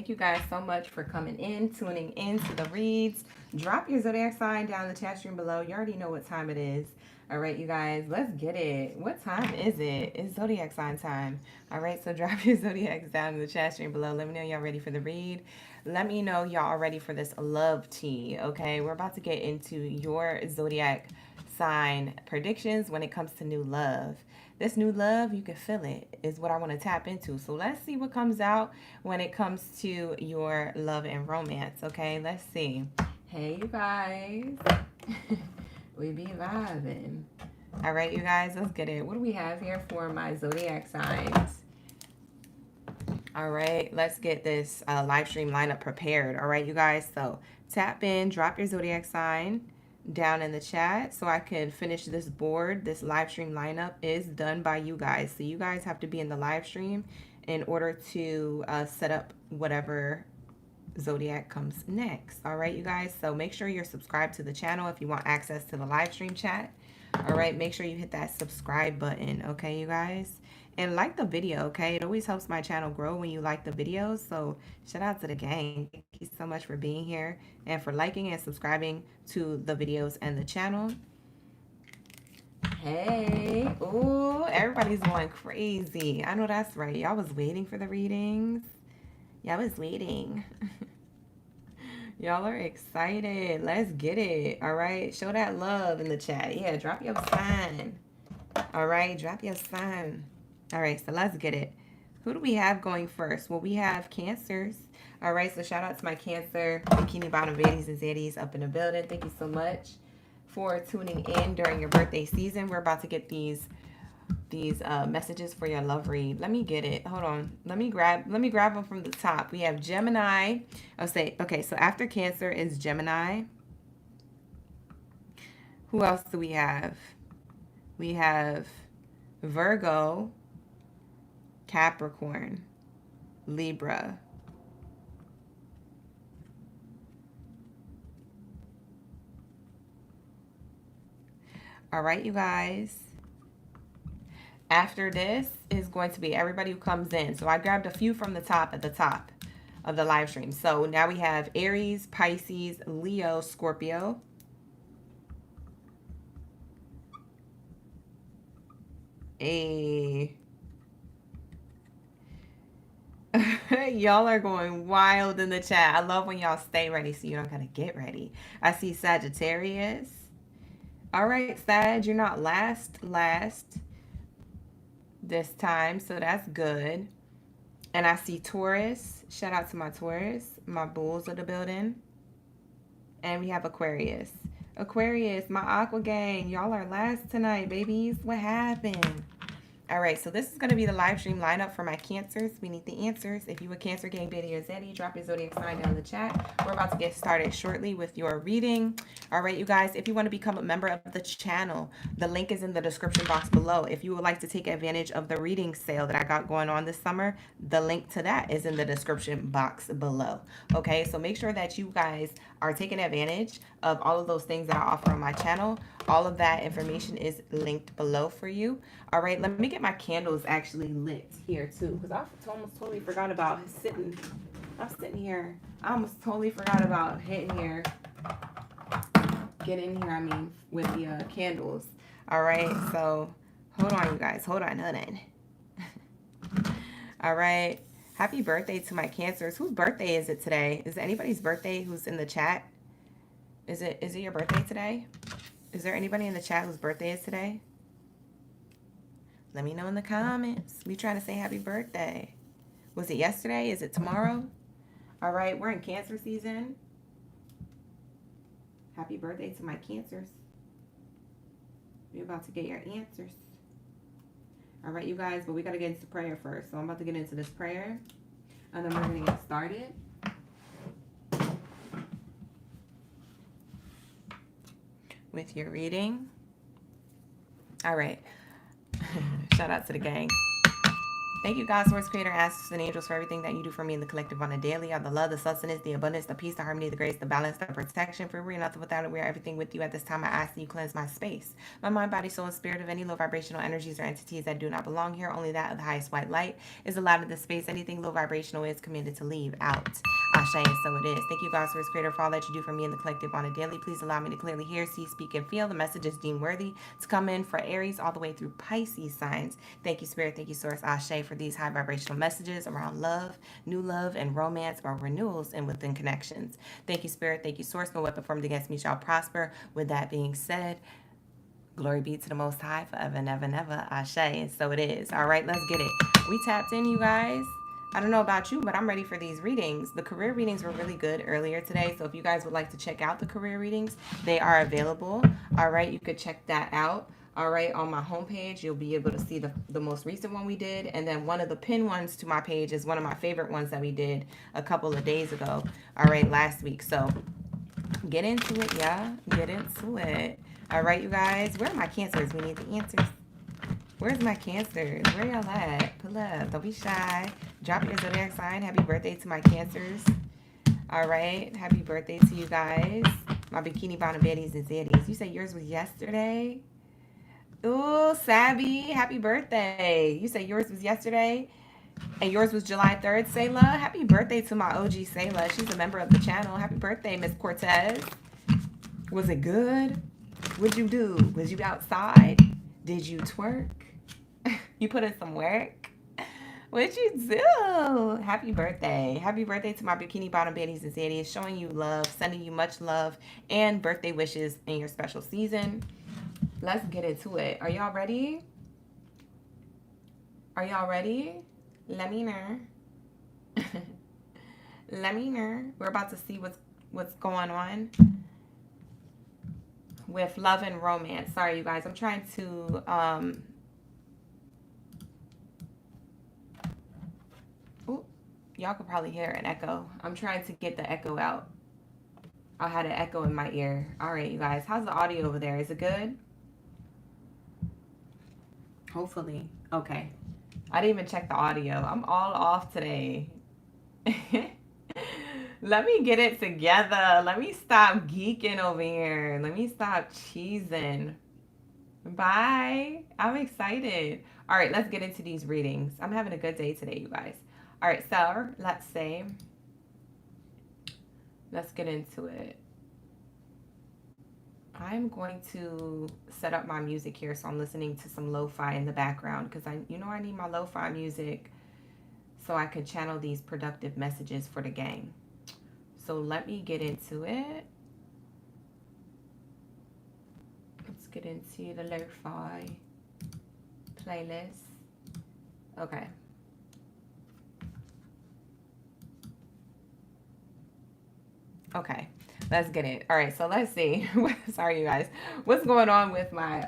Thank you guys so much for coming in, tuning in to the reads. Drop your zodiac sign down in the chat stream below. You already know what time it is. All right, you guys, let's get it. What time is it? It's zodiac sign time. All right, so drop your zodiacs down in the chat stream below. Let me know y'all ready for the read. Let me know y'all are ready for this love tea, okay? We're about to get into your zodiac sign predictions when it comes to new love. This new love, you can feel it, is what I want to tap into. So let's see what comes out when it comes to your love and romance, okay? Let's see. Hey, you guys. We be vibing. All right, you guys, let's get it. What do we have here for my zodiac signs? All right, let's get this live stream lineup prepared. All right, you guys, so tap in, drop your zodiac sign down in the chat so I can finish this board. This live stream lineup is done by you guys. So you guys have to be in the live stream in order to set up whatever zodiac comes next. All right, you guys, so make sure you're subscribed to the channel if you want access to the live stream chat. All right, make sure you hit that subscribe button, okay, you guys, and like the video, okay? It always helps my channel grow when you like the videos. So shout out to the gang. Thank you so much for being here and for liking and subscribing to the videos and the channel. Hey, ooh, everybody's going crazy. I know that's right. Y'all was waiting for the readings. Y'all was waiting. Y'all are excited. Let's get it. All right, show that love in the chat. Yeah, drop your sign. All right, drop your sign. All right, so let's get it. Who do we have going first? Well, we have Cancers. All right, so shout out to my Cancer, Bikini Bottom Baddies and Zaddies up in the building. Thank you so much for tuning in during your birthday season. We're about to get these messages for your love read. Let me get it. Hold on. Let me grab them from the top. We have Gemini. Okay, so after Cancer is Gemini. Who else do we have? We have Virgo, Capricorn, Libra. All right, you guys. After this is going to be everybody who comes in. So I grabbed a few from the top at the top of the live stream. So now we have Aries, Pisces, Leo, Scorpio. Y'all are going wild in the chat. I love when y'all stay ready so you don't gotta get ready. I see Sagittarius. All right, Sag, you're not last this time, so that's good. And I see Taurus. Shout out to my Taurus, my bulls of the building. And we have Aquarius. Aquarius, my Aqua gang. Y'all are last tonight, babies. What happened? All right, so this is going to be the live stream lineup for my Cancers. We need the answers. If you a Cancer gang, Baddie or Zaddy, drop your zodiac sign down in the chat. We're about to get started shortly with your reading. All right, you guys, if you want to become a member of the channel, the link is in the description box below. If you would like to take advantage of the reading sale that I got going on this summer, the link to that is in the description box below. Okay, so make sure that you guys are taking advantage of all of those things that I offer on my channel. All of that information is linked below for you. All right, let me get my candles actually lit here too, because I almost totally forgot about sitting. I'm sitting here. I almost totally forgot about hitting here. Get in here, I mean, with the candles. All right, so hold on, you guys. Hold on. All right. Happy birthday to my Cancers. Whose birthday is it today? Is it anybody's birthday who's in the chat? Is it your birthday today? Is there anybody in the chat whose birthday is today? Let me know in the comments. We trying to say happy birthday. Was it yesterday? Is it tomorrow? All right, we're in Cancer season. Happy birthday to my Cancers. We're about to get your answers. All right, you guys, but we got to get into prayer first. So I'm about to get into this prayer, and then we're going to get started. With your reading. All right. Shout out to the gang. Thank you, God, Source, Creator, Ancestors, and Angels, for everything that you do for me in the collective on a daily. All the love, the sustenance, the abundance, the peace, the harmony, the grace, the balance, the protection. For we're nothing without it. We are everything with you. At this time, I ask that you cleanse my space, my mind, body, soul, and spirit of any low vibrational energies or entities that do not belong here. Only that of the highest white light is allowed in this space. Anything low vibrational is commanded to leave out. Ashe, and so it is. Thank you, God, Source, Creator, for all that you do for me in the collective on a daily. Please allow me to clearly hear, see, speak, and feel the messages deemed worthy to come in for Aries all the way through Pisces signs. Thank you, Spirit. Thank you, Source. Ashe, for these high vibrational messages around love, new love, and romance, or renewals and within connections. Thank you, Spirit. Thank you, Source. No weapon formed against me shall prosper. With that being said, glory be to the Most High forever and ever and ever. Ashe, and so it is. All right, let's get it. We tapped in, you guys. I don't know about you, but I'm ready for these readings. The career readings were really good earlier today. So if you guys would like to check out the career readings, they are available. All right, you could check that out. All right, on my homepage, you'll be able to see the most recent one we did. And then one of the pinned ones to my page is one of my favorite ones that we did a couple of days ago. All right, last week. So get into it, yeah. Get into it. All right, you guys. Where are my cancers? We need the answers. Where's my cancers? Where y'all at? Pull up. Don't be shy. Drop your zodiac sign. Happy birthday to my cancers. All right. Happy birthday to you guys. My bikini bottom baddies and zaddies. You said yours was yesterday? Ooh, Sabby. Happy birthday. You said yours was yesterday? And yours was July 3rd, Sayla. Happy birthday to my OG Sayla. She's a member of the channel. Happy birthday, Miss Cortez. Was it good? What'd you do? Was you outside? Did you twerk? You put in some work? What'd you do? Happy birthday. Happy birthday to my bikini bottom baddies and zaddies. Showing you love, sending you much love, and birthday wishes in your special season. Let's get into it. Are y'all ready? Are y'all ready? Let me know. Let me know. We're about to see what's going on with love and romance. Sorry, you guys. I'm trying to y'all could probably hear an echo. I'm trying to get the echo out. I had an echo in my ear. All right, you guys. How's the audio over there? Is it good? Hopefully. Okay. I didn't even check the audio. I'm all off today. Let me get it together. Let me stop geeking over here. Let me stop cheesing. Bye. I'm excited. All right, let's get into these readings. I'm having a good day today, you guys. All right, so let's get into it. I'm going to set up my music here, so I'm listening to some lo-fi in the background because I need my lo-fi music so I can channel these productive messages for the gang. So let me get into it. Let's get into the lo-fi playlist. Okay. Okay, let's get it. All right, so let's see. Sorry, you guys. What's going on with my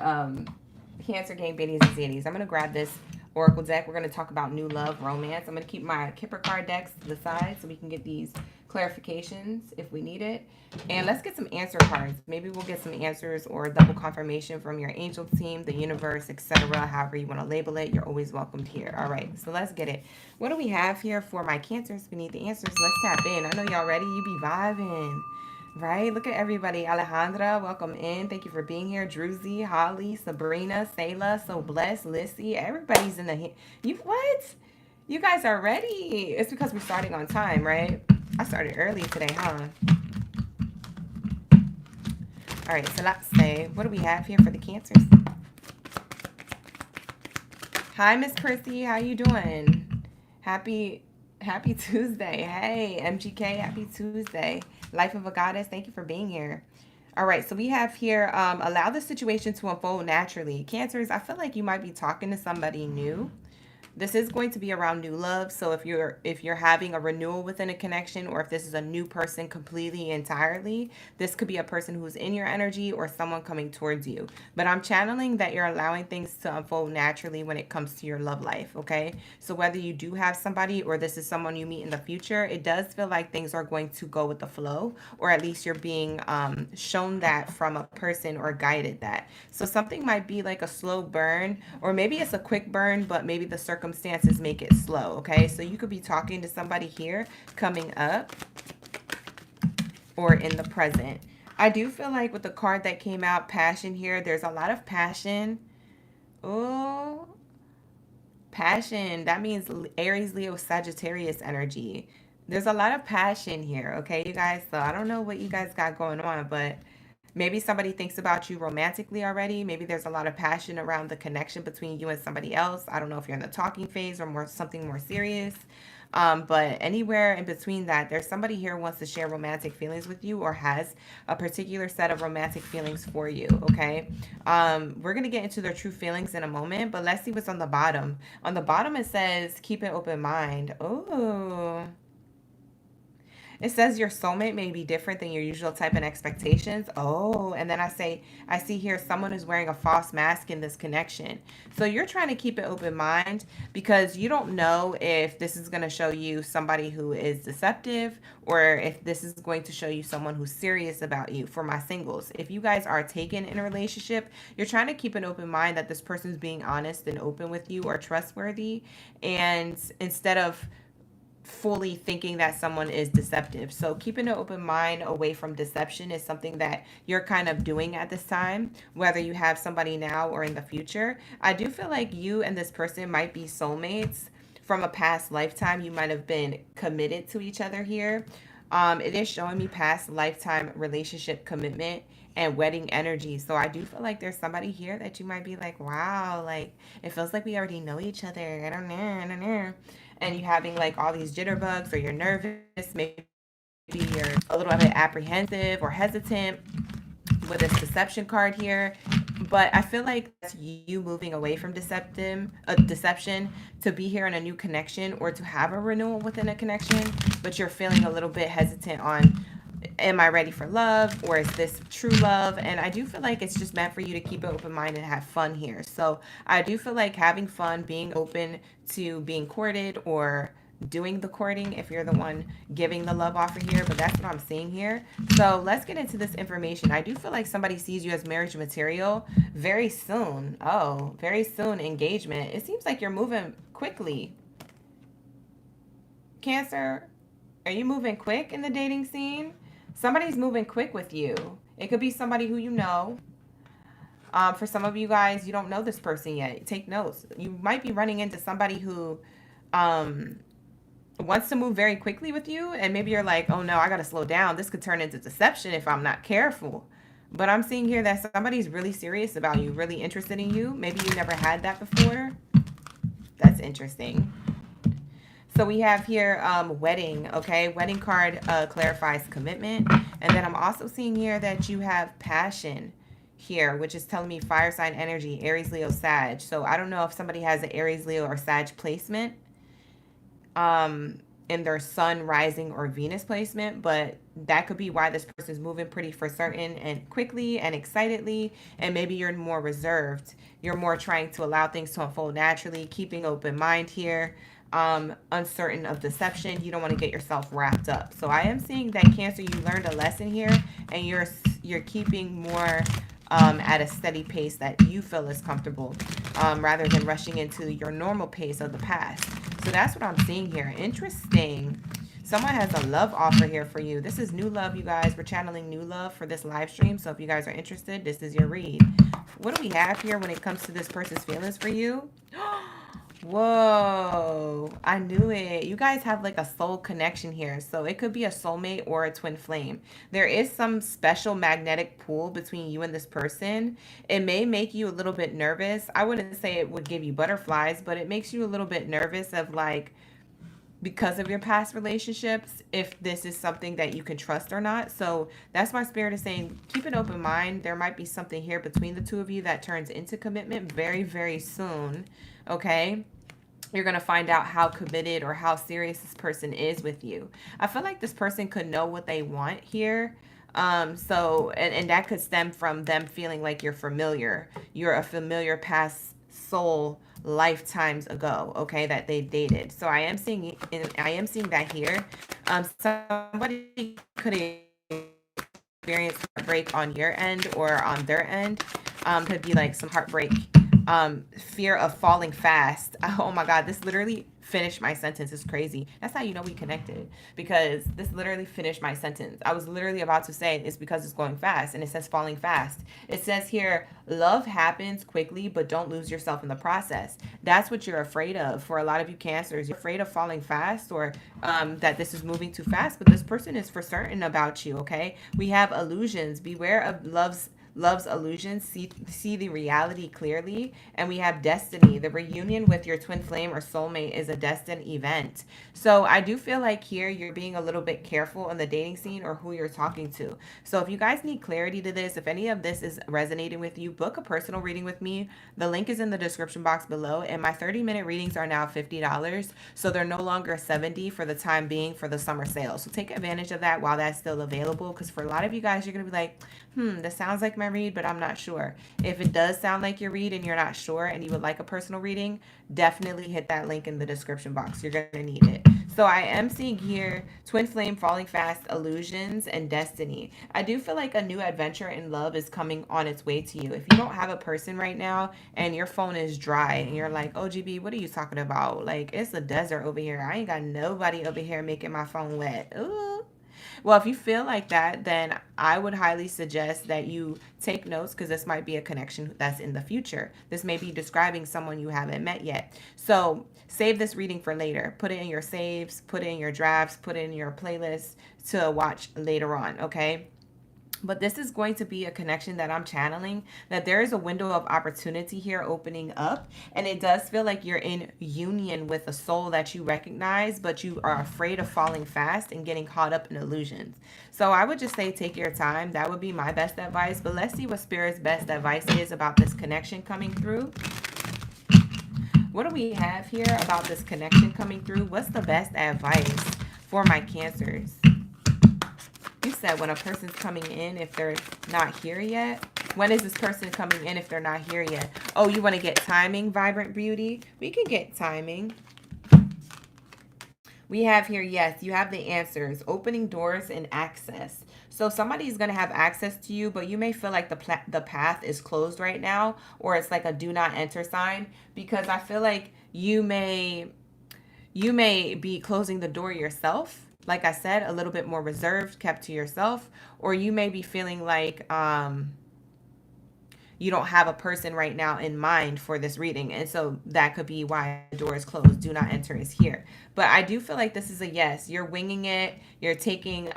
Cancer gang biddies and zaddies? I'm going to grab this Oracle deck. We're going to talk about new love, romance. I'm going to keep my Kipper card decks to the side so we can get these clarifications if we need it. And let's get some answer cards. Maybe we'll get some answers or double confirmation from your angel team, the universe, etc. However you want to label it, you're always welcomed here. All right, so let's get it. What do we have here for my cancers? We need the answers. Let's tap in. I know y'all ready. You be vibing, right? Look at everybody. Alejandra, welcome in. Thank you for being here. Druzy, Holly, Sabrina, Sayla, So Blessed, Lissy. Everybody's in the... What? You guys are ready. It's because we're starting on time, right? I started early today, huh? All right, so let's say, what do we have here for the cancers? Hi, Miss Chrissy. How you doing? Happy Tuesday. Hey, MGK, happy Tuesday. Life of a Goddess, thank you for being here. All right, so we have here, allow the situation to unfold naturally. Cancers, I feel like you might be talking to somebody new. This is going to be around new love. So if you're having a renewal within a connection, or if this is a new person completely, entirely, this could be a person who's in your energy or someone coming towards you. But I'm channeling that you're allowing things to unfold naturally when it comes to your love life, okay? So whether you do have somebody or this is someone you meet in the future, it does feel like things are going to go with the flow, or at least you're being shown that from a person or guided that. So something might be like a slow burn, or maybe it's a quick burn, but maybe the circumstances circumstances make it slow, okay? So you could be talking to somebody here coming up or in the present. I do feel like with the card that came out, passion here, there's a lot of passion. Oh, passion. That means Aries, Leo, Sagittarius energy. There's a lot of passion here, okay, you guys? So I don't know what you guys got going on, but maybe somebody thinks about you romantically already. Maybe there's a lot of passion around the connection between you and somebody else. I don't know if you're in the talking phase or more something more serious. But anywhere in between that, there's somebody here who wants to share romantic feelings with you or has a particular set of romantic feelings for you, okay? We're going to get into their true feelings in a moment, but let's see what's on the bottom. On the bottom, it says, keep an open mind. Oh, it says your soulmate may be different than your usual type and expectations. Oh, and then I see here someone is wearing a false mask in this connection. So you're trying to keep an open mind because you don't know if this is going to show you somebody who is deceptive or if this is going to show you someone who's serious about you. For my singles, if you guys are taken in a relationship, you're trying to keep an open mind that this person's being honest and open with you or trustworthy. And instead of fully thinking that someone is deceptive. So keeping an open mind away from deception is something that you're kind of doing at this time, whether you have somebody now or in the future. I do feel like you and this person might be soulmates from a past lifetime. You might have been committed to each other here. It is showing me past lifetime relationship commitment and wedding energy. So I do feel like there's somebody here that you might be like, wow, like it feels like we already know each other. I don't know, I don't know. And you having like all these jitterbugs or you're nervous, maybe you're a little bit apprehensive or hesitant with this deception card here. But I feel like that's you moving away from deception to be here in a new connection or to have a renewal within a connection, but you're feeling a little bit hesitant on, am I ready for love or is this true love? And I do feel like it's just meant for you to keep an open mind and have fun here. So I do feel like having fun, being open to being courted or doing the courting if you're the one giving the love offer here, but that's what I'm seeing here. So let's get into this information. I do feel like somebody sees you as marriage material very soon. Oh, very soon engagement. It seems like you're moving quickly. Cancer, are you moving quick in the dating scene? Somebody's moving quick with you. It could be somebody who you know. For some of you guys, you don't know this person yet. Take notes. You might be running into somebody who wants to move very quickly with you. And maybe you're like, oh no, I got to slow down. This could turn into deception if I'm not careful. But I'm seeing here that somebody's really serious about you, really interested in you. Maybe you never had that before. That's interesting. So we have here wedding, okay? Wedding card clarifies commitment. And then I'm also seeing here that you have passion here, which is telling me fire sign energy, Aries, Leo, Sag. So I don't know if somebody has an Aries, Leo, or Sag placement in their sun, rising, or Venus placement, but that could be why this person is moving pretty for certain and quickly and excitedly, and maybe you're more reserved. You're more trying to allow things to unfold naturally, keeping open mind here, uncertain of deception. You don't want to get yourself wrapped up. So I am seeing that, Cancer, you learned a lesson here, and you're keeping more at a steady pace that you feel is comfortable, rather than rushing into your normal pace of the past. So that's what I'm seeing here. Interesting. Someone has a love offer here for you. This is new love, you guys. We're channeling new love for this live stream. So if you guys are interested, this is your read. What do we have here when it comes to this person's feelings for you? Whoa, I knew it. You guys have like a soul connection here. So it could be a soulmate or a twin flame. There is some special magnetic pull between you and this person. It may make you a little bit nervous. I wouldn't say it would give you butterflies, but it makes you a little bit nervous of like, because of your past relationships, if this is something that you can trust or not. So that's why Spirit is saying, keep an open mind. There might be something here between the two of you that turns into commitment very, very soon. Okay? You're going to find out how committed or how serious this person is with you. I feel like this person could know what they want here. And that could stem from them feeling like you're familiar. You're a familiar past soul lifetimes ago, okay, that they dated. So I am seeing that here. Somebody could experience heartbreak on your end or on their end. Could be like some heartbreak fear of falling fast. Oh my God, this literally finished my sentence. It's crazy. That's how you know we connected, because this literally finished my sentence. I was literally about to say it's because it's going fast, and it says falling fast. It says here, love happens quickly, but don't lose yourself in the process. That's what you're afraid of. For a lot of you Cancers, you're afraid of falling fast, or that this is moving too fast, but this person is for certain about you, okay? We have illusions. Beware of love's illusions. See the reality clearly. And we have destiny. The reunion with your twin flame or soulmate is a destined event. So I do feel like here you're being a little bit careful in the dating scene or who you're talking to. So if you guys need clarity to this, if any of this is resonating with you, book a personal reading with me. The link is in the description box below. And my 30-minute readings are now $50. So they're no longer $70 for the time being for the summer sale. So take advantage of that while that's still available. Because for a lot of you guys, you're going to be like, this sounds like my read, but I'm not sure. If it does sound like your read and you're not sure and you would like a personal reading, definitely hit that link in the description box. You're going to need it. So I am seeing here twin flame, falling fast, illusions, and destiny. I do feel like a new adventure in love is coming on its way to you. If you don't have a person right now and your phone is dry and you're like, oh, GB, what are you talking about? Like, it's a desert over here. I ain't got nobody over here making my phone wet. Ooh. Well, if you feel like that, then I would highly suggest that you take notes, because this might be a connection that's in the future. This may be describing someone you haven't met yet. So save this reading for later. Put it in your saves, put it in your drafts, put it in your playlist to watch later on, okay? But this is going to be a connection that I'm channeling, that there is a window of opportunity here opening up. And it does feel like you're in union with a soul that you recognize, but you are afraid of falling fast and getting caught up in illusions. So I would just say take your time. That would be my best advice. But let's see what Spirit's best advice is about this connection coming through. What do we have here about this connection coming through? What's the best advice for my Cancers? You said when a person's coming in, if they're not here yet. When is this person coming in if they're not here yet? Oh, you want to get timing, Vibrant Beauty? We can get timing. We have here, yes, you have the answers. Opening doors and access. So somebody's going to have access to you, but you may feel like the path is closed right now, or it's like a do not enter sign, because I feel like you may be closing the door yourself. Like I said, a little bit more reserved, kept to yourself, or you may be feeling like you don't have a person right now in mind for this reading. And so that could be why the door is closed. Do not enter is here. But I do feel like this is a yes. You're winging it. You're taking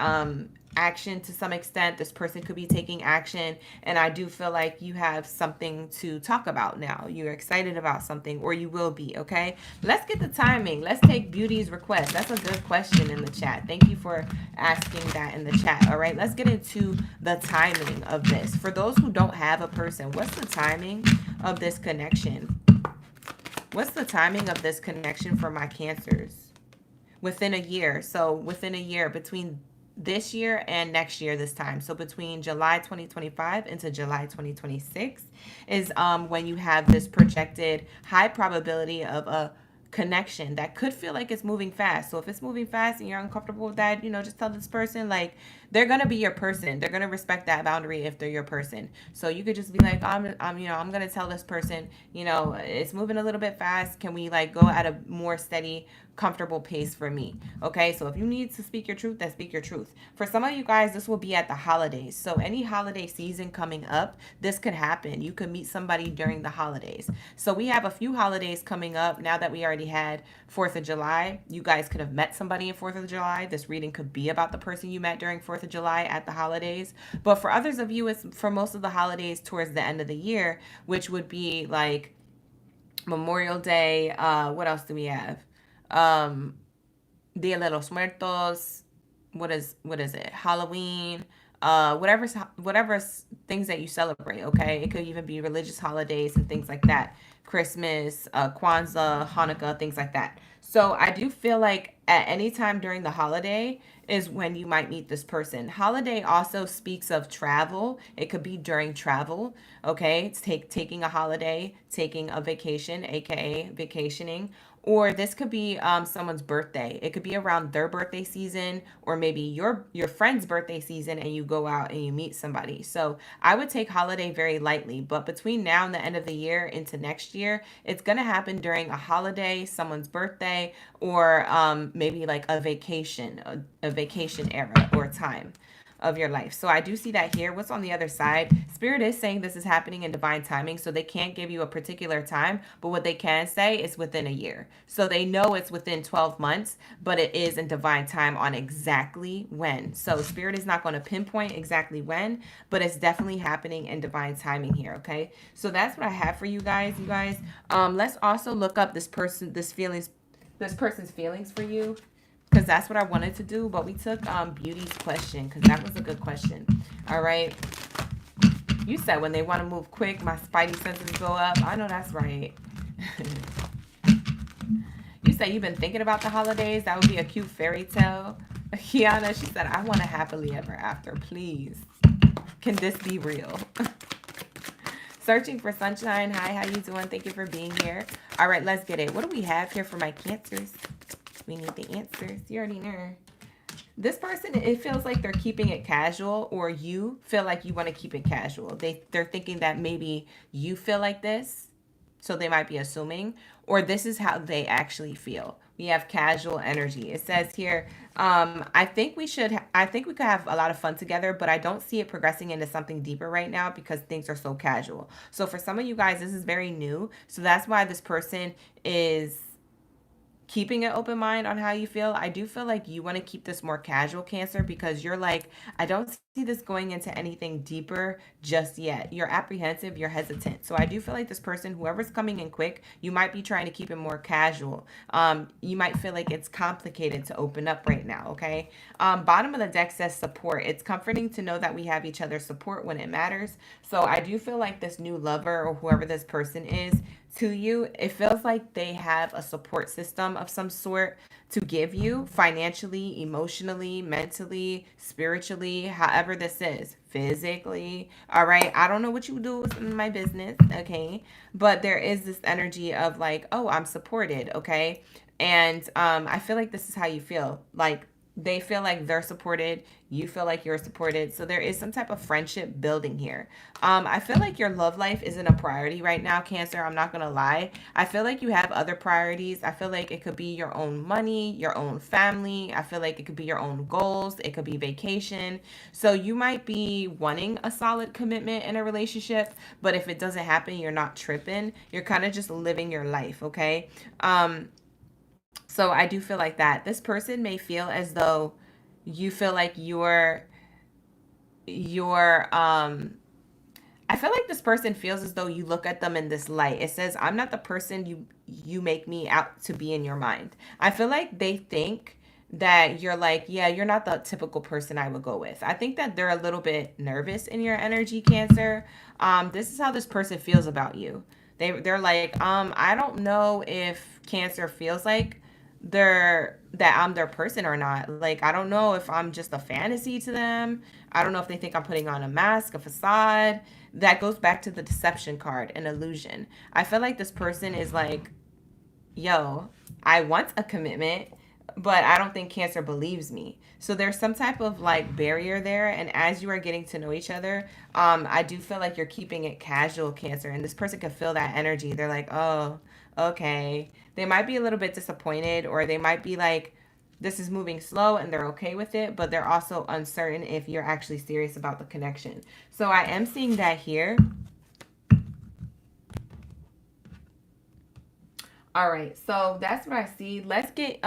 action to some extent. This person could be taking action. And I do feel like you have something to talk about now. You're excited about something, or you will be, okay? Let's get the timing. Let's take Beauty's request. That's a good question in the chat. Thank you for asking that in the chat. All right, let's get into the timing of this. For those who don't have a person, what's the timing of this connection? What's the timing of this connection for my Cancers? Within a year. So within a year, between this year and next year this time. So between July 2025 into July 2026 is when you have this projected high probability of a connection that could feel like it's moving fast. So if it's moving fast and you're uncomfortable with that, just tell this person, like, they're going to be your person. They're going to respect that boundary if they're your person. So you could just be like, I'm going to tell this person, it's moving a little bit fast. Can we like go at a more steady, comfortable pace for me? Okay. So if you need to speak your truth, then speak your truth. For some of you guys, this will be at the holidays. So any holiday season coming up, this could happen. You could meet somebody during the holidays. So we have a few holidays coming up now that we already had 4th of July. You guys could have met somebody in 4th of July. This reading could be about the person you met during 4th of July at the holidays. But for others of you, it's for most of the holidays towards the end of the year, which would be like Memorial Day. What else do we have? Dia de los Muertos. What is it? Halloween. Whatever things that you celebrate, okay? It could even be religious holidays and things like that. Christmas, Kwanzaa, Hanukkah, things like that. So I do feel like at any time during the holiday is when you might meet this person. Holiday also speaks of travel. It could be during travel, okay? It's taking a holiday, taking a vacation, aka vacationing, or this could be someone's birthday. It could be around their birthday season, or maybe your friend's birthday season, and you go out and you meet somebody. So I would take holiday very lightly, but between now and the end of the year into next year, it's going to happen during a holiday, someone's birthday, or maybe like a vacation era or time of your life. So I do see that here. What's on the other side? Spirit is saying this is happening in divine timing. So they can't give you a particular time, but what they can say is within a year. So they know it's within 12 months, but it is in divine time on exactly when. So Spirit is not going to pinpoint exactly when, but it's definitely happening in divine timing here. Okay. So that's what I have for you guys. Let's also look up this person's feelings for you, because that's what I wanted to do, but we took Beauty's question, because that was a good question. All right. You said when they want to move quick, my spidey senses go up. I know that's right. You said you've been thinking about the holidays. That would be a cute fairy tale. Kiana, she said, I want a happily ever after, please. Can this be real? Searching for sunshine. Hi, how you doing? Thank you for being here. All right, let's get it. What do we have here for my Cancers? We need the answers. You already know. This person, it feels like they're keeping it casual, or you feel like you want to keep it casual. They're thinking that maybe you feel like this, so they might be assuming, or this is how they actually feel. We have casual energy. It says here, I think we could have a lot of fun together, but I don't see it progressing into something deeper right now because things are so casual. So for some of you guys, this is very new. So that's why this person is keeping an open mind on how you feel. I do feel like you want to keep this more casual, Cancer, because you're like, I don't see this going into anything deeper just yet. You're apprehensive, you're hesitant. So I do feel like this person, whoever's coming in quick, you might be trying to keep it more casual. You might feel like it's complicated to open up right now, okay? Bottom of the deck says support. It's comforting to know that we have each other's support when it matters. So I do feel like this new lover, or whoever this person is, to you, it feels like they have a support system of some sort to give you financially, emotionally, mentally, spiritually, however this is, physically. All right. I don't know what you do in my business. Okay. But there is this energy of like, oh, I'm supported. Okay. And I feel like this is how you feel. Like, they feel like they're supported, you feel like you're supported. So there is some type of friendship building here. I feel like your love life isn't a priority right now, Cancer. I'm not gonna lie. I feel like you have other priorities. I feel like it could be your own money, your own family. I feel like it could be your own goals. It could be vacation. So you might be wanting a solid commitment in a relationship, but if it doesn't happen, you're not tripping. You're kind of just living your life, okay? So I do feel like that. This person may feel as though you feel like I feel like this person feels as though you look at them in this light. It says, I'm not the person you make me out to be in your mind. I feel like they think that you're like, yeah, you're not the typical person I would go with. I think that they're a little bit nervous in your energy, Cancer. This is how this person feels about you. They're like, I don't know if Cancer feels like that I'm their person or not. Like, I don't know if I'm just a fantasy to them. I don't know if they think I'm putting on a mask, a facade. That goes back to the deception card, an illusion. I feel like this person is like, yo, I want a commitment, but I don't think Cancer believes me. So there's some type of like barrier there. And as you are getting to know each other, I do feel like you're keeping it casual, Cancer. And this person can feel that energy. They're like, oh, okay. They might be a little bit disappointed, or they might be like, this is moving slow and they're okay with it, but they're also uncertain if you're actually serious about the connection. So I am seeing that here. All right, so that's what I see. Let's get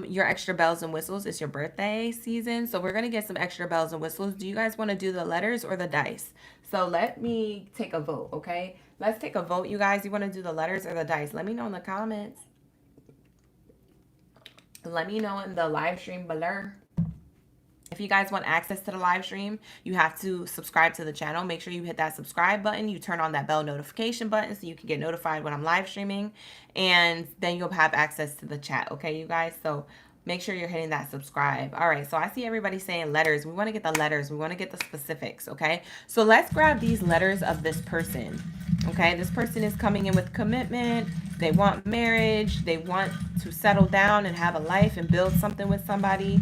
your extra bells and whistles. It's your birthday season, so we're gonna get some extra bells and whistles. Do you guys want to do the letters or the dice? So let me take a vote, okay? Let's take a vote, you guys. You want to do the letters or the dice? Let me know in the comments. Let me know in the live stream below. If you guys want access to the live stream, you have to subscribe to the channel. Make sure you hit that subscribe button. You turn on that bell notification button so you can get notified when I'm live streaming. And then you'll have access to the chat, okay, you guys? So make sure you're hitting that subscribe. All right, so I see everybody saying letters. We want to get the letters. We want to get the specifics, okay? So let's grab these letters of this person. Okay, this person is coming in with commitment. They want marriage. They want to settle down and have a life and build something with somebody,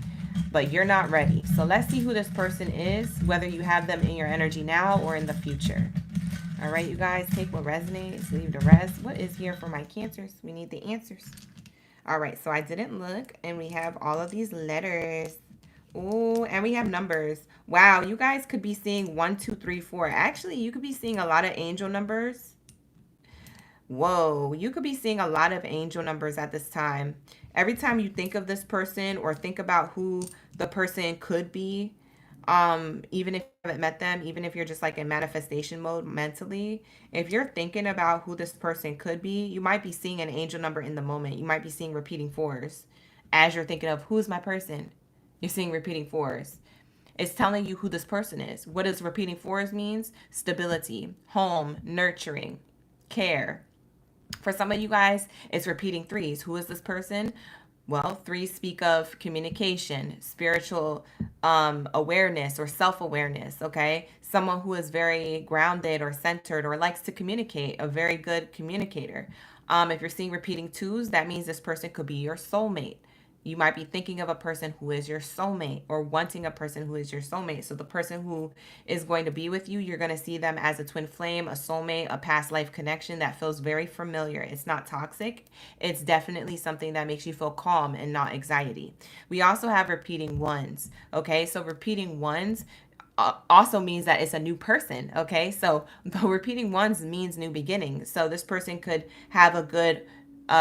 but you're not ready. So let's see who this person is, whether you have them in your energy now or in the future. All right, you guys, take what resonates, leave the rest. What is here for my Cancers? We need the answers. All right, so I didn't look, and we have all of these letters. Oh, and we have numbers. Wow, you guys could be seeing 1, 2, 3, 4. Actually, you could be seeing a lot of angel numbers. Whoa, you could be seeing a lot of angel numbers at this time. Every time you think of this person or think about who the person could be, even if you haven't met them, even if you're just like in manifestation mode mentally, if you're thinking about who this person could be, you might be seeing an angel number in the moment. You might be seeing repeating fours as you're thinking of who's my person. You're seeing repeating fours. It's telling you who this person is. What does repeating fours means? Stability, home, nurturing, care. For some of you guys, it's repeating threes. Who is this person? Well, threes speak of communication, spiritual awareness or self-awareness, okay? Someone who is very grounded or centered or likes to communicate, a very good communicator. If you're seeing repeating twos, that means this person could be your soulmate. You might be thinking of a person who is your soulmate or wanting a person who is your soulmate. So the person who is going to be with you, you're going to see them as a twin flame, a soulmate, a past life connection that feels very familiar. It's not toxic. It's definitely something that makes you feel calm and not anxiety. We also have repeating ones. Okay, so repeating ones also means that it's a new person. Okay, so the repeating ones means new beginnings. So this person could have a good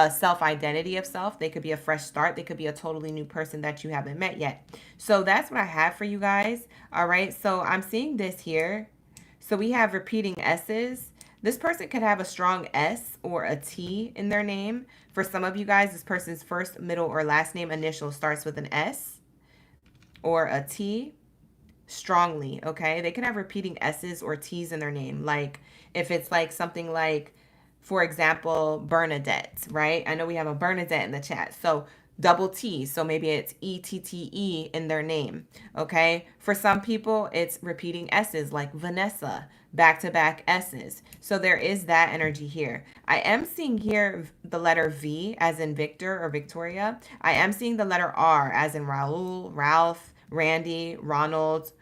self-identity of self. They could be a fresh start. They could be a totally new person that you haven't met yet. So that's what I have for you guys. All right, so I'm seeing this here. So we have repeating S's. This person could have a strong S or a T in their name. For some of you guys, this person's first, middle, or last name initial starts with an S or a T. Strongly, okay? They can have repeating S's or T's in their name. Like if it's like something like, for example, Bernadette, right? I know we have a Bernadette in the chat. So double T. So maybe it's ETTE in their name. Okay. For some people, it's repeating S's like Vanessa, back-to-back S's. So there is that energy here. I am seeing here the letter V as in Victor or Victoria. I am seeing the letter R as in Raul, Ralph, Randy, Ronald,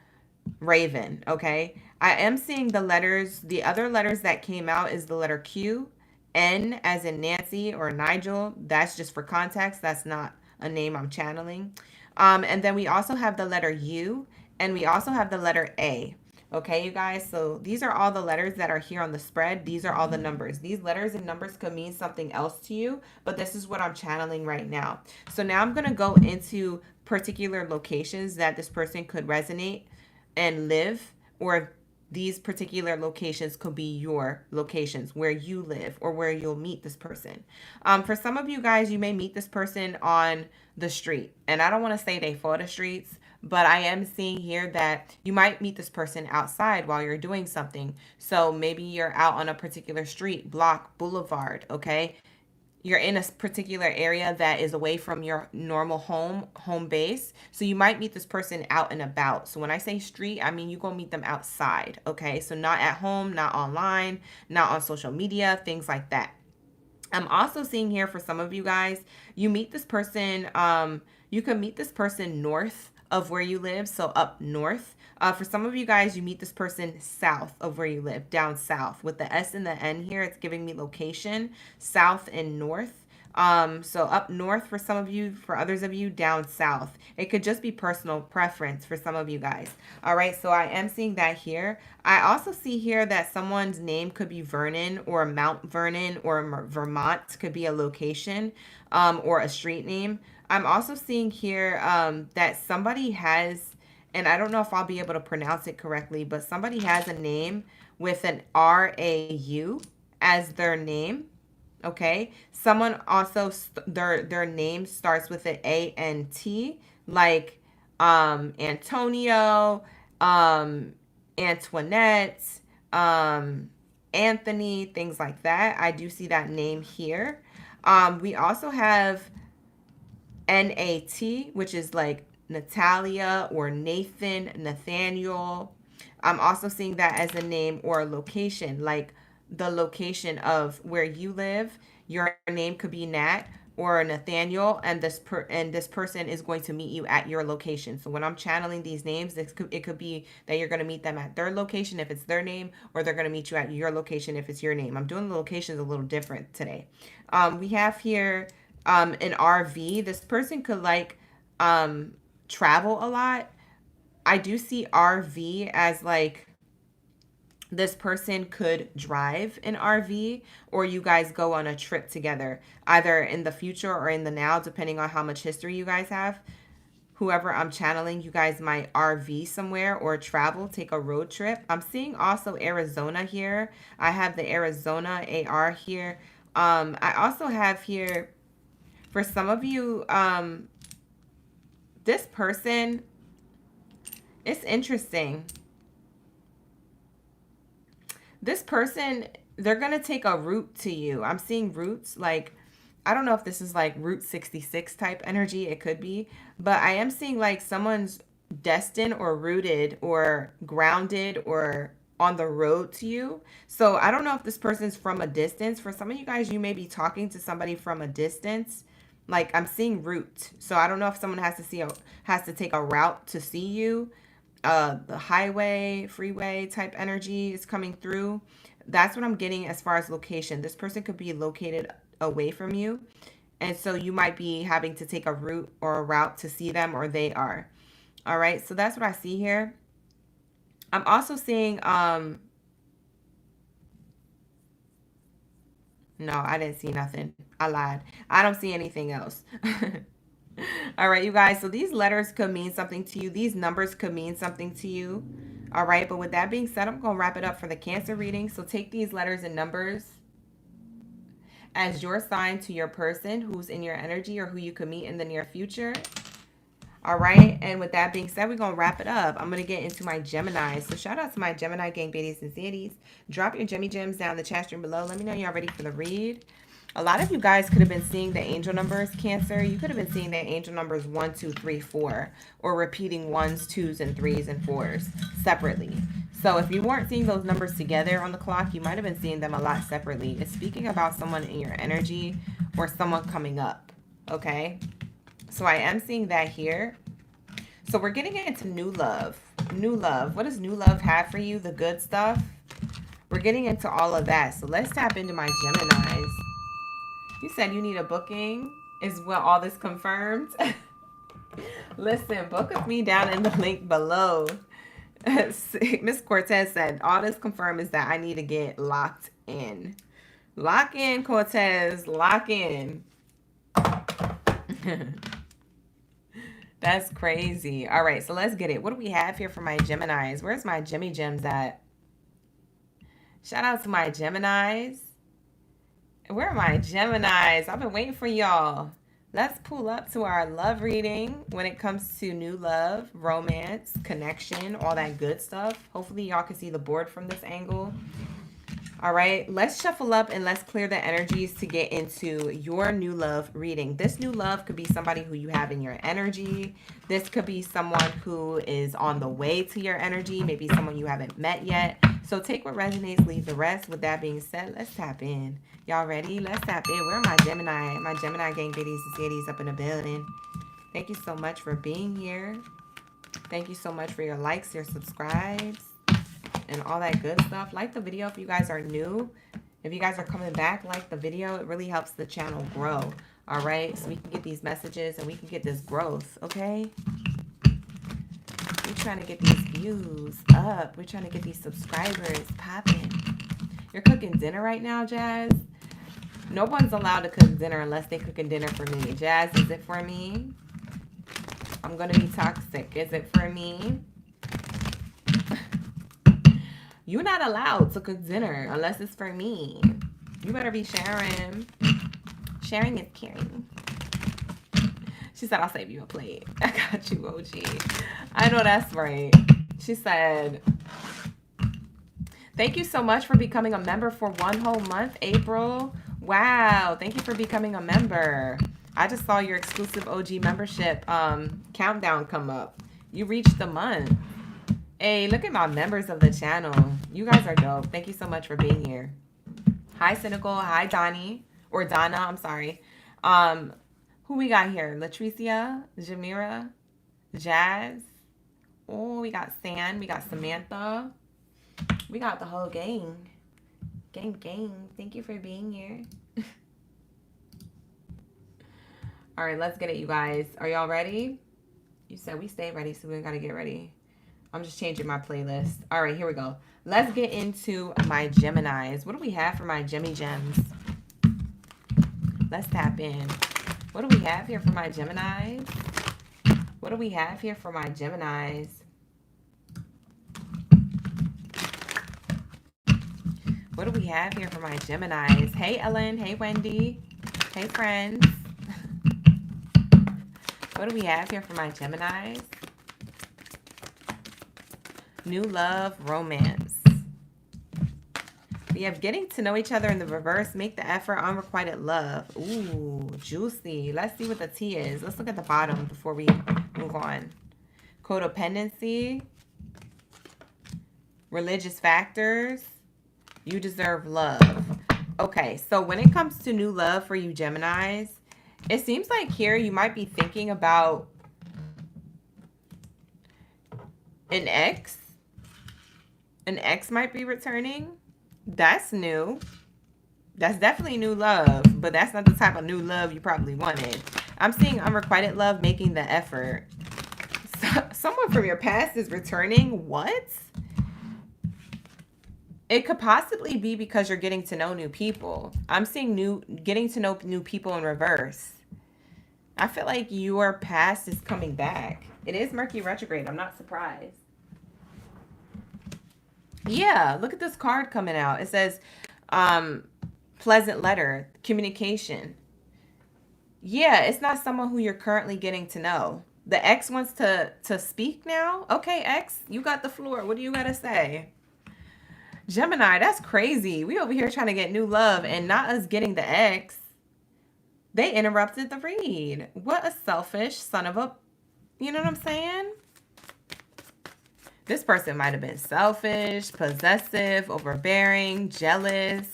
Raven. Okay. I am seeing the letters. The other letters that came out is the letter Q, N as in Nancy or Nigel. That's just for context. That's not a name I'm channeling. And then we also have the letter U, and we also have the letter A. Okay, you guys, so these are all the letters that are here on the spread. These are all the numbers. These letters and numbers could mean something else to you, but this is what I'm channeling right now. So now I'm going to go into particular locations that this person could resonate and live, or these particular locations could be your locations where you live or where you'll meet this person. For some of you guys, you may meet this person on the street. And I don't want to say they for the streets, but I am seeing here that you might meet this person outside while you're doing something. So maybe you're out on a particular street, block, boulevard, okay? You're in a particular area that is away from your normal home base. So you might meet this person out and about. So when I say street, I mean you go meet them outside, okay? So not at home, not online, not on social media, things like that. I'm also seeing here for some of you guys, you meet this person, you can meet this person north of where you live, so up north. For some of you guys, you meet this person south of where you live, down south. With the S and the N here, it's giving me location, south and north. So up north for some of you, for others of you, down south. It could just be personal preference for some of you guys. All right, so I am seeing that here. I also see here that someone's name could be Vernon or Mount Vernon or Vermont could be a location or a street name. I'm also seeing here that somebody has, and I don't know if I'll be able to pronounce it correctly, but somebody has a name with an R-A-U as their name. Okay. Someone also, their name starts with an A-N-T, like Antonio, Antoinette, Anthony, things like that. I do see that name here. We also have N-A-T, which is like Natalia or Nathan, Nathaniel. I'm also seeing that as a name or a location like the location of where you live. Your name could be Nat or Nathaniel, and this person is going to meet you at your location. So when I'm channeling these names, it could be that you're going to meet them at their location if it's their name, or they're going to meet you at your location if it's your name. I'm doing the locations a little different today. We have here an RV. This person could like travel a lot. I do see RV as like this person could drive an RV, or you guys go on a trip together, either in the future or in the now, depending on how much history you guys have. Whoever I'm channeling, you guys might RV somewhere or travel, take a road trip. I'm seeing also Arizona here. I have the Arizona AR here. I also have here, for some of you, this person, it's interesting. This person, they're going to take a route to you. I'm seeing roots, like, I don't know if this is like Route 66 type energy. It could be. But I am seeing like someone's destined or rooted or grounded or on the road to you. So I don't know if this person's from a distance. For some of you guys, you may be talking to somebody from a distance. Like, I'm seeing route. So I don't know if someone has to take a route to see you. The highway, freeway type energy is coming through. That's what I'm getting as far as location. This person could be located away from you, and so you might be having to take a route or a route to see them, or they are. All right, so that's what I see here. I'm also seeing no, I didn't see nothing. I lied. I don't see anything else. All right, you guys. So these letters could mean something to you. These numbers could mean something to you. All right. But with that being said, I'm going to wrap it up for the Cancer reading. So take these letters and numbers as your sign to your person who's in your energy or who you could meet in the near future. All right. And with that being said, we're going to wrap it up. I'm going to get into my Gemini. So shout out to my Gemini gang, Baddies and Zaddies. Drop your Gemmy gems down in the chat stream below. Let me know y'all ready for the read. A lot of you guys could have been seeing the angel numbers, Cancer. You could have been seeing the angel numbers 1, 2, 3, 4, or repeating 1s, 2s, and 3s and 4s separately. So if you weren't seeing those numbers together on the clock, you might have been seeing them a lot separately. It's speaking about someone in your energy or someone coming up, okay? So I am seeing that here. So we're getting into new love. New love. What does new love have for you? The good stuff? We're getting into all of that. So let's tap into my Geminis. You said you need a booking. Is what all this confirmed? Listen, book with me down in the link below. Miss Cortez said, all this confirmed is that I need to get locked in. Lock in, Cortez. Lock in. That's crazy. All right, so let's get it. What do we have here for my Geminis? Where's my Gemmy gems at? Shout out to my Geminis. Where are my Geminis? I've been waiting for y'all. Let's pull up to our love reading when it comes to new love, romance, connection, all that good stuff. Hopefully y'all can see the board from this angle. All right, let's shuffle up and let's clear the energies to get into your new love reading. This new love could be somebody who you have in your energy. This could be someone who is on the way to your energy, maybe someone you haven't met yet. So take what resonates, leave the rest. With that being said, let's tap in. Y'all ready? Let's tap in. Where are my Gemini? My Gemini gang, Baddies and Zaddies up in the building. Thank you so much for being here. Thank you so much for your likes, your subscribes, and all that good stuff. Like the video if you guys are new. If you guys are coming back, like the video. It really helps the channel grow. All right? So we can get these messages and we can get this growth, okay? We're trying to get these views up. We're trying to get these subscribers popping. You're cooking dinner right now, Jazz? No one's allowed to cook dinner unless they're cooking dinner for me. Jazz, is it for me? I'm going to be toxic. Is it for me? You're not allowed to cook dinner unless it's for me. You better be sharing. Sharing is caring. She said, I'll save you a plate. I got you, OG. I know that's right. She said, thank you so much for becoming a member for 1 whole month, April. Wow. Thank you for becoming a member. I just saw your exclusive OG membership countdown come up. You reached the month. Hey, look at my members of the channel. You guys are dope. Thank you so much for being here. Hi, Cynical. Hi, Donnie. Or Donna, I'm sorry. Who we got here? Latricia, Jamira, Jazz. Oh, we got San. We got Samantha. We got the whole gang. Gang. Thank you for being here. All right, let's get it, you guys. Are y'all ready? You said we stay ready, so we got to get ready. I'm just changing my playlist. All right, here we go. Let's get into my Geminis. What do we have for my Gemmy Gems? Let's tap in. What do we have here for my Geminis? What do we have here for my Geminis? What do we have here for my Geminis? Hey, Ellen. Hey, Wendy. Hey, friends. What do we have here for my Geminis? New love, romance. We have getting to know each other in the reverse. Make the effort, unrequited love. Ooh, juicy. Let's see what the T is. Let's look at the bottom before we move on. Codependency. Religious factors. You deserve love. Okay, so when it comes to new love for you Geminis, it seems like here you might be thinking about an ex. An ex might be returning. That's new. That's definitely new love, but that's not the type of new love you probably wanted. I'm seeing unrequited love, making the effort. Someone from your past is returning. What? It could possibly be because you're getting to know new people. I'm seeing getting to know new people in reverse. I feel like your past is coming back. It is Mercury retrograde. I'm not surprised. Yeah, look at this card coming out. It says, pleasant letter, communication. Yeah, it's not someone who you're currently getting to know. The ex wants to speak now. Okay, ex, you got the floor. What do you got to say? Gemini, that's crazy. We over here trying to get new love and not us getting the ex. They interrupted the read. What a selfish son of a... You know what I'm saying? This person might have been selfish, possessive, overbearing, jealous.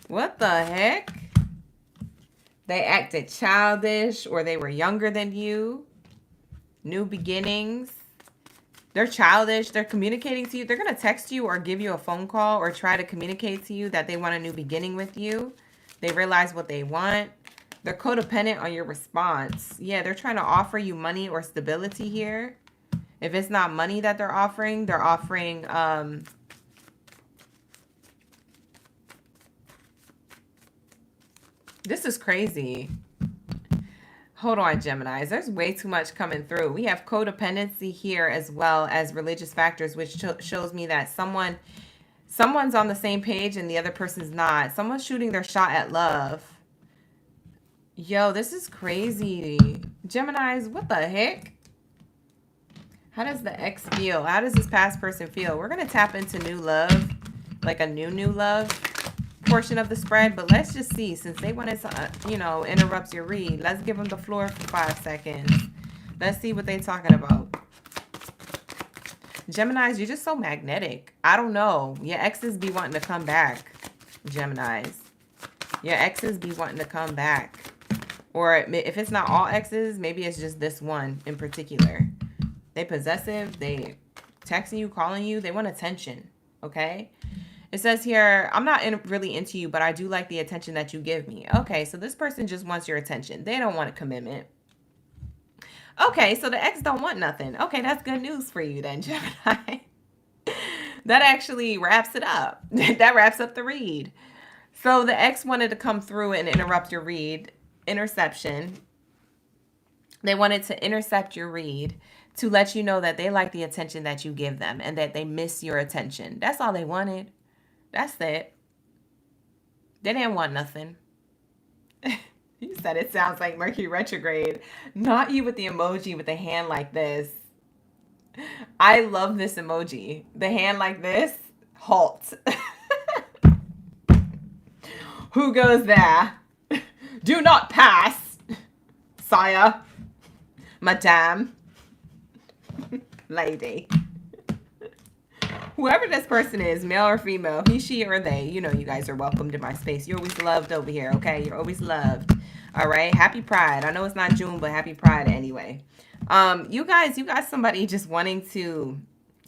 What the heck? They acted childish or they were younger than you. New beginnings. They're childish. They're communicating to you. They're going to text you or give you a phone call or try to communicate to you that they want a new beginning with you. They realize what they want. They're codependent on your response. Yeah, they're trying to offer you money or stability here. If it's not money that they're offering this is crazy. Hold on, Geminis. There's way too much coming through. We have codependency here as well as religious factors, which shows me that someone's on the same page and the other person's not. Someone's shooting their shot at love. Yo, this is crazy. Geminis, what the heck? How does the ex feel? How does this past person feel? We're going to tap into new love, like a new love portion of the spread, but let's just see, since they wanted to interrupt your read, let's give them the floor for 5 seconds. Let's see what they're talking about. Geminis, you're just so magnetic. I don't know, your exes be wanting to come back. Geminis, your exes be wanting to come back, or if it's not all exes, maybe it's just this one in particular. They possessive, they texting you, calling you, they want attention. Okay, it says here, I'm not really into you, but I do like the attention that you give me. Okay, so this person just wants your attention. They don't want a commitment. Okay, so the ex don't want nothing. Okay, that's good news for you then, Gemini. That actually wraps it up. That wraps up the read. So the ex wanted to come through and interrupt your read. Interception. They wanted to intercept your read to let you know that they like the attention that you give them and that they miss your attention. That's all they wanted. That's it. They didn't want nothing. You said it sounds like Mercury retrograde. Not you with the emoji with the hand like this. I love this emoji. The hand like this. Halt. Who goes there? Do not pass, sire, madame, lady. Whoever this person is, male or female, he, she, or they, you know you guys are welcomed in my space. You're always loved over here, okay? You're always loved. All right? Happy Pride. I know it's not June, but happy Pride anyway. You guys, you got somebody just wanting to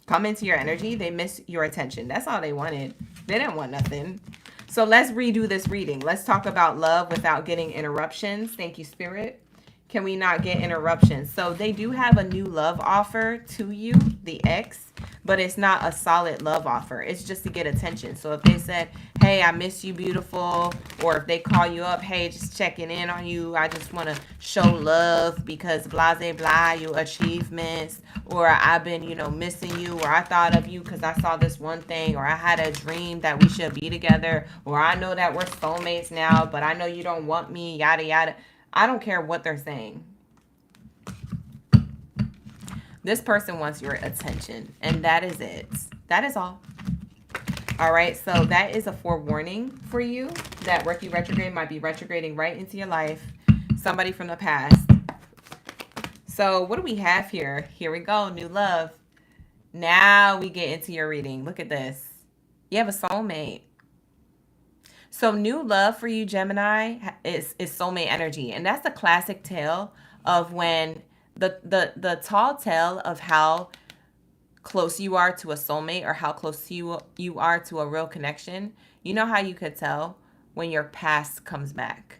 come into your energy. They miss your attention. That's all they wanted. They didn't want nothing. So let's redo this reading. Let's talk about love without getting interruptions. Thank you, Spirit. Can we not get interruptions? So they do have a new love offer to you, the ex, but it's not a solid love offer. It's just to get attention. So if they said, hey, I miss you, beautiful, or if they call you up, hey, just checking in on you, I just want to show love because blah, blah, blah, your achievements, or I've been, you know, missing you, or I thought of you because I saw this one thing, or I had a dream that we should be together, or I know that we're soulmates now, but I know you don't want me, yada, yada. I don't care what they're saying. This person wants your attention, and that is it. That is all. All right, so that is a forewarning for you that Mercury retrograde might be retrograding right into your life. Somebody from the past. So what do we have here? Here we go, new love. Now we get into your reading. Look at this. You have a soulmate. So new love for you, Gemini, is soulmate energy. And that's the classic tale of when the tall tale of how close you are to a soulmate or how close you are to a real connection. You know how you could tell when your past comes back.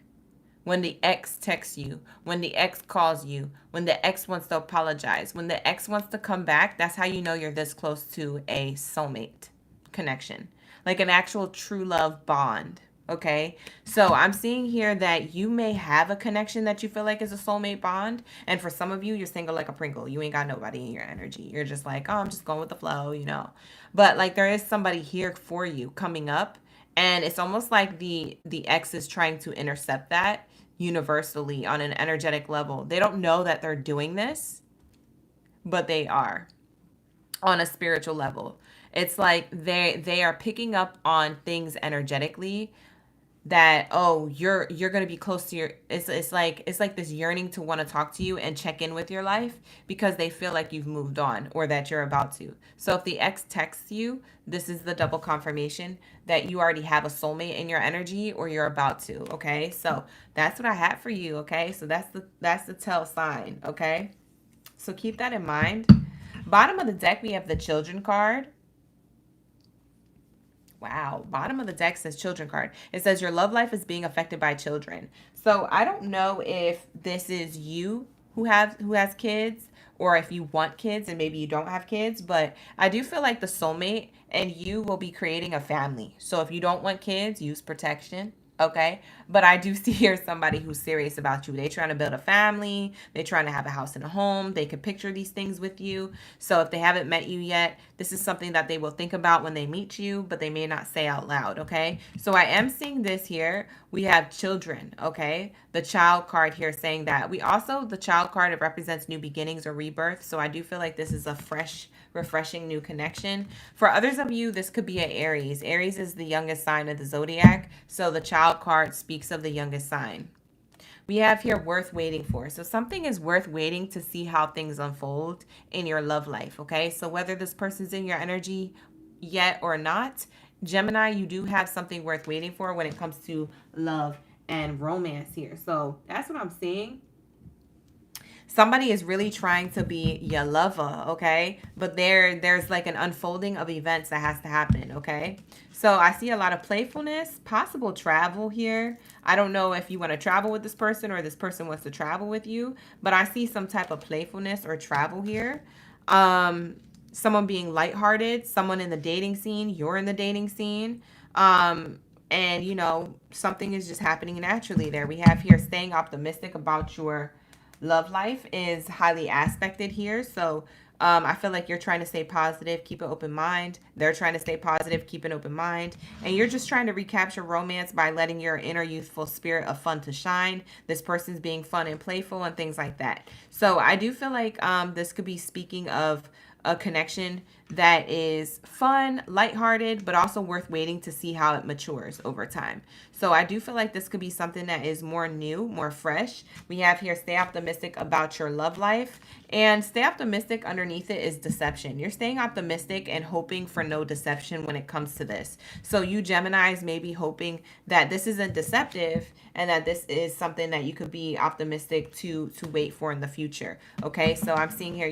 When the ex texts you, when the ex calls you, when the ex wants to apologize, when the ex wants to come back, that's how you know you're this close to a soulmate connection. Like an actual true love bond. Okay, so I'm seeing here that you may have a connection that you feel like is a soulmate bond. And for some of you, you're single like a Pringle. You ain't got nobody in your energy. You're just like, oh, I'm just going with the flow, you know. But like there is somebody here for you coming up. And it's almost like the ex is trying to intercept that universally on an energetic level. They don't know that they're doing this, but they are on a spiritual level. It's like they are picking up on things energetically that, oh, you're going to be close to your, it's like this yearning to want to talk to you and check in with your life because they feel like you've moved on or that you're about to. So if the ex texts you, this is the double confirmation that you already have a soulmate in your energy or you're about to. Okay, so that's what I had for you. Okay, so that's the tell sign. Okay, so keep that in mind. Bottom of the deck, we have the Children card. Wow, bottom of the deck says Children card. It says your love life is being affected by children. So I don't know if this is you who has kids or if you want kids and maybe you don't have kids, but I do feel like the soulmate and you will be creating a family. So if you don't want kids, use protection. Okay, but I do see here somebody who's serious about you. They're trying to build a family. They're trying to have a house and a home. They could picture these things with you. So if they haven't met you yet, this is something that they will think about when they meet you, but they may not say out loud. Okay, so I am seeing this here. We have children. Okay, the child card here saying that. We also, the child card, it represents new beginnings or rebirth. So I do feel like this is a fresh, refreshing new connection. For others of you, this could be an Aries. Aries is the youngest sign of the Zodiac. So the child card speaks of the youngest sign. We have here worth waiting for. So something is worth waiting to see how things unfold in your love life. Okay, so whether this person's in your energy yet or not, Gemini, you do have something worth waiting for when it comes to love and romance here. So that's what I'm seeing. Somebody is really trying to be your lover, okay? But there's like an unfolding of events that has to happen, okay? So I see a lot of playfulness, possible travel here. I don't know if you want to travel with this person or this person wants to travel with you, but I see some type of playfulness or travel here. Someone being lighthearted, someone in the dating scene, you're in the dating scene. And, you know, something is just happening naturally there. We have here staying optimistic about your love life is highly aspected here. So I feel like you're trying to stay positive, keep an open mind. They're trying to stay positive, keep an open mind. And you're just trying to recapture romance by letting your inner youthful spirit of fun to shine. This person's being fun and playful and things like that. So I do feel like this could be speaking of a connection that is fun, lighthearted, but also worth waiting to see how it matures over time. So I do feel like this could be something that is more new, more fresh. We have here, stay optimistic about your love life. And stay optimistic underneath it is deception. You're staying optimistic and hoping for no deception when it comes to this. So you Geminis may be hoping that this isn't deceptive and that this is something that you could be optimistic to wait for in the future. Okay, so I'm seeing here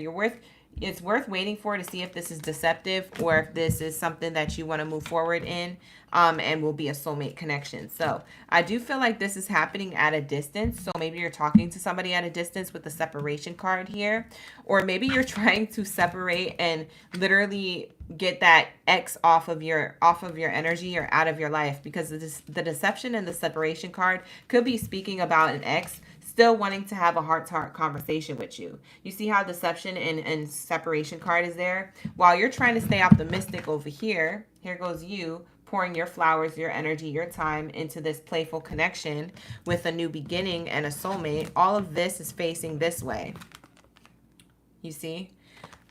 it's worth waiting for to see if this is deceptive or if this is something that you want to move forward in, and will be a soulmate connection. So I do feel like this is happening at a distance. So maybe you're talking to somebody at a distance with the separation card here, or maybe you're trying to separate and literally get that X off of your energy or out of your life, because the deception and the separation card could be speaking about an ex still wanting to have a heart-to-heart conversation with you. You see how deception and separation card is there? While you're trying to stay optimistic over here, here goes you pouring your flowers, your energy, your time into this playful connection with a new beginning and a soulmate. All of this is facing this way. You see?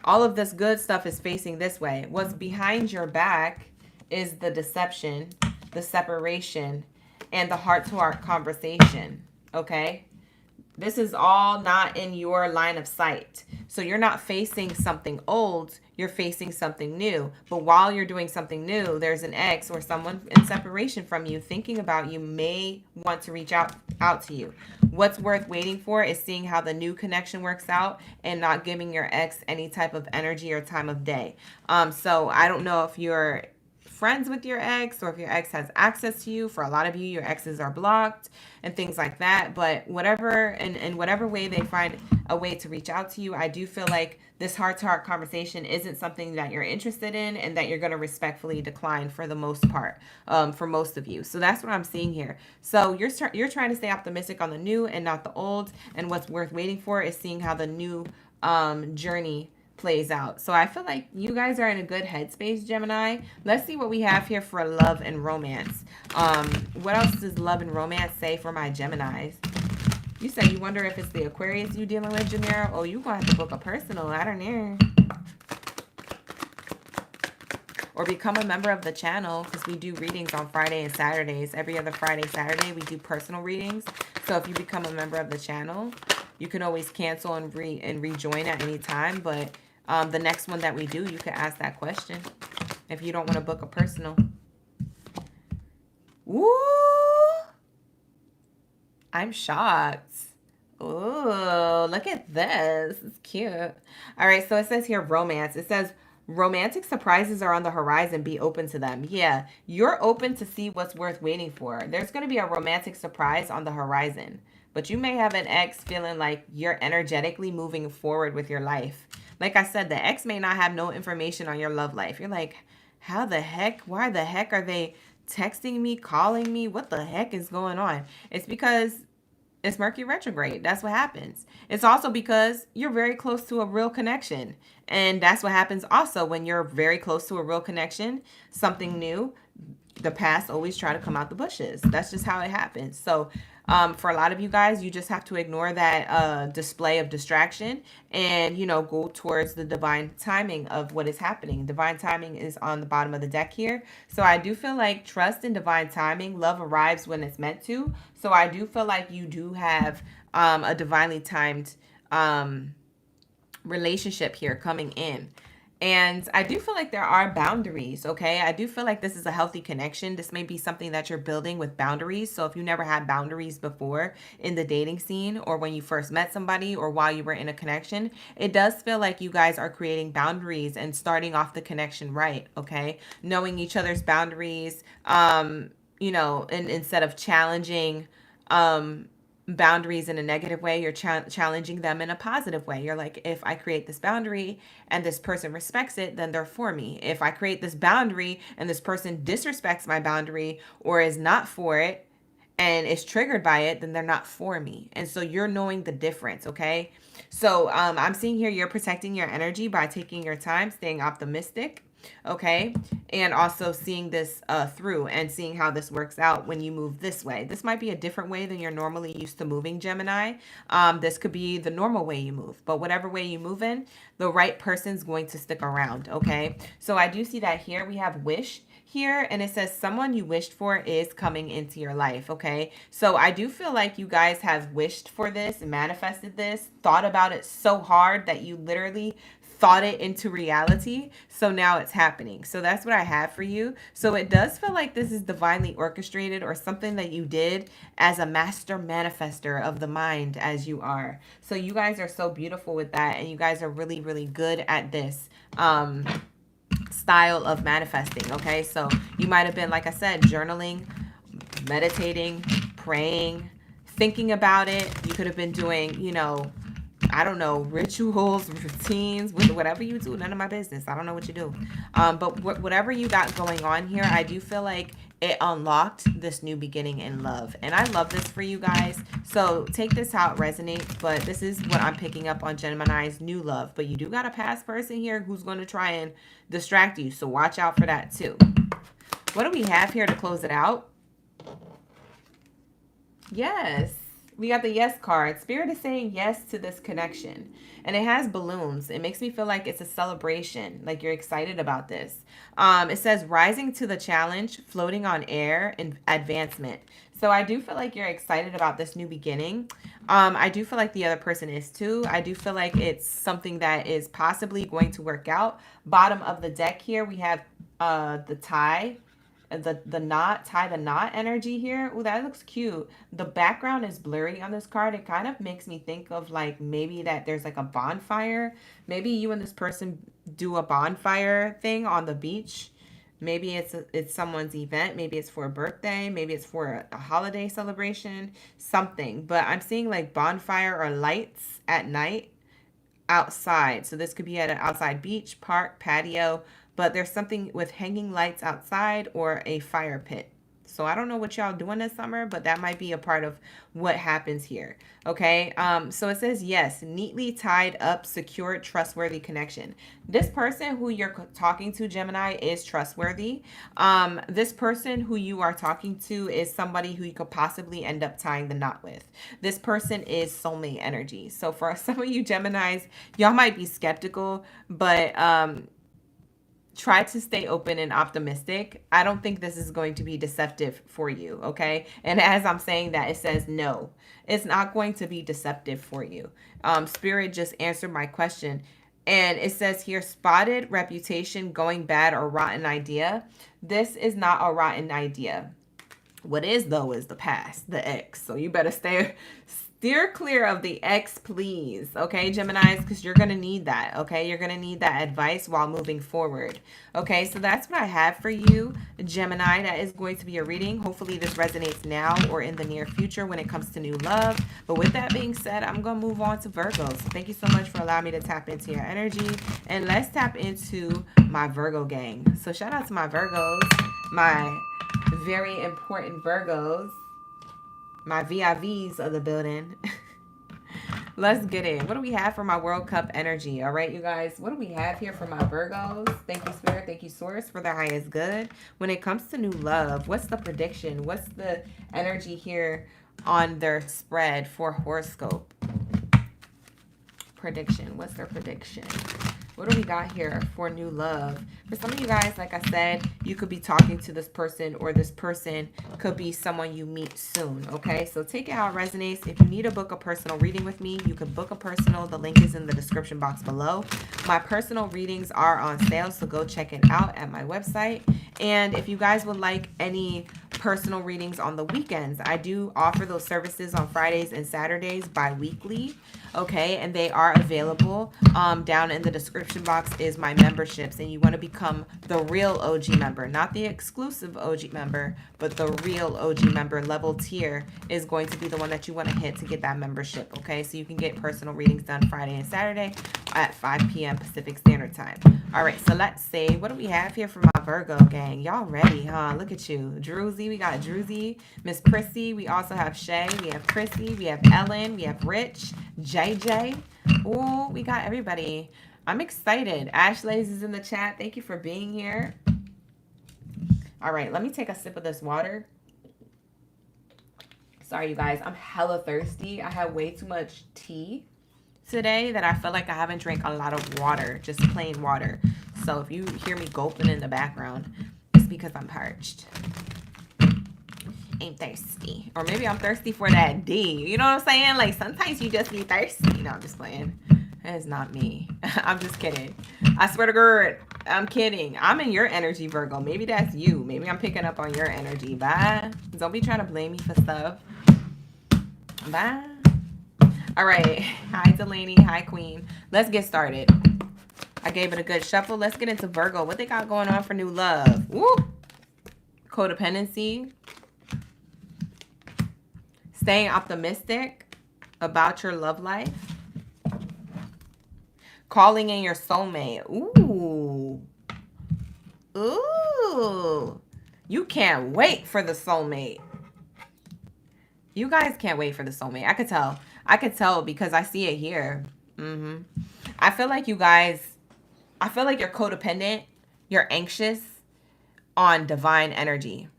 All of this good stuff is facing this way. What's behind your back is the deception, the separation, and the heart-to-heart conversation, okay? This is all not in your line of sight. So you're not facing something old, you're facing something new. But while you're doing something new, there's an ex or someone in separation from you thinking about you, may want to reach out to you. What's worth waiting for is seeing how the new connection works out and not giving your ex any type of energy or time of day. So I don't know if you're friends with your ex or if your ex has access to you. For a lot of you, your exes are blocked and things like that. But whatever, in whatever way they find a way to reach out to you, I do feel like this heart-to-heart conversation isn't something that you're interested in and that you're going to respectfully decline for the most part, for most of you. So that's what I'm seeing here. So you're trying to stay optimistic on the new and not the old. And what's worth waiting for is seeing how the new journey plays out. So I feel like you guys are in a good headspace, Gemini. Let's see what we have here for love and romance. What else does love and romance say for my Geminis? You say you wonder if it's the Aquarius you dealing with, Janera. Oh, you gonna have to book a personal. I don't know. Or become a member of the channel, because we do readings on Friday and Saturdays. Every other Friday, Saturday, we do personal readings. So if you become a member of the channel, you can always cancel and rejoin at any time. But the next one that we do, you can ask that question if you don't want to book a personal. Woo! I'm shocked. Ooh, look at this. It's cute. All right, so it says here romance. It says romantic surprises are on the horizon. Be open to them. Yeah, you're open to see what's worth waiting for. There's going to be a romantic surprise on the horizon. But you may have an ex feeling like you're energetically moving forward with your life. Like I said, the ex may not have no information on your love life. You're like, how the heck? Why the heck are they texting me, calling me? What the heck is going on? It's because it's Mercury retrograde. That's what happens. It's also because you're very close to a real connection. And that's what happens also when you're very close to a real connection, something new. The past always try to come out the bushes. That's just how it happens. So for a lot of you guys, you just have to ignore that display of distraction and, you know, go towards the divine timing of what is happening. Divine timing is on the bottom of the deck here. So I do feel like trust in divine timing. Love arrives when it's meant to. So I do feel like you do have a divinely timed relationship here coming in. And I do feel like there are boundaries, okay? I do feel like this is a healthy connection. This may be something that you're building with boundaries. So if you never had boundaries before in the dating scene or when you first met somebody or while you were in a connection, it does feel like you guys are creating boundaries and starting off the connection right, okay? Knowing each other's boundaries, you know, and instead of challenging boundaries in a negative way, you're challenging them in a positive way. You're like, if I create this boundary and this person respects it, then they're for me. If I create this boundary and this person disrespects my boundary or is not for it and is triggered by it, then they're not for me. And so you're knowing the difference, okay? So I'm seeing here you're protecting your energy by taking your time, staying optimistic. okay? And also seeing this through and seeing how this works out when you move this way. This might be a different way than you're normally used to moving, Gemini. This could be the normal way you move, but whatever way you move in, the right person's going to stick around, okay? So I do see that here we have wish here, and it says someone you wished for is coming into your life, okay? So I do feel like you guys have wished for this, manifested this, thought about it so hard that you literally thought it into reality. So now it's happening. So that's what I have for you. So it does feel like this is divinely orchestrated or something that you did as a master manifester of the mind as you are. So you guys are so beautiful with that, and you guys are really, really good at this style of manifesting, okay? So you might have been, like I said, journaling, meditating, praying, thinking about it. You could have been doing, you know, I don't know, rituals, routines, whatever you do. None of my business. I don't know what you do. But whatever you got going on here, I do feel like it unlocked this new beginning in love. And I love this for you guys. So take this how it resonates. But this is what I'm picking up on Gemini's new love. But you do got a past person here who's going to try and distract you. So watch out for that too. What do we have here to close it out? Yes. We got the yes card. Spirit is saying yes to this connection. And it has balloons. It makes me feel like it's a celebration. Like you're excited about this. It says rising to the challenge, floating on air, and advancement. So I do feel like you're excited about this new beginning. I do feel like the other person is too. I do feel like it's something that is possibly going to work out. Bottom of the deck here, we have the tie. The knot, tie the knot energy here. Oh, that looks cute. The background is blurry on this card. It kind of makes me think of like maybe that there's like a bonfire. Maybe you and this person do a bonfire thing on the beach. Maybe it's someone's event. Maybe it's for a birthday. Maybe it's for a holiday celebration, something. But I'm seeing like bonfire or lights at night outside. So this could be at an outside beach, park, patio. But there's something with hanging lights outside or a fire pit. So I don't know what y'all doing this summer, but that might be a part of what happens here. Okay. So it says, yes, neatly tied up, secured, trustworthy connection. This person who you're talking to, Gemini, is trustworthy. This person who you are talking to is somebody who you could possibly end up tying the knot with. This person is soulmate energy. So for some of you Geminis, y'all might be skeptical, but, try to stay open and optimistic. I don't think this is going to be deceptive for you, okay? And as I'm saying that, it says no. It's not going to be deceptive for you. Spirit just answered my question. And it says here, spotted, reputation, going bad, or rotten idea. This is not a rotten idea. What is, though, is the past, the ex. So you better steer clear of the ex, please. Okay, Geminis, because you're going to need that. Okay, you're going to need that advice while moving forward. Okay, so that's what I have for you, Gemini. That is going to be a reading. Hopefully this resonates now or in the near future when it comes to new love. But with that being said, I'm going to move on to Virgos. Thank you so much for allowing me to tap into your energy. And let's tap into my Virgo gang. So shout out to my Virgos, my very important Virgos. My VIVs of the building. Let's get it. What do we have for my World Cup energy? All right, you guys. What do we have here for my Virgos? Thank you, Spirit. Thank you, Source, for the highest good. When it comes to new love, what's the prediction? What's the energy here on their spread for horoscope? Prediction. What's their prediction? What do we got here for new love? For some of you guys, like I said, you could be talking to this person, or this person could be someone you meet soon, okay? So take it how it resonates. If you need to book a personal reading with me, you can book a personal. The link is in the description box below. My personal readings are on sale, so go check it out at my website. And if you guys would like any personal readings on the weekends, I do offer those services on Fridays and Saturdays bi-weekly. Okay, and they are available. Down in the description box is my memberships, and you want to become the real OG member, not the exclusive OG member, but the real OG member. Level tier is going to be the one that you want to hit to get that membership. Okay, so you can get personal readings done Friday and Saturday at 5 p.m. Pacific Standard Time. All right, so let's see. What do we have here for my Virgo gang? Y'all ready, huh? Look at you. Druzy, we got Druzy, Miss Prissy. We also have Shay. We have Chrissy. We have Ellen. We have Rich, JJ. Oh, we got everybody. I'm excited. Ashley's is in the chat. Thank you for being here. All right, let me take a sip of this water. Sorry, you guys. I'm hella thirsty. I had way too much tea today that I feel like I haven't drank a lot of water, just plain water. So if you hear me gulping in the background, it's because I'm parched. I'm thirsty. Or maybe I'm thirsty for that D. You know what I'm saying? Like, sometimes you just be thirsty. No, I'm just playing. That is not me. I'm just kidding. I swear to God, I'm kidding. I'm in your energy, Virgo. Maybe that's you. Maybe I'm picking up on your energy. Bye. Don't be trying to blame me for stuff. Bye. All right. Hi, Delaney. Hi, Queen. Let's get started. I gave it a good shuffle. Let's get into Virgo. What they got going on for new love? Woo! Codependency. Staying optimistic about your love life. Calling in your soulmate. Ooh. Ooh. You can't wait for the soulmate. You guys can't wait for the soulmate. I could tell. I could tell because I see it here. I feel like you guys, I feel like you're codependent. You're anxious on divine energy.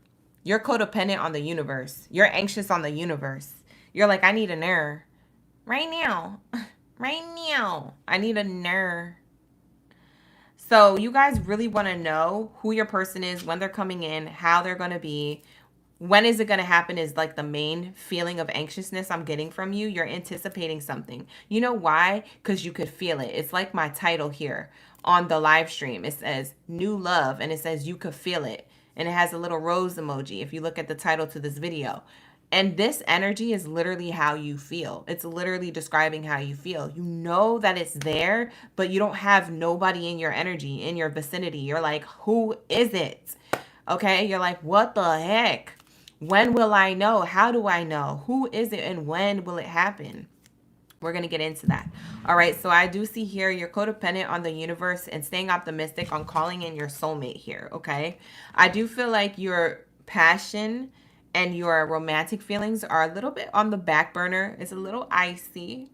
You're codependent on the universe. You're anxious on the universe. You're like, I need an error. Right now. Right now. I need a nerve. So you guys really want to know who your person is, when they're coming in, how they're going to be. When is it going to happen is like the main feeling of anxiousness I'm getting from you. You're anticipating something. You know why? Because you could feel it. It's like my title here on the live stream. It says new love and it says you could feel it. And it has a little rose emoji if you look at the title to this video. And this energy is literally how you feel. It's literally describing how you feel. You know that it's there, but you don't have nobody in your energy, in your vicinity. You're like, who is it? Okay, you're like, what the heck? When will I know? How do I know? Who is it and when will it happen? We're going to get into that. All right, so I do see here you're codependent on the universe and staying optimistic on calling in your soulmate here, okay? I do feel like your passion and your romantic feelings are a little bit on the back burner. It's a little icy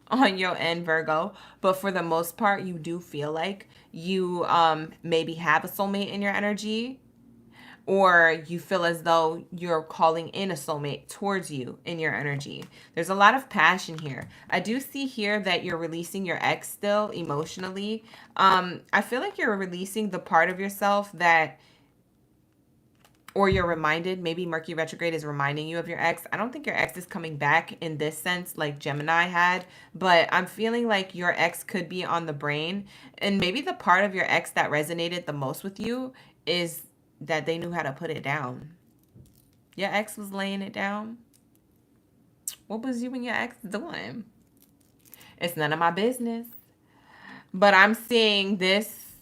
on your end, Virgo. But for the most part, you do feel like you maybe have a soulmate in your energy. Or you feel as though you're calling in a soulmate towards you in your energy. There's a lot of passion here. I do see here that you're releasing your ex still emotionally. I feel like you're releasing the part of yourself that, or you're reminded, maybe Mercury retrograde is reminding you of your ex. I don't think your ex is coming back in this sense like Gemini had, but I'm feeling like your ex could be on the brain. And maybe the part of your ex that resonated the most with you is that they knew how to put it down. Your ex was laying it down. What was you and your ex doing? It's none of my business. But I'm seeing this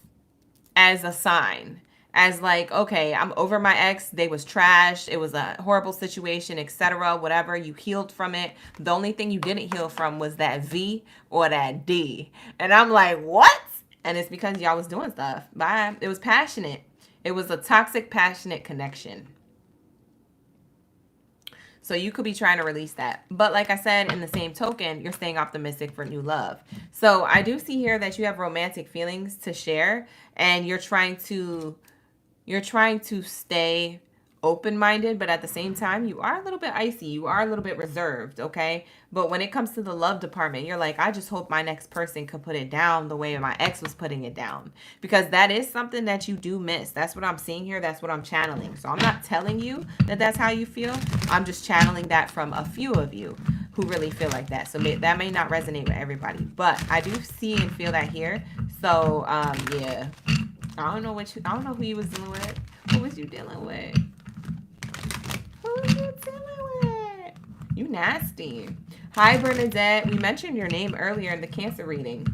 as a sign. As like, okay, I'm over my ex. They was trash. It was a horrible situation, etc. Whatever. You healed from it. The only thing you didn't heal from was that V or that D. And I'm like, what? And it's because y'all was doing stuff. Bye. It was passionate. It was a toxic, passionate connection. So you could be trying to release that. But like I said, in the same token, you're staying optimistic for new love. So I do see here that you have romantic feelings to share. And you're trying to stay open-minded, but at the same time, you are a little bit icy. You are a little bit reserved, okay? But when it comes to the love department, you're like, I just hope my next person could put it down the way my ex was putting it down. Because that is something that you do miss. That's what I'm seeing here. That's what I'm channeling. So I'm not telling you that that's how you feel. I'm just channeling that from a few of you who really feel like that. So that may not resonate with everybody. But I do see and feel that here. So, yeah. I don't know who you was dealing with. Who was you dealing with? Who was you dealing with? You nasty. Hi, Bernadette. We mentioned your name earlier in the Cancer reading.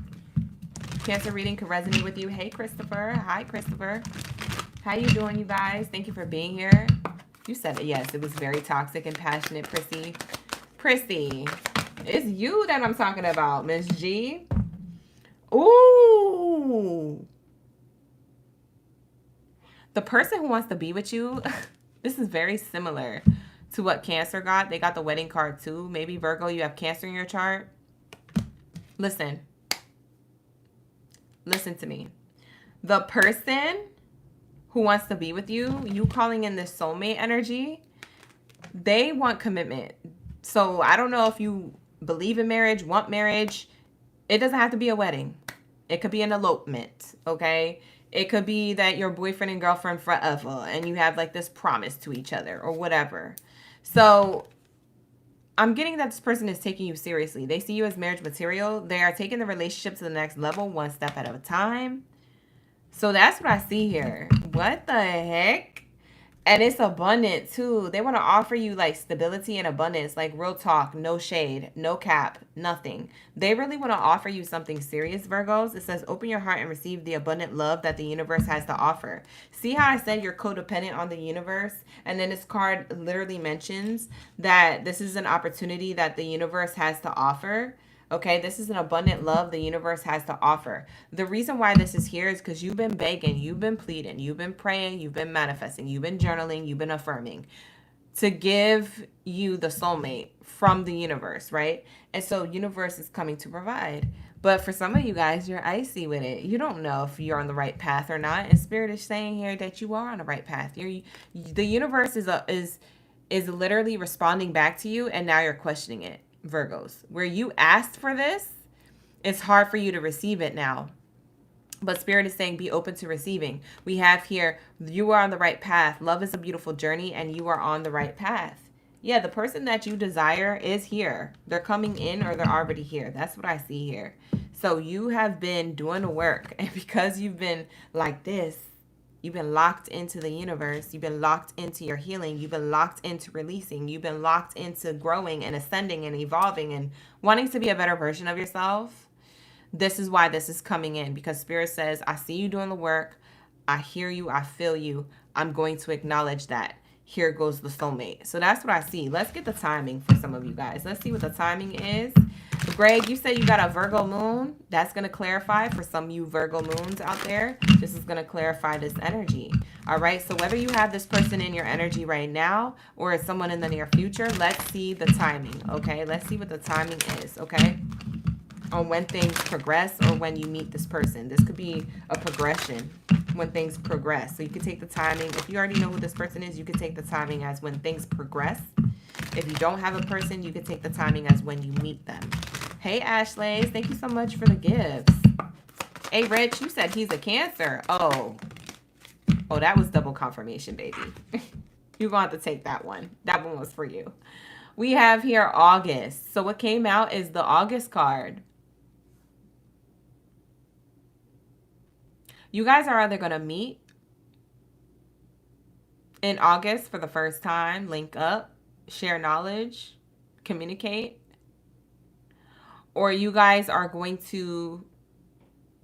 Cancer reading could resonate with you. Hey, Christopher. Hi, Christopher. How you doing, you guys? Thank you for being here. You said it. Yes, it was very toxic and passionate, Prissy. Prissy, it's you that I'm talking about, Miss G. Ooh. The person who wants to be with you, this is very similar to what Cancer got. They got the wedding card too. Maybe Virgo, you have Cancer in your chart. Listen, listen to me. The person who wants to be with you, you calling in this soulmate energy, they want commitment. So I don't know if you believe in marriage, want marriage. It doesn't have to be a wedding. It could be an elopement, okay? It could be that you're boyfriend and girlfriend forever and you have like this promise to each other or whatever. So I'm getting that this person is taking you seriously. They see you as marriage material. They are taking the relationship to the next level, one step at a time. So that's what I see here. What the heck? And it's abundant too. They want to offer you like stability and abundance, like real talk, no shade, no cap, nothing. They really want to offer you something serious, Virgos. It says, open your heart and receive the abundant love that the universe has to offer. See how I said you're codependent on the universe? And then this card literally mentions that this is an opportunity that the universe has to offer. Okay, this is an abundant love the universe has to offer. The reason why this is here is because you've been begging, you've been pleading, you've been praying, you've been manifesting, you've been journaling, you've been affirming to give you the soulmate from the universe, right? And so universe is coming to provide. But for some of you guys, you're icy with it. You don't know if you're on the right path or not. And Spirit is saying here that you are on the right path. The universe is literally responding back to you, and now you're questioning it. Virgos, where you asked for this, it's hard for you to receive it now. But Spirit is saying be open to receiving. We have here, you are on the right path. Love is a beautiful journey and you are on the right path. Yeah, the person that you desire is here. They're coming in or they're already here. That's what I see here. So you have been doing the work. And because you've been like this, you've been locked into the universe. You've been locked into your healing. You've been locked into releasing. You've been locked into growing and ascending and evolving and wanting to be a better version of yourself. This is why this is coming in, because Spirit says, I see you doing the work. I hear you. I feel you. I'm going to acknowledge that. Here goes the soulmate. So that's what I see. Let's get the timing for some of you guys. Let's see what the timing is. Greg, you said you got a Virgo moon. That's going to clarify for some of you Virgo moons out there. This is going to clarify this energy. All right. So whether you have this person in your energy right now or it's someone in the near future, let's see the timing. Okay. Let's see what the timing is. Okay. On when things progress or when you meet this person. This could be a progression when things progress. So you can take the timing. If you already know who this person is, you can take the timing as when things progress. If you don't have a person, you can take the timing as when you meet them. Hey, Ashley, thank you so much for the gifts. Hey, Rich, you said he's a Cancer. Oh, that was double confirmation, baby. You're going to have to take that one. That one was for you. We have here August. So what came out is the August card. You guys are either going to meet in August for the first time, link up, share knowledge, communicate, or you guys are going to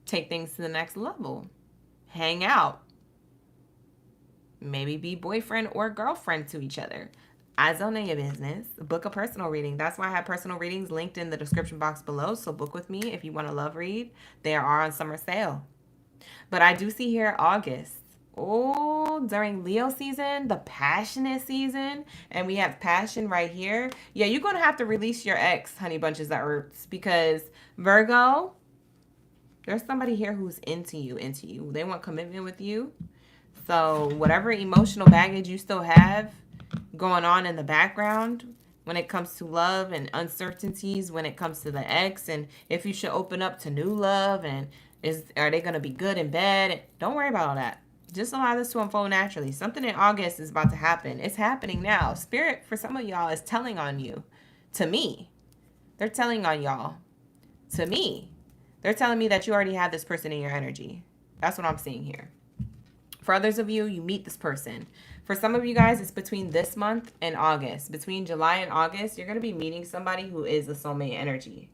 take things to the next level, hang out, maybe be boyfriend or girlfriend to each other. I don't know your business. Book a personal reading. That's why I have personal readings linked in the description box below. So book with me if you want to love read. They are on summer sale. But I do see here August. Oh, during Leo season, the passionate season, and we have passion right here. Yeah, you're going to have to release your ex, honey bunches of earths, because Virgo, there's somebody here who's into you. They want commitment with you. So whatever emotional baggage you still have going on in the background when it comes to love and uncertainties when it comes to the ex, and if you should open up to new love, and are they going to be good in bed? Don't worry about all that. Just allow this to unfold naturally. Something in August is about to happen. It's happening now. Spirit, for some of y'all, is telling on you. To me. They're telling on y'all. To me. They're telling me that you already have this person in your energy. That's what I'm seeing here. For others of you, you meet this person. For some of you guys, it's between this month and August. Between July and August, you're going to be meeting somebody who is a soulmate energy.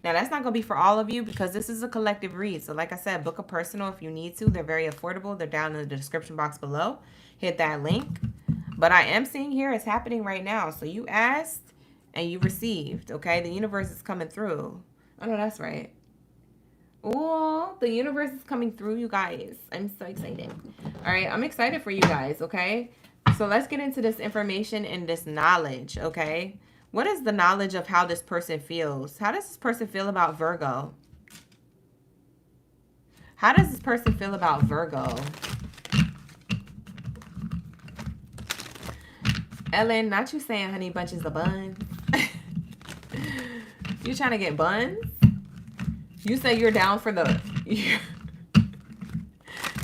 Now, that's not going to be for all of you because this is a collective read. So like I said, book a personal if you need to. They're very affordable. They're down in the description box below. Hit that link. But I am seeing here it's happening right now. So you asked and you received, okay? The universe is coming through. Oh, no, that's right. Oh, the universe is coming through, you guys. I'm so excited. All right, I'm excited for you guys, okay? So let's get into this information and this knowledge, okay? What is the knowledge of how this person feels? How does this person feel about Virgo? How does this person feel about Virgo? Ellen, not you saying honey bunches of buns. You trying to get buns? You say you're down for the...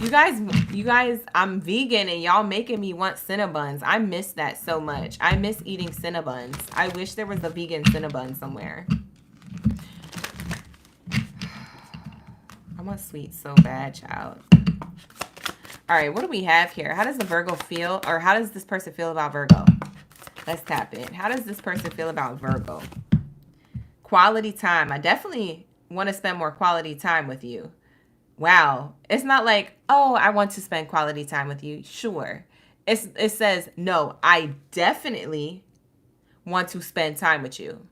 You guys, I'm vegan and y'all making me want Cinnabons. I miss that so much. I miss eating Cinnabons. I wish there was a vegan Cinnabon somewhere. I want sweets so bad, child. All right, what do we have here? How does the Virgo feel, or how does this person feel about Virgo? Let's tap in. How does this person feel about Virgo? Quality time. I definitely want to spend more quality time with you. Wow. It's not like, oh, I want to spend quality time with you. Sure. It says, no, I definitely want to spend time with you.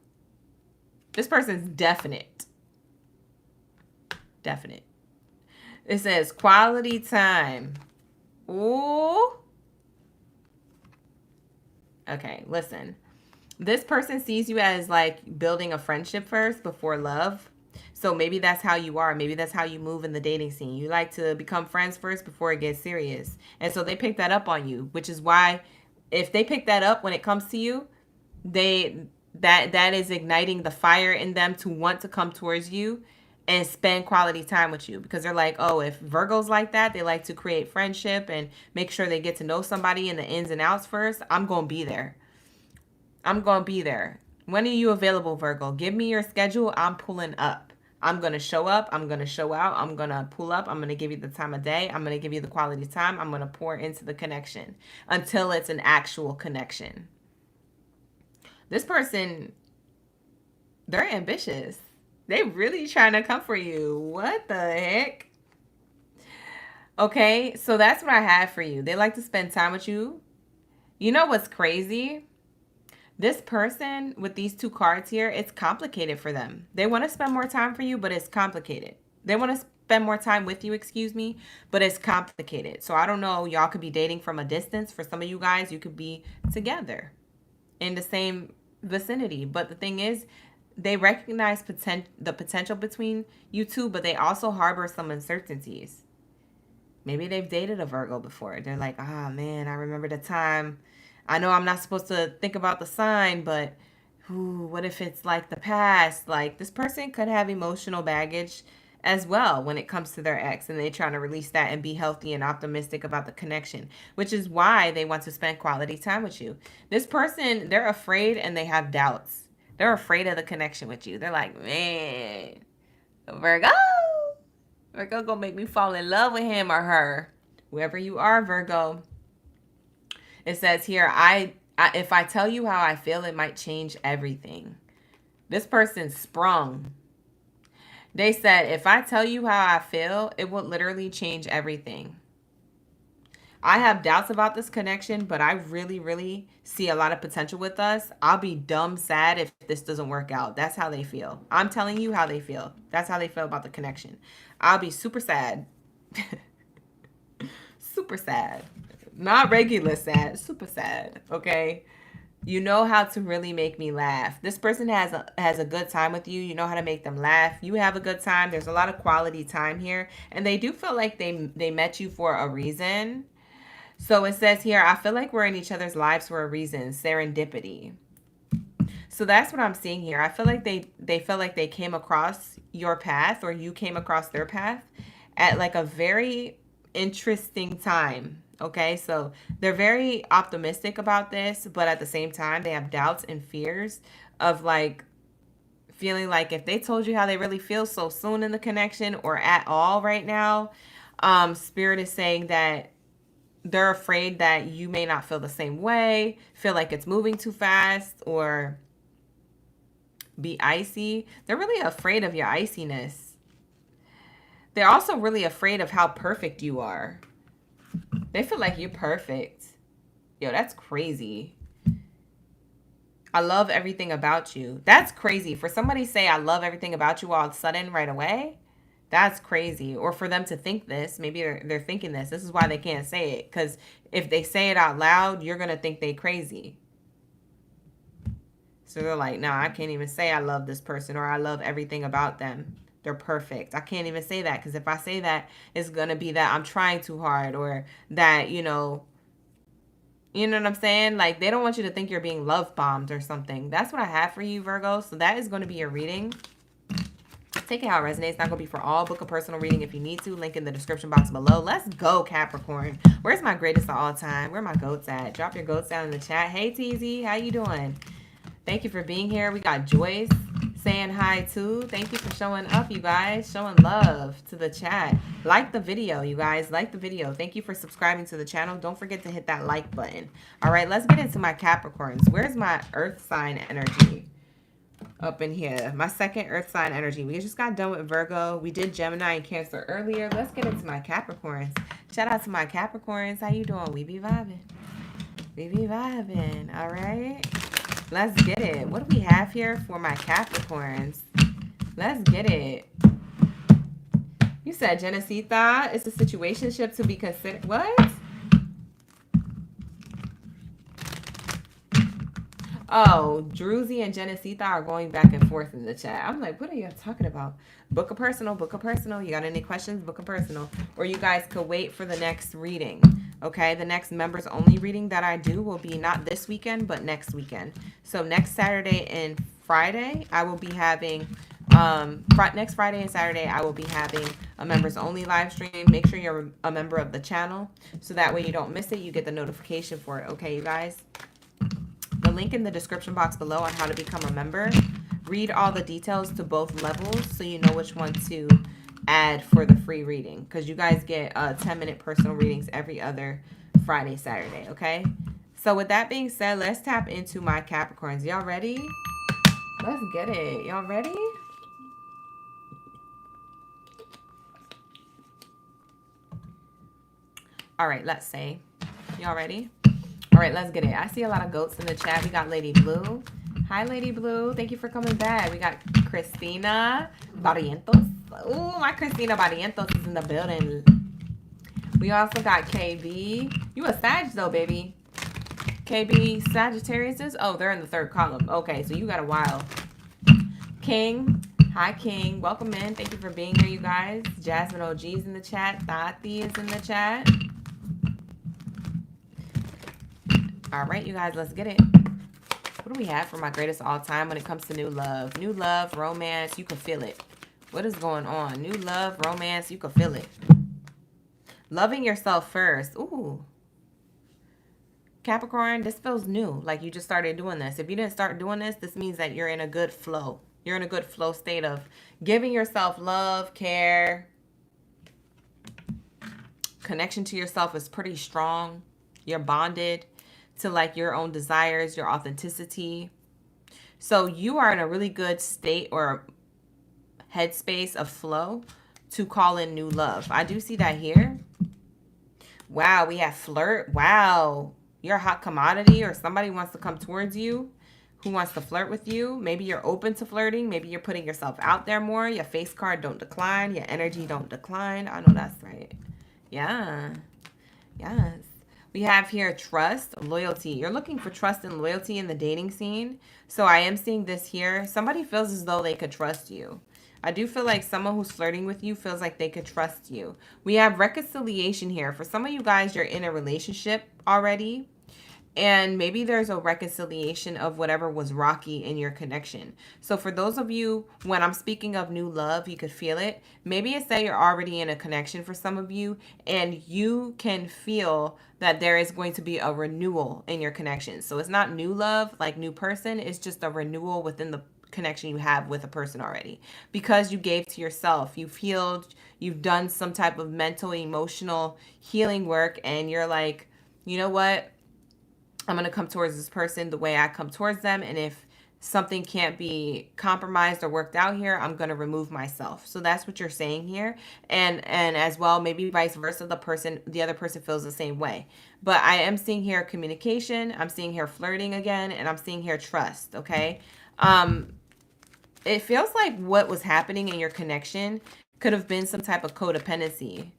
This person's definite. Definite. It says quality time. Ooh. Okay, listen. This person sees you as like building a friendship first before love. So maybe that's how you are. Maybe that's how you move in the dating scene. You like to become friends first before it gets serious. And so they pick that up on you, which is why if they pick that up when it comes to you, that is igniting the fire in them to want to come towards you and spend quality time with you, because they're like, oh, if Virgos like that, they like to create friendship and make sure they get to know somebody in the ins and outs first. I'm going to be there. I'm going to be there. When are you available, Virgo? Give me your schedule. I'm pulling up. I'm going to show up. I'm going to show out. I'm going to pull up. I'm going to give you the time of day. I'm going to give you the quality time. I'm going to pour into the connection until it's an actual connection. This person, they're ambitious. They really trying to come for you. What the heck? Okay, so that's what I have for you. They like to spend time with you. You know what's crazy? This person with these two cards here, it's complicated for them. They want to spend more time for you, but it's complicated. They want to spend more time with you, excuse me, but it's complicated. So I don't know. Y'all could be dating from a distance. For some of you guys, you could be together in the same vicinity. But the thing is, they recognize the potential between you two, but they also harbor some uncertainties. Maybe they've dated a Virgo before. They're like, ah, man, I remember the time. I know I'm not supposed to think about the sign, but what if it's like the past? Like, this person could have emotional baggage as well when it comes to their ex, and they're trying to release that and be healthy and optimistic about the connection, which is why they want to spend quality time with you. This person, they're afraid and they have doubts. They're afraid of the connection with you. They're like, man, Virgo gonna make me fall in love with him or her. Whoever you are, Virgo. It says here, if I tell you how I feel, it might change everything. This person sprung. They said, if I tell you how I feel, it will literally change everything. I have doubts about this connection, but I really, really see a lot of potential with us. I'll be dumb sad if this doesn't work out. That's how they feel. I'm telling you how they feel. That's how they feel about the connection. I'll be super sad. Super sad. Not regular sad, super sad, okay? You know how to really make me laugh. This person has a good time with you. You know how to make them laugh. You have a good time. There's a lot of quality time here. And they do feel like they met you for a reason. So it says here, I feel like we're in each other's lives for a reason. Serendipity. So that's what I'm seeing here. I feel like they felt like they came across your path, or you came across their path at like a very interesting time. Okay, so they're very optimistic about this, but at the same time, they have doubts and fears of like feeling like if they told you how they really feel so soon in the connection or at all right now, Spirit is saying that they're afraid that you may not feel the same way, feel like it's moving too fast, or be icy. They're really afraid of your iciness. They're also really afraid of how perfect you are. They feel like you're perfect. Yo, that's crazy. I love everything about you. That's crazy. For somebody to say, I love everything about you all of a sudden right away, that's crazy. Or for them to think this, maybe they're thinking this. This is why they can't say it. Because if they say it out loud, you're going to think they crazy. So they're like, no, I can't even say I love this person or I love everything about them. They're perfect. I can't even say that, because if I say that, it's going to be that I'm trying too hard, or that, you know what I'm saying? Like, they don't want you to think you're being love bombed or something. That's what I have for you, Virgo. So that is going to be your reading. Take it how it resonates. It's not going to be for all. Book a personal reading if you need to. Link in the description box below. Let's go, Capricorn. Where's my greatest of all time? Where are my goats at? Drop your goats down in the chat. Hey, TZ. How you doing? Thank you for being here. We got Joyce saying hi, too. Thank you for showing up, you guys. Showing love to the chat. Like the video, you guys. Like the video. Thank you for subscribing to the channel. Don't forget to hit that like button. All right, let's get into my Capricorns. Where's my earth sign energy? Up in here, my second earth sign energy. We just got done with Virgo. We did Gemini and Cancer earlier. Let's get into my Capricorns. Shout out to my Capricorns. How you doing? We be vibing. We be vibing. All right, let's get it. What do we have here for my Capricorns? Let's get it. You said Genesita. It's a situationship to be considered. What? Oh, Druzy and Genesita are going back and forth in the chat. I'm like, what are you talking about? Book a personal, book a personal. You got any questions? Book a personal. Or you guys could wait for the next reading. Okay, the next members only reading that I do will be not this weekend, but next weekend. So next Saturday and Friday, I will be having, next Friday and Saturday, I will be having a members only live stream. Make sure you're a member of the channel, so that way you don't miss it. You get the notification for it. Okay, you guys? The link in the description box below on how to become a member. Read all the details to both levels so you know which one to add for the free reading, because you guys get 10-minute personal readings every other Friday, Saturday, okay? So with that being said, let's tap into my Capricorns. Y'all ready? Let's get it. Y'all ready? All right, let's say. Y'all ready? All right, let's get it. I see a lot of goats in the chat. We got Lady Blue. Hi, Lady Blue. Thank you for coming back. We got Cristina Barrientos. Oh, my Cristina Barrientos is in the building. We also got KB. You a Sag, though, baby. KB Sagittarius is? Oh, they're in the third column. Okay, so you got a while. King. Hi, King. Welcome in. Thank you for being here, you guys. Jasmine OG's in the chat. Tati is in the chat. All right, you guys, let's get it. What do we have for my greatest of all time when it comes to new love? New love, romance, you can feel it. What is going on? New love, romance, you can feel it. Loving yourself first. Ooh. Capricorn, this feels new. Like you just started doing this. If you didn't start doing this, this means that you're in a good flow. You're in a good flow state of giving yourself love, care. Connection to yourself is pretty strong. You're bonded to like your own desires, your authenticity. So you are in a really good state or headspace of flow to call in new love. I do see that here. Wow, we have flirt. Wow, you're a hot commodity, or somebody wants to come towards you who wants to flirt with you. Maybe you're open to flirting. Maybe you're putting yourself out there more. Your face card don't decline. Your energy don't decline. I know that's right. Yeah. Yes. We have here trust, loyalty. You're looking for trust and loyalty in the dating scene. So I am seeing this here. Somebody feels as though they could trust you. I do feel like someone who's flirting with you feels like they could trust you. We have reconciliation here. For some of you guys, you're in a relationship already. And maybe there's a reconciliation of whatever was rocky in your connection. So for those of you, when I'm speaking of new love, you could feel it. Maybe it's that you're already in a connection for some of you, and you can feel that there is going to be a renewal in your connection. So it's not new love, like new person. It's just a renewal within the connection you have with a person already. Because you gave to yourself, you've healed, you've done some type of mental, emotional healing work, and you're like, you know what? I'm going to come towards this person the way I come towards them. And if something can't be compromised or worked out here, I'm going to remove myself. So that's what you're saying here. And as well, maybe vice versa, the other person feels the same way. But I am seeing here communication. I'm seeing here flirting again. And I'm seeing here trust. Okay. It feels like what was happening in your connection could have been some type of codependency.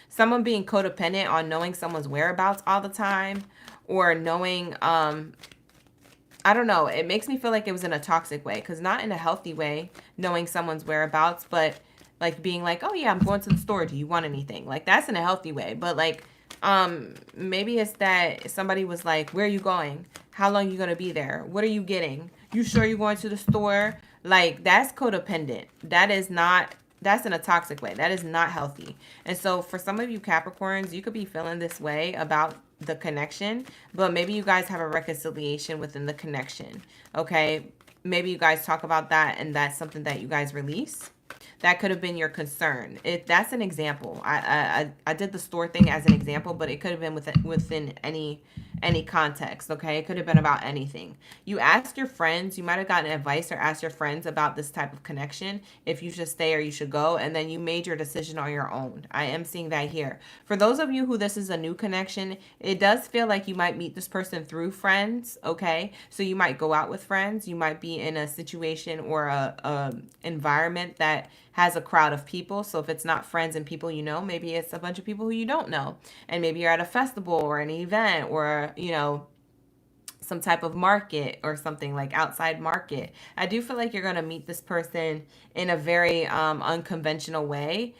Someone being codependent on knowing someone's whereabouts all the time, or knowing, I I don't know. It makes me feel like it was in a toxic way, because not in a healthy way, knowing someone's whereabouts, but like being like, oh yeah, I'm going to the store. Do you want anything? Like that's in a healthy way. But like, maybe it's that somebody was like, where are you going? How long are you going to be there? What are you getting? You sure you're going to the store? Like that's codependent. That is not, that's in a toxic way. That is not healthy. And so for some of you Capricorns, you could be feeling this way about the connection, but maybe you guys have a reconciliation within the connection. Okay. Maybe you guys talk about that and that's something that you guys release. That could have been your concern. That's an example. I did the store thing as an example, but it could have been within any context, okay? It could have been about anything. You asked your friends, you might have gotten advice or asked your friends about this type of connection, if you should stay or you should go, and then you made your decision on your own. I am seeing that here. For those of you who this is a new connection, it does feel like you might meet this person through friends, okay? So you might go out with friends, you might be in a situation or a environment that has a crowd of people. So if it's not friends and people you know, maybe it's a bunch of people who you don't know. And maybe you're at a festival or an event or, you know, some type of market or something like outside market. I do feel like you're going to meet this person in a very unconventional way.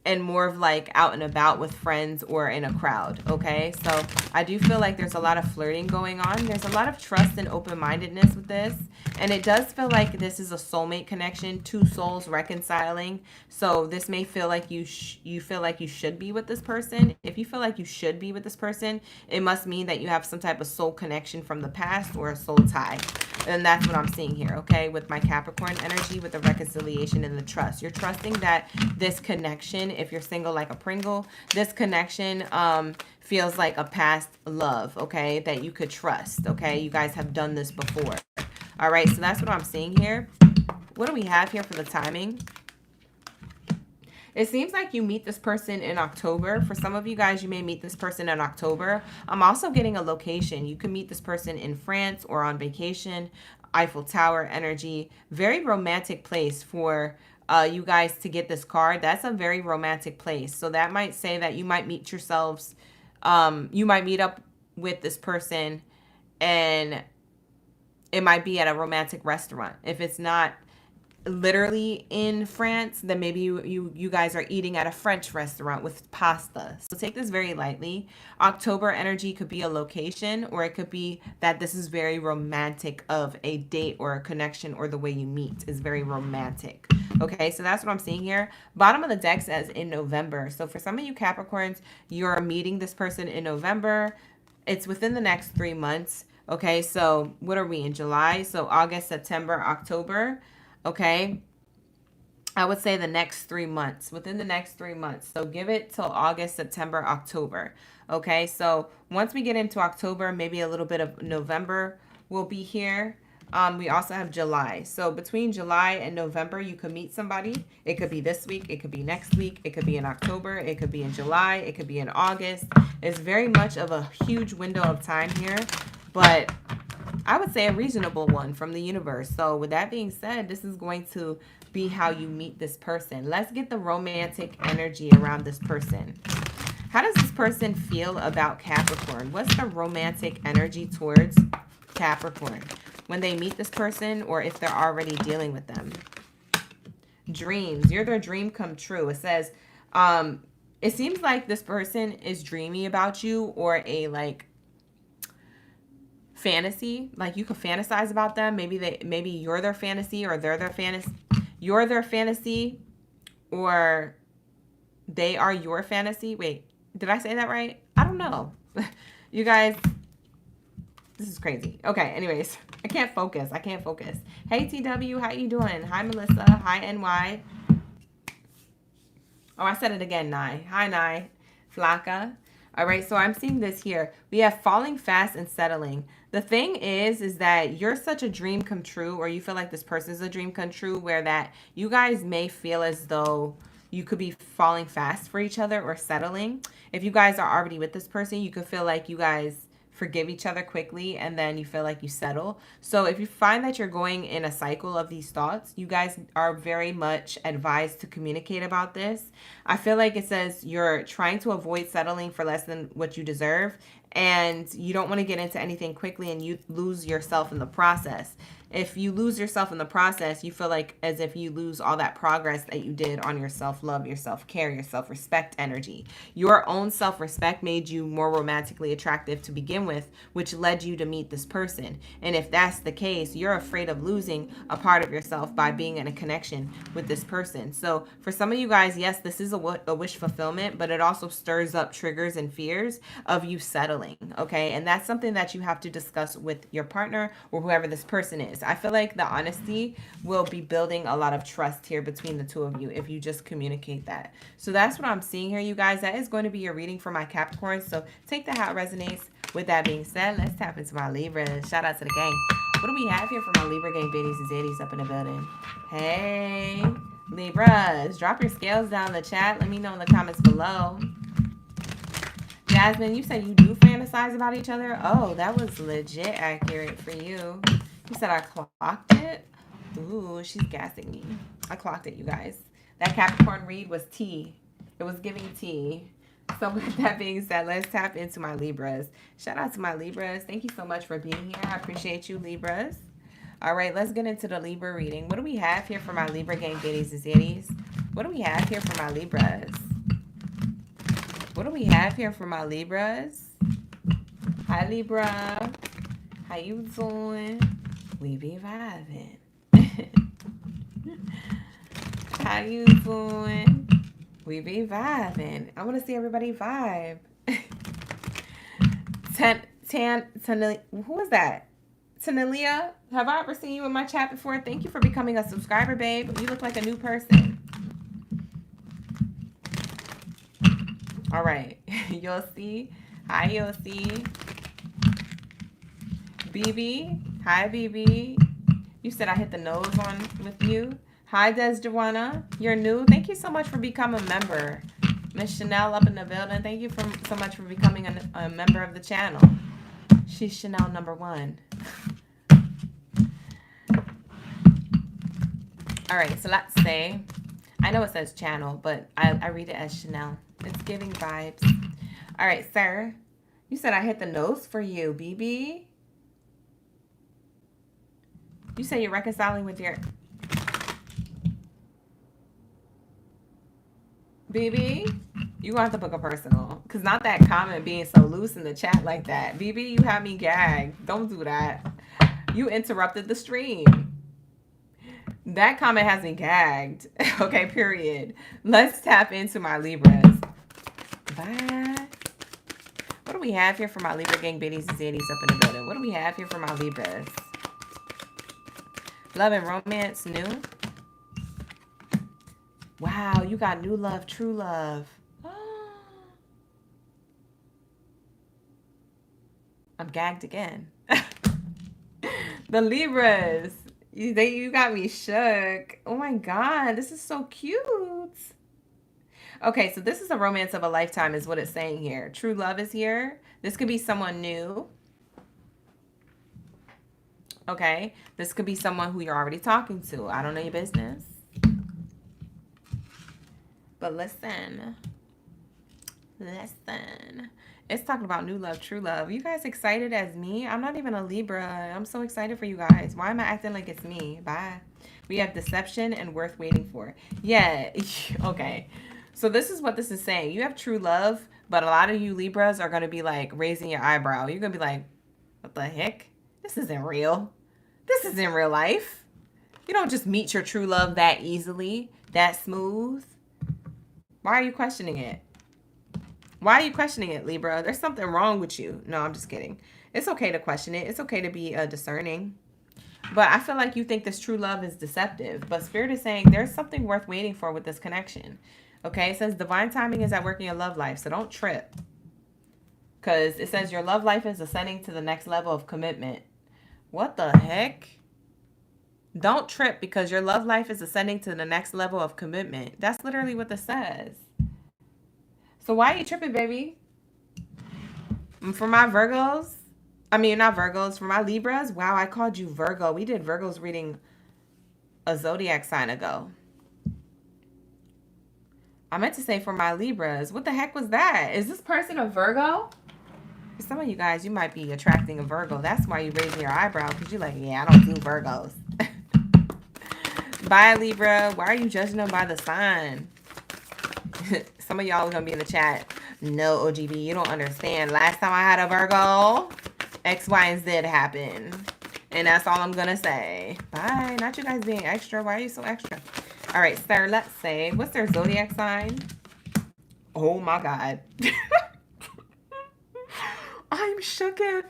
And more of like out and about with friends or in a crowd, okay? So I do feel like there's a lot of flirting going on. There's a lot of trust and open-mindedness with this. And it does feel like this is a soulmate connection, two souls reconciling. So this may feel like you feel like you should be with this person. If you feel like you should be with this person, it must mean that you have some type of soul connection from the past or a soul tie. And that's what I'm seeing here, okay? With my Capricorn energy, with the reconciliation and the trust. You're trusting that this connection, if you're single like a Pringle, this connection feels like a past love, okay? That you could trust, okay? You guys have done this before. All right, so that's what I'm seeing here. What do we have here for the timing? It seems like you meet this person in October. For some of you guys, you may meet this person in October. I'm also getting a location. You can meet this person in France or on vacation. Eiffel Tower energy. Very romantic place for you guys to get this card. That's a very romantic place. So that might say that you might meet yourselves. You might meet up with this person and it might be at a romantic restaurant. If it's not literally in France, then maybe you guys are eating at a French restaurant with pasta. So take this very lightly. October energy could be a location, or it could be that this is very romantic of a date or a connection, or the way you meet is very romantic. Okay, so that's what I'm seeing here. Bottom of the deck says in November. So for some of you Capricorns, you're meeting this person in November. It's within the next 3 months. Okay, so what are we in July? So August, September, October. Okay, I would say the next 3 months, within the next 3 months. So give it till August, September, October. Okay, so once we get into October, maybe a little bit of November will be here. We also have July. So between July and November, you could meet somebody. It could be this week. It could be next week. It could be in October. It could be in July. It could be in August. It's very much of a huge window of time here, but I would say a reasonable one from the universe. So with that being said, this is going to be how you meet this person. Let's get the romantic energy around this person. How does this person feel about Capricorn? What's the romantic energy towards Capricorn when they meet this person, or if they're already dealing with them? Dreams. You're their dream come true. It says, it seems like this person is dreamy about you, or a like fantasy. Like you could fantasize about them. Maybe you're their fantasy, or they're their fantasy. You're their fantasy, or they are your fantasy. Wait, did I say that right? I don't know. You guys, this is crazy. Okay, anyways, I can't focus. Hey, TW, how you doing? Hi, Melissa. Hi, NY. Oh, I said it again, Nye. Hi, Nye. Flaka. All right, so I'm seeing this here. We have falling fast and settling. The thing is that you're such a dream come true, or you feel like this person is a dream come true, where that you guys may feel as though you could be falling fast for each other or settling. If you guys are already with this person, you could feel like you guys forgive each other quickly, and then you feel like you settle. So if you find that you're going in a cycle of these thoughts, you guys are very much advised to communicate about this. I feel like it says you're trying to avoid settling for less than what you deserve, and you don't want to get into anything quickly and you lose yourself in the process. If you lose yourself in the process, you feel like as if you lose all that progress that you did on your self-love, your self-care, your self-respect energy. Your own self-respect made you more romantically attractive to begin with, which led you to meet this person. And if that's the case, you're afraid of losing a part of yourself by being in a connection with this person. So for some of you guys, yes, this is a wish fulfillment, but it also stirs up triggers and fears of you settling, okay? And that's something that you have to discuss with your partner or whoever this person is. I feel like the honesty will be building a lot of trust here between the two of you if you just communicate that. So that's what I'm seeing here, you guys. That is going to be your reading for my Capricorn. So take that how it resonates. With that being said, let's tap into my Libra. Shout out to the gang. What do we have here for my Libra gang biddies and zaddies up in the building? Hey, Libras, drop your scales down in the chat. Let me know in the comments below. Jasmine, you said you do fantasize about each other? Oh, that was legit accurate for you. You said I clocked it? Ooh, she's gassing me. I clocked it, you guys. That Capricorn read was tea. It was giving tea. So with that being said, let's tap into my Libras. Shout out to my Libras. Thank you so much for being here. I appreciate you, Libras. All right, let's get into the Libra reading. What do we have here for my Libra gang biddies and zaddies? What do we have here for my Libras? What do we have here for my Libras? Hi, Libra. How you doing? We be vibing. How you doing? We be vibing. I want to see everybody vibe. Who is that? Tanelia, have I ever seen you in my chat before? Thank you for becoming a subscriber, babe. You look like a new person. All right. You'll see. Hi, you'll see. BB. Hi, BB. You said I hit the nose on with you. Hi, Desjuana. You're new. Thank you so much for becoming a member. Miss Chanel up in the building. Thank you so much for becoming a member of the channel. She's Chanel #1. All right, so let's say, I know it says channel, but I read it as Chanel. It's giving vibes. All right, sir. You said I hit the nose for you, BB. You say you're reconciling with your... BB, you gonna have to book a personal. Because not that comment being so loose in the chat like that. BB, you have me gagged. Don't do that. You interrupted the stream. That comment has me gagged. Okay, period. Let's tap into my Libras. Bye. What do we have here for my Libra gang biddies and zaddies up in the building? What do we have here for my Libras? Love and romance, new. Wow, you got new love, true love. I'm gagged again. The Libras. You got me shook. Oh my God, this is so cute. Okay, so this is a romance of a lifetime is what it's saying here. True love is here. This could be someone new. Okay, this could be someone who you're already talking to. I don't know your business. But listen. It's talking about new love, true love. You guys excited as me? I'm not even a Libra. I'm so excited for you guys. Why am I acting like it's me? Bye. We have deception and worth waiting for. Yeah, okay. So this is what this is saying. You have true love, but a lot of you Libras are going to be like raising your eyebrow. You're going to be like, what the heck? This isn't real. This isn't real life. You don't just meet your true love that easily, that smooth. Why are you questioning it? Why are you questioning it, Libra? There's something wrong with you. No, I'm just kidding. It's okay to question it. It's okay to be discerning. But I feel like you think this true love is deceptive. But Spirit is saying there's something worth waiting for with this connection. Okay, it says divine timing is at work in your love life. So don't trip. Because it says your love life is ascending to the next level of commitment. What the heck? Don't trip because your love life is ascending to the next level of commitment. That's literally what this says. So why are you tripping, baby? For my Virgos, I mean, not Virgos, for my Libras. Wow, I called you Virgo. We did Virgos reading a zodiac sign ago. I meant to say for my Libras. What the heck was that? Is this person a Virgo? For some of you guys, you might be attracting a Virgo. That's why you're raising your eyebrow, because you're like, yeah, I don't do Virgos. Bye, Libra. Why are you judging them by the sign? Some of y'all are going to be in the chat. No, OGB, you don't understand. Last time I had a Virgo, X, Y, and Z happened. And that's all I'm going to say. Bye. Not you guys being extra. Why are you so extra? All right, sir, let's say, what's their zodiac sign? Oh, my God. I'm shooketh.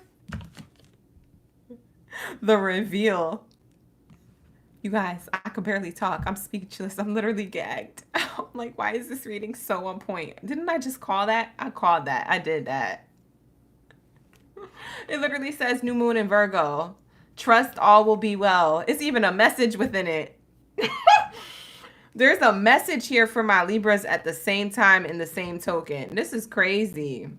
The reveal. You guys, I could barely talk. I'm speechless. I'm literally gagged. I'm like, why is this reading so on point? Didn't I just call that? I called that. I did that. It literally says new moon in Virgo. Trust all will be well. It's even a message within it. There's a message here for my Libras at the same time in the same token. This is crazy.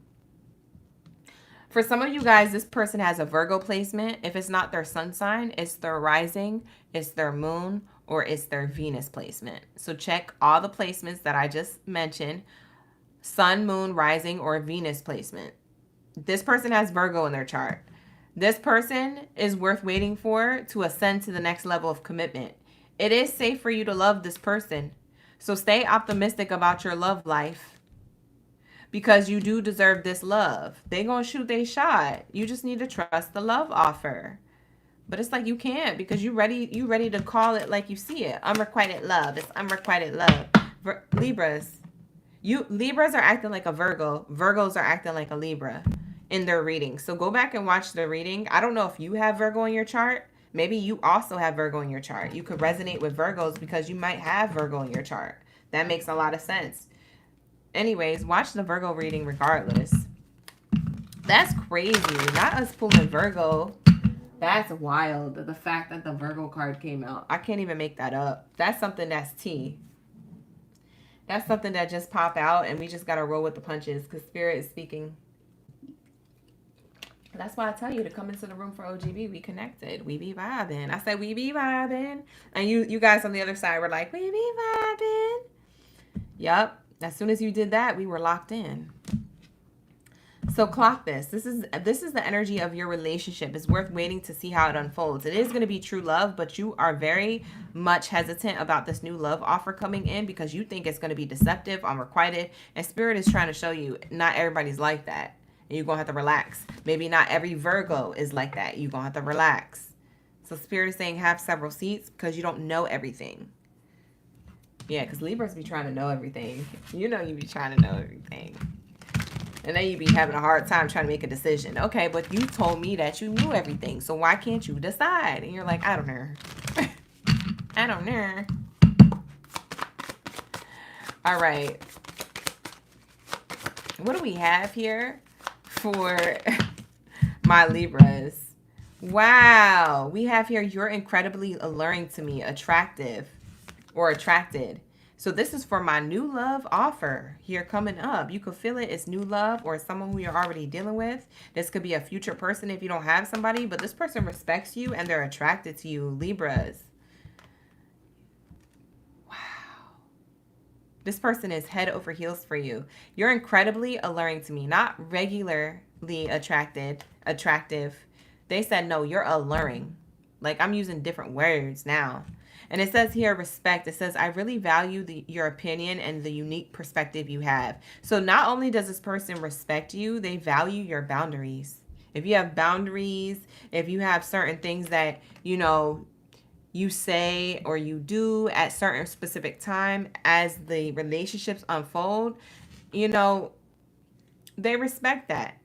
For some of you guys, this person has a Virgo placement. If it's not their sun sign, it's their rising, it's their moon, or it's their Venus placement. So check all the placements that I just mentioned. Sun, moon, rising, or Venus placement. This person has Virgo in their chart. This person is worth waiting for to ascend to the next level of commitment. It is safe for you to love this person. So stay optimistic about your love life. Because you do deserve this love. They gonna shoot their shot. You just need to trust the love offer. But it's like you can't, because you ready to call it like you see it. Unrequited love. It's unrequited love. Libras. Libras are acting like a Virgo. Virgos are acting like a Libra in their reading. So go back and watch the reading. I don't know if you have Virgo in your chart. Maybe you also have Virgo in your chart. You could resonate with Virgos because you might have Virgo in your chart. That makes a lot of sense. Anyways, watch the Virgo reading regardless. That's crazy. Not us pulling Virgo. That's wild. The fact that the Virgo card came out. I can't even make that up. That's something that's tea. That's something that just popped out and we just got to roll with the punches because Spirit is speaking. That's why I tell you to come into the room for OGB. We connected. We be vibing. I said we be vibing. And you guys on the other side were like, we be vibing. Yup. As soon as you did that, we were locked in. So clock this. This is the energy of your relationship. It's worth waiting to see how it unfolds. It is going to be true love, but you are very much hesitant about this new love offer coming in because you think it's going to be deceptive, unrequited, and Spirit is trying to show you not everybody's like that. And you're going to have to relax. Maybe not every Virgo is like that. You're going to have to relax. So Spirit is saying have several seats because you don't know everything. Yeah, because Libras be trying to know everything. You know you be trying to know everything. And then you be having a hard time trying to make a decision. Okay, but you told me that you knew everything. So why can't you decide? And you're like, I don't know. I don't know. All right. What do we have here for my Libras? Wow. We have here, you're incredibly alluring to me, attractive. Or attracted. So this is for my new love offer here coming up. You could feel it. It's new love or someone who you're already dealing with. This could be a future person if you don't have somebody, but this person respects you and they're attracted to you, Libras. Wow. This person is head over heels for you. You're incredibly alluring to me, not regularly attractive. They said, no, you're alluring. Like I'm using different words now. And it says here, respect. It says, I really value your opinion and the unique perspective you have. So not only does this person respect you, they value your boundaries. If you have boundaries, if you have certain things that, you know, you say or you do at certain specific time as the relationships unfold, you know, they respect that.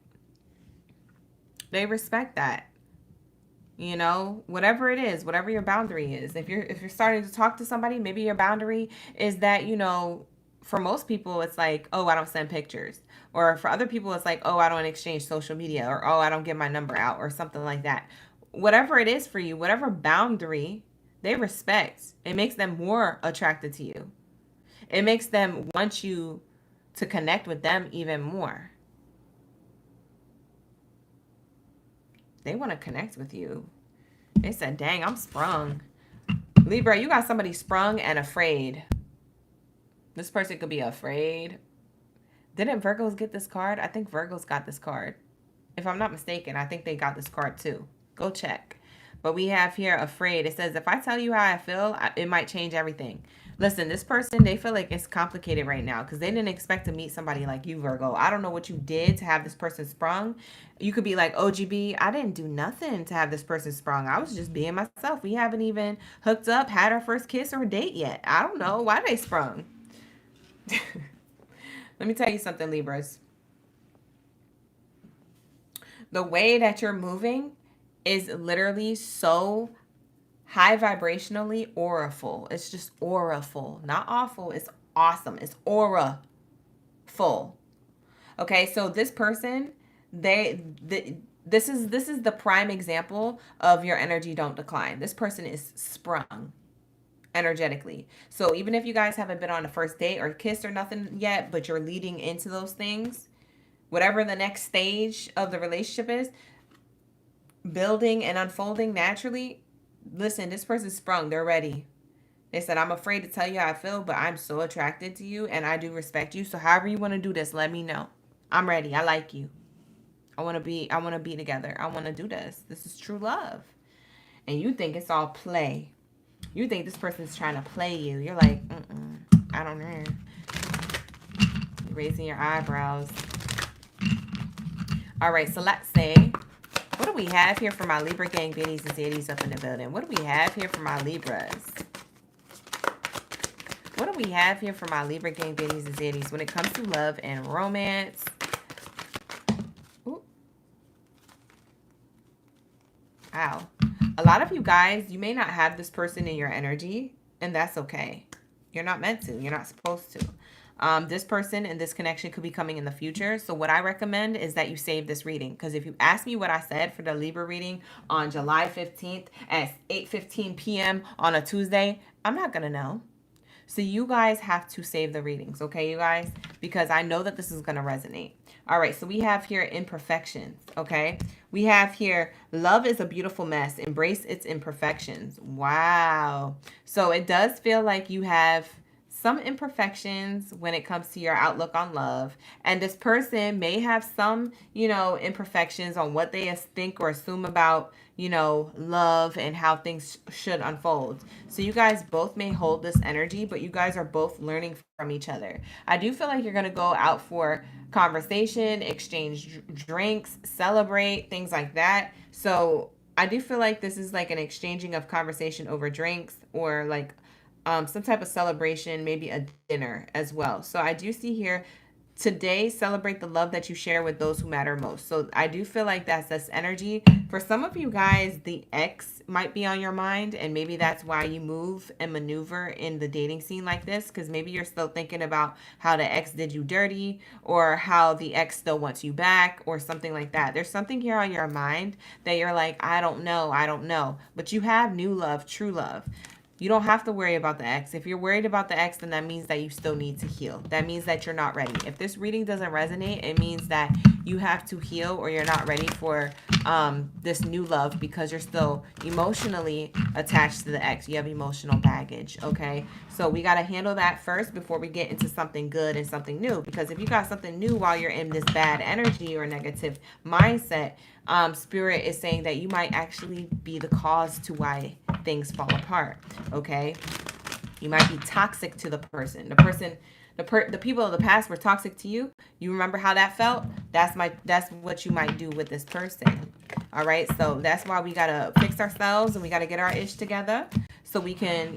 They respect that. You know, whatever it is, whatever your boundary is. If you're starting to talk to somebody, maybe your boundary is that, you know, for most people, it's like, oh, I don't send pictures. Or for other people, it's like, oh, I don't exchange social media. Or, oh, I don't give my number out or something like that. Whatever it is for you, whatever boundary they respect, it makes them more attracted to you. It makes them want you to connect with them even more. They want to connect with you. They said, dang, I'm sprung. Libra, you got somebody sprung and afraid. This person could be afraid. Didn't Virgos get this card? I think Virgos got this card. If I'm not mistaken, I think they got this card too. Go check. But we have here afraid. It says, if I tell you how I feel, it might change everything. Listen, this person, they feel like it's complicated right now because they didn't expect to meet somebody like you, Virgo. I don't know what you did to have this person sprung. You could be like, OGB, I didn't do nothing to have this person sprung. I was just being myself. We haven't even hooked up, had our first kiss or date yet. I don't know why they sprung. Let me tell you something, Libras. The way that you're moving is literally so high vibrationally auraful. It's just auraful. Not awful. It's awesome. It's aura full. Okay, so this person, this is the prime example of your energy don't decline. This person is sprung energetically. So even if you guys haven't been on a first date or kissed or nothing yet, but you're leading into those things, whatever the next stage of the relationship is, building and unfolding naturally, listen, this person's sprung. They're ready. They said, I'm afraid to tell you how I feel, but I'm so attracted to you and I do respect you. So however you want to do this, let me know. I'm ready. I like you. I want to be together. I want to do this. This is true love. And you think it's all play. You think this person's trying to play you. You're like, I don't know. You're raising your eyebrows. All right, so let's say, what do we have here for my Libra gang, Baddies and Zadies up in the building? What do we have here for my Libras? What do we have here for my Libra gang, Baddies and Zadies when it comes to love and romance? Ooh. Wow. A lot of you guys, you may not have this person in your energy, and that's okay. You're not meant to. You're not supposed to. This person and this connection could be coming in the future. So what I recommend is that you save this reading. Because if you ask me what I said for the Libra reading on July 15th at 8:15 p.m. on a Tuesday, I'm not going to know. So you guys have to save the readings, okay, you guys? Because I know that this is going to resonate. All right, so we have here imperfections, okay? We have here, love is a beautiful mess. Embrace its imperfections. Wow. So it does feel like you have some imperfections when it comes to your outlook on love. And this person may have some, imperfections on what they think or assume about, love and how things should unfold. So you guys both may hold this energy, but you guys are both learning from each other. I do feel like you're going to go out for conversation, exchange drinks, celebrate, things like that. So I do feel like this is like an exchanging of conversation over drinks or like some type of celebration, maybe a dinner as well. So I do see here, today, celebrate the love that you share with those who matter most. So I do feel like that's this energy. For some of you guys, the ex might be on your mind, and maybe that's why you move and maneuver in the dating scene like this, because maybe you're still thinking about how the ex did you dirty or how the ex still wants you back or something like that. There's something here on your mind that you're like, I don't know. But you have new love, true love. You don't have to worry about the ex. If you're worried about the ex, then that means that you still need to heal. That means that you're not ready. If this reading doesn't resonate, it means that you have to heal or you're not ready for this new love because you're still emotionally attached to the ex. You have emotional baggage, okay? So we got to handle that first before we get into something good and something new. Because if you got something new while you're in this bad energy or negative mindset, Spirit is saying that you might actually be the cause to why things fall apart, okay? You might be toxic to the person. The people of the past were toxic to you. You remember how that felt? That's what you might do with this person. All right? So that's why we got to fix ourselves and we got to get our ish together so we can,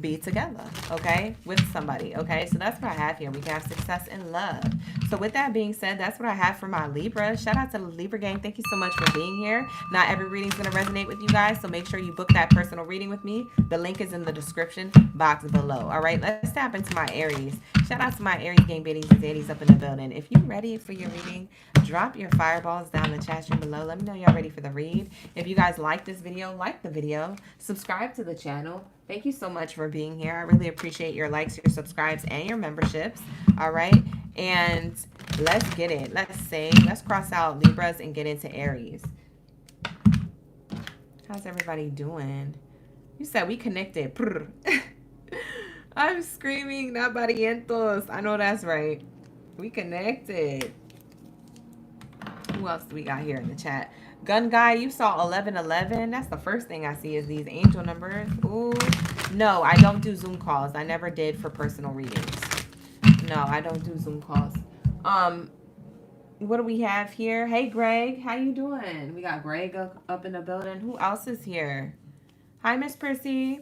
be together, okay, with somebody, okay? So that's what I have here. We can have success in love. So with that being said, that's what I have for my Libra. Shout out to the Libra gang. Thank you so much for being here. Not every reading is going to resonate with you guys, so make sure you book that personal reading with me. The link is in the description box below. All right, let's tap into my Aries. Shout out to my Aries gang, Baddies and Zadies up in the building. If you're ready for your reading, drop your fireballs down in the chat stream below. Let me know y'all ready for the read. If you guys like this video, like the video, subscribe to the channel. Thank you so much for being here. I really appreciate your likes, your subscribes, and your memberships. All right. And let's get it. Let's cross out Libras and get into Aries. How's everybody doing? You said we connected. I'm screaming, not barrientos. I know that's right. We connected. Who else do we got here in the chat? Gun Guy, you saw 1111. That's the first thing I see is these angel numbers. Ooh. No, I don't do Zoom calls. I never did for personal readings. No, I don't do Zoom calls. What do we have here? Hey, Greg. How you doing? We got Greg up in the building. Who else is here? Hi, Miss Prissy.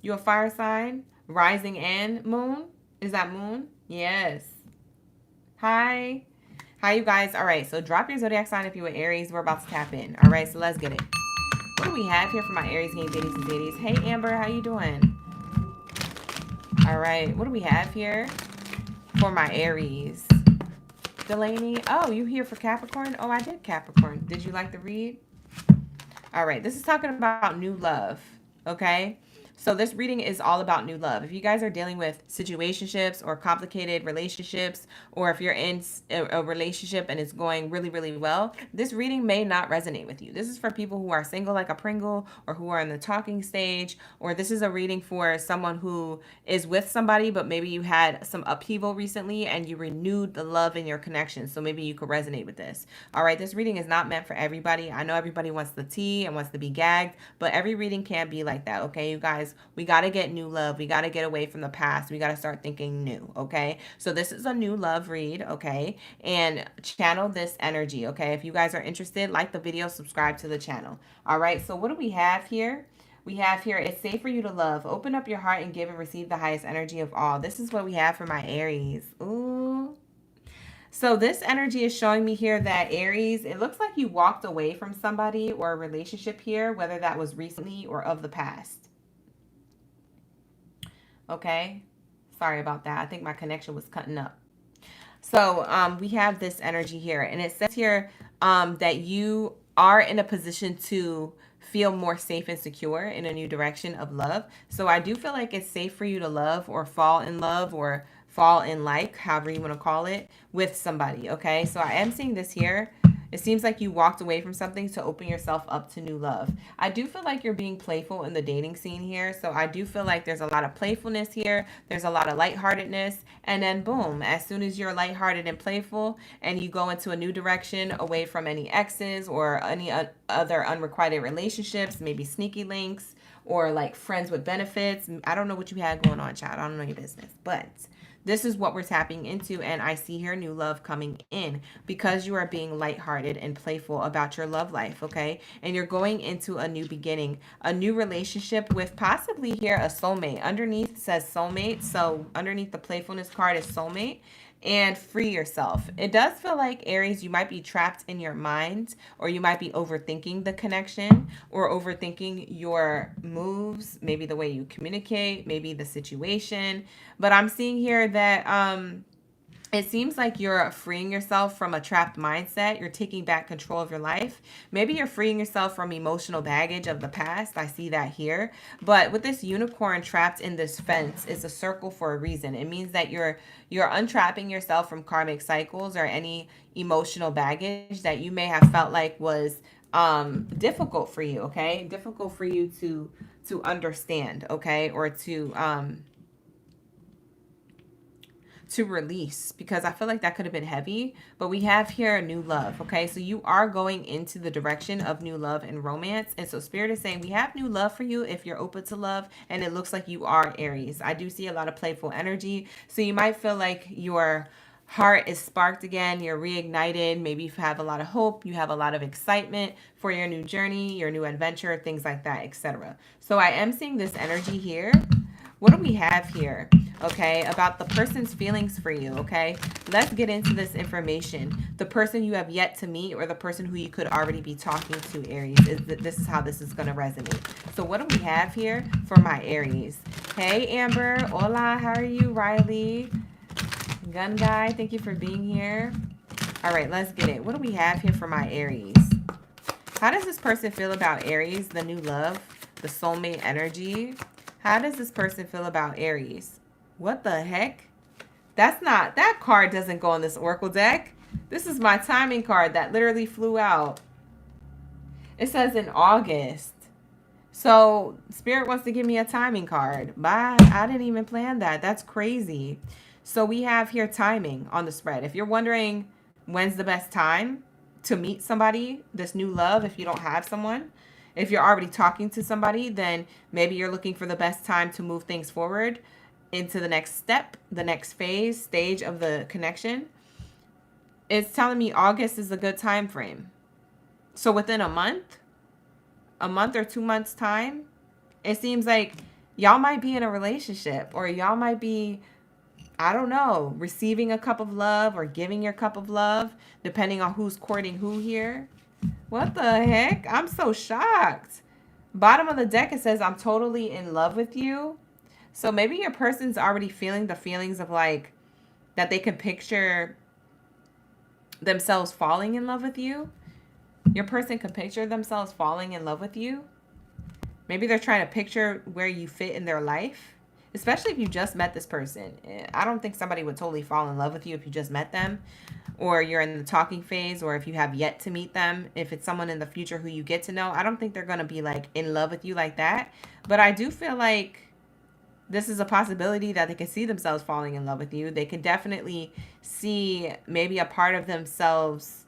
You a fire sign? Rising and moon? Is that moon? Yes. Hi. Hi, you guys. All right, so drop your zodiac sign if you're Aries. We're about to tap in. All right, so let's get it. What do we have here for my Aries game biddies and biddies? Hey, Amber. How you doing? All right. What do we have here for my Aries? Delaney. Oh, you here for Capricorn? Oh, I did Capricorn. Did you like the read? All right. This is talking about new love. Okay. So this reading is all about new love. If you guys are dealing with situationships or complicated relationships, or if you're in a relationship and it's going really, really well, this reading may not resonate with you. This is for people who are single like a Pringle, or who are in the talking stage, or this is a reading for someone who is with somebody, but maybe you had some upheaval recently and you renewed the love in your connection. So maybe you could resonate with this. All right, this reading is not meant for everybody. I know everybody wants the tea and wants to be gagged, but every reading can't be like that. Okay, you guys, we got to get new love. We got to get away from the past. We got to start thinking new. Okay, so this is a new love read. Okay, and channel this energy. Okay, if you guys are interested, like the video, subscribe to the channel. All right, so what do we have here? We have here, it's safe for you to love. Open up your heart and give and receive the highest energy of all. This is what we have for my Aries. Ooh. So this energy is showing me here that Aries, it looks like you walked away from somebody or a relationship here, whether that was recently or of the past. Okay, sorry about that. I think my connection was cutting up. So we have this energy here, and it says here that you are in a position to feel more safe and secure in a new direction of love. So I do feel like it's safe for you to love or fall in love or fall in like, however you want to call it, with somebody. Okay, so I am seeing this here. It seems like you walked away from something to open yourself up to new love. I do feel like you're being playful in the dating scene here. So I do feel like there's a lot of playfulness here. There's a lot of lightheartedness. And then boom, as soon as you're lighthearted and playful and you go into a new direction away from any exes or any other unrequited relationships, maybe sneaky links or like friends with benefits. I don't know what you had going on, child. I don't know your business. But this is what we're tapping into, and I see here new love coming in because you are being lighthearted and playful about your love life, okay? And you're going into a new beginning, a new relationship with possibly here a soulmate. Underneath says soulmate, so underneath the playfulness card is soulmate. And free yourself. It does feel like, Aries, you might be trapped in your mind, or you might be overthinking the connection or overthinking your moves, maybe the way you communicate, maybe the situation. But I'm seeing here that it seems like you're freeing yourself from a trapped mindset. You're taking back control of your life. Maybe you're freeing yourself from emotional baggage of the past. I see that here. But with this unicorn trapped in this fence, it's a circle for a reason. It means that you're untrapping yourself from karmic cycles or any emotional baggage that you may have felt like was difficult for you, okay? Difficult for you to understand, okay? Or to release, because I feel like that could have been heavy. But we have here new love, okay? So you are going into the direction of new love and romance. And so Spirit is saying we have new love for you if you're open to love. And it looks like you are Aries. I do see a lot of playful energy. So you might feel like your heart is sparked again. You're reignited. Maybe you have a lot of hope. You have a lot of excitement for your new journey, your new adventure, things like that, etc. So I am seeing this energy here. What do we have here? Okay, about the person's feelings for you, okay? Let's get into this information. The person you have yet to meet, or the person who you could already be talking to, Aries. This is how this is going to resonate. So what do we have here for my Aries? Hey, Amber. Hola, how are you? Riley. Gun Guy, thank you for being here. All right, let's get it. What do we have here for my Aries? How does this person feel about Aries, the new love, the soulmate energy? How does this person feel about Aries? What the heck? That card doesn't go on this Oracle deck. This is my timing card that literally flew out. It says in August. So Spirit wants to give me a timing card. But I didn't even plan that. That's crazy. So we have here timing on the spread. If you're wondering when's the best time, to meet somebody, this new love, if you don't have someone. If you're already talking to somebody, then maybe you're looking for the best time to move things forward into the next step, the next phase, stage of the connection. It's telling me August is a good time frame. So within a month or 2 months time, it seems like y'all might be in a relationship, or y'all might be, I don't know, receiving a cup of love or giving your cup of love, depending on who's courting who here. What the heck? I'm so shocked. Bottom of the deck, it says, I'm totally in love with you. So maybe your person's already feeling the feelings of like that they can picture themselves falling in love with you. Your person can picture themselves falling in love with you. Maybe they're trying to picture where you fit in their life, especially if you just met this person. I don't think somebody would totally fall in love with you if you just met them, or you're in the talking phase, or if you have yet to meet them. If it's someone in the future who you get to know, I don't think they're going to be like in love with you like that. But I do feel like this is a possibility that they can see themselves falling in love with you. They can definitely see maybe a part of themselves,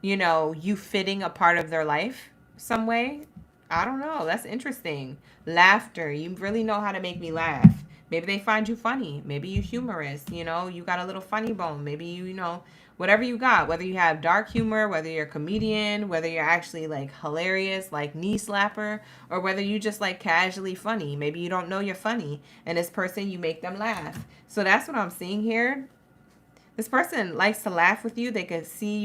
you know, you fitting a part of their life some way. I don't know. That's interesting. Laughter. You really know how to make me laugh. Maybe they find you funny. Maybe you humorous. You know, you got a little funny bone. Maybe you know, whatever you got, whether you have dark humor, whether you're a comedian, whether you're actually like hilarious, like knee slapper, or whether you just like casually funny. Maybe you don't know you're funny, and this person, you make them laugh. So that's what I'm seeing here. This person likes to laugh with you. They can see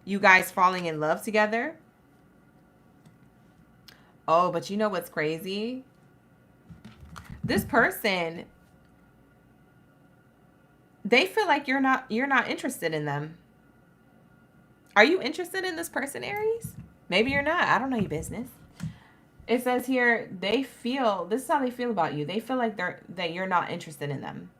you guys falling in love together. Oh, but you know what's crazy? This person, they feel like you're not interested in them. Are you interested in this person, Aries? Maybe you're not. I don't know your business. It says here, they feel, this is how they feel about you. They feel like that you're not interested in them.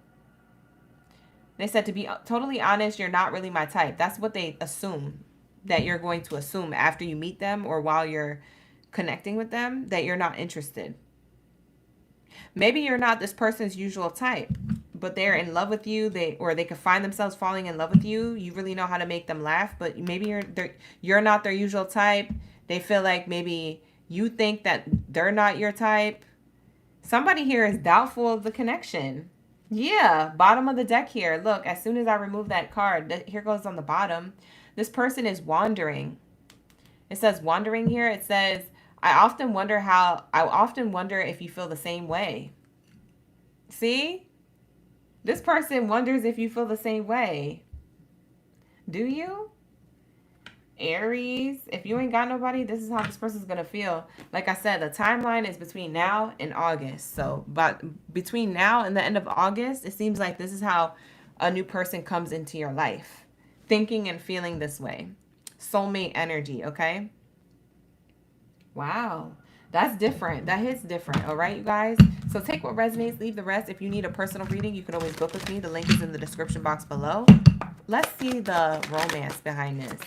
They said, to be totally honest, you're not really my type. That's what they assume, that you're going to assume after you meet them or while you're connecting with them, that you're not interested. Maybe you're not this person's usual type, but they're in love with you. They could find themselves falling in love with you. You really know how to make them laugh, but maybe you're not their usual type. They feel like maybe you think that they're not your type. Somebody here is doubtful of the connection. Yeah, bottom of the deck here. Look, as soon as I remove that card, here goes on the bottom. This person is wandering. It says wandering here. It says, I often wonder if you feel the same way. See? This person wonders if you feel the same way. Do you? Aries, if you ain't got nobody, this is how this person's going to feel. Like I said, the timeline is between now and August. So, but between now and the end of August, it seems like this is how a new person comes into your life. Thinking and feeling this way. Soulmate energy, okay? Wow. That's different. That hits different. All right, you guys? So take what resonates, leave the rest. If you need a personal reading, you can always book with me. The link is in the description box below. Let's see the romance behind this.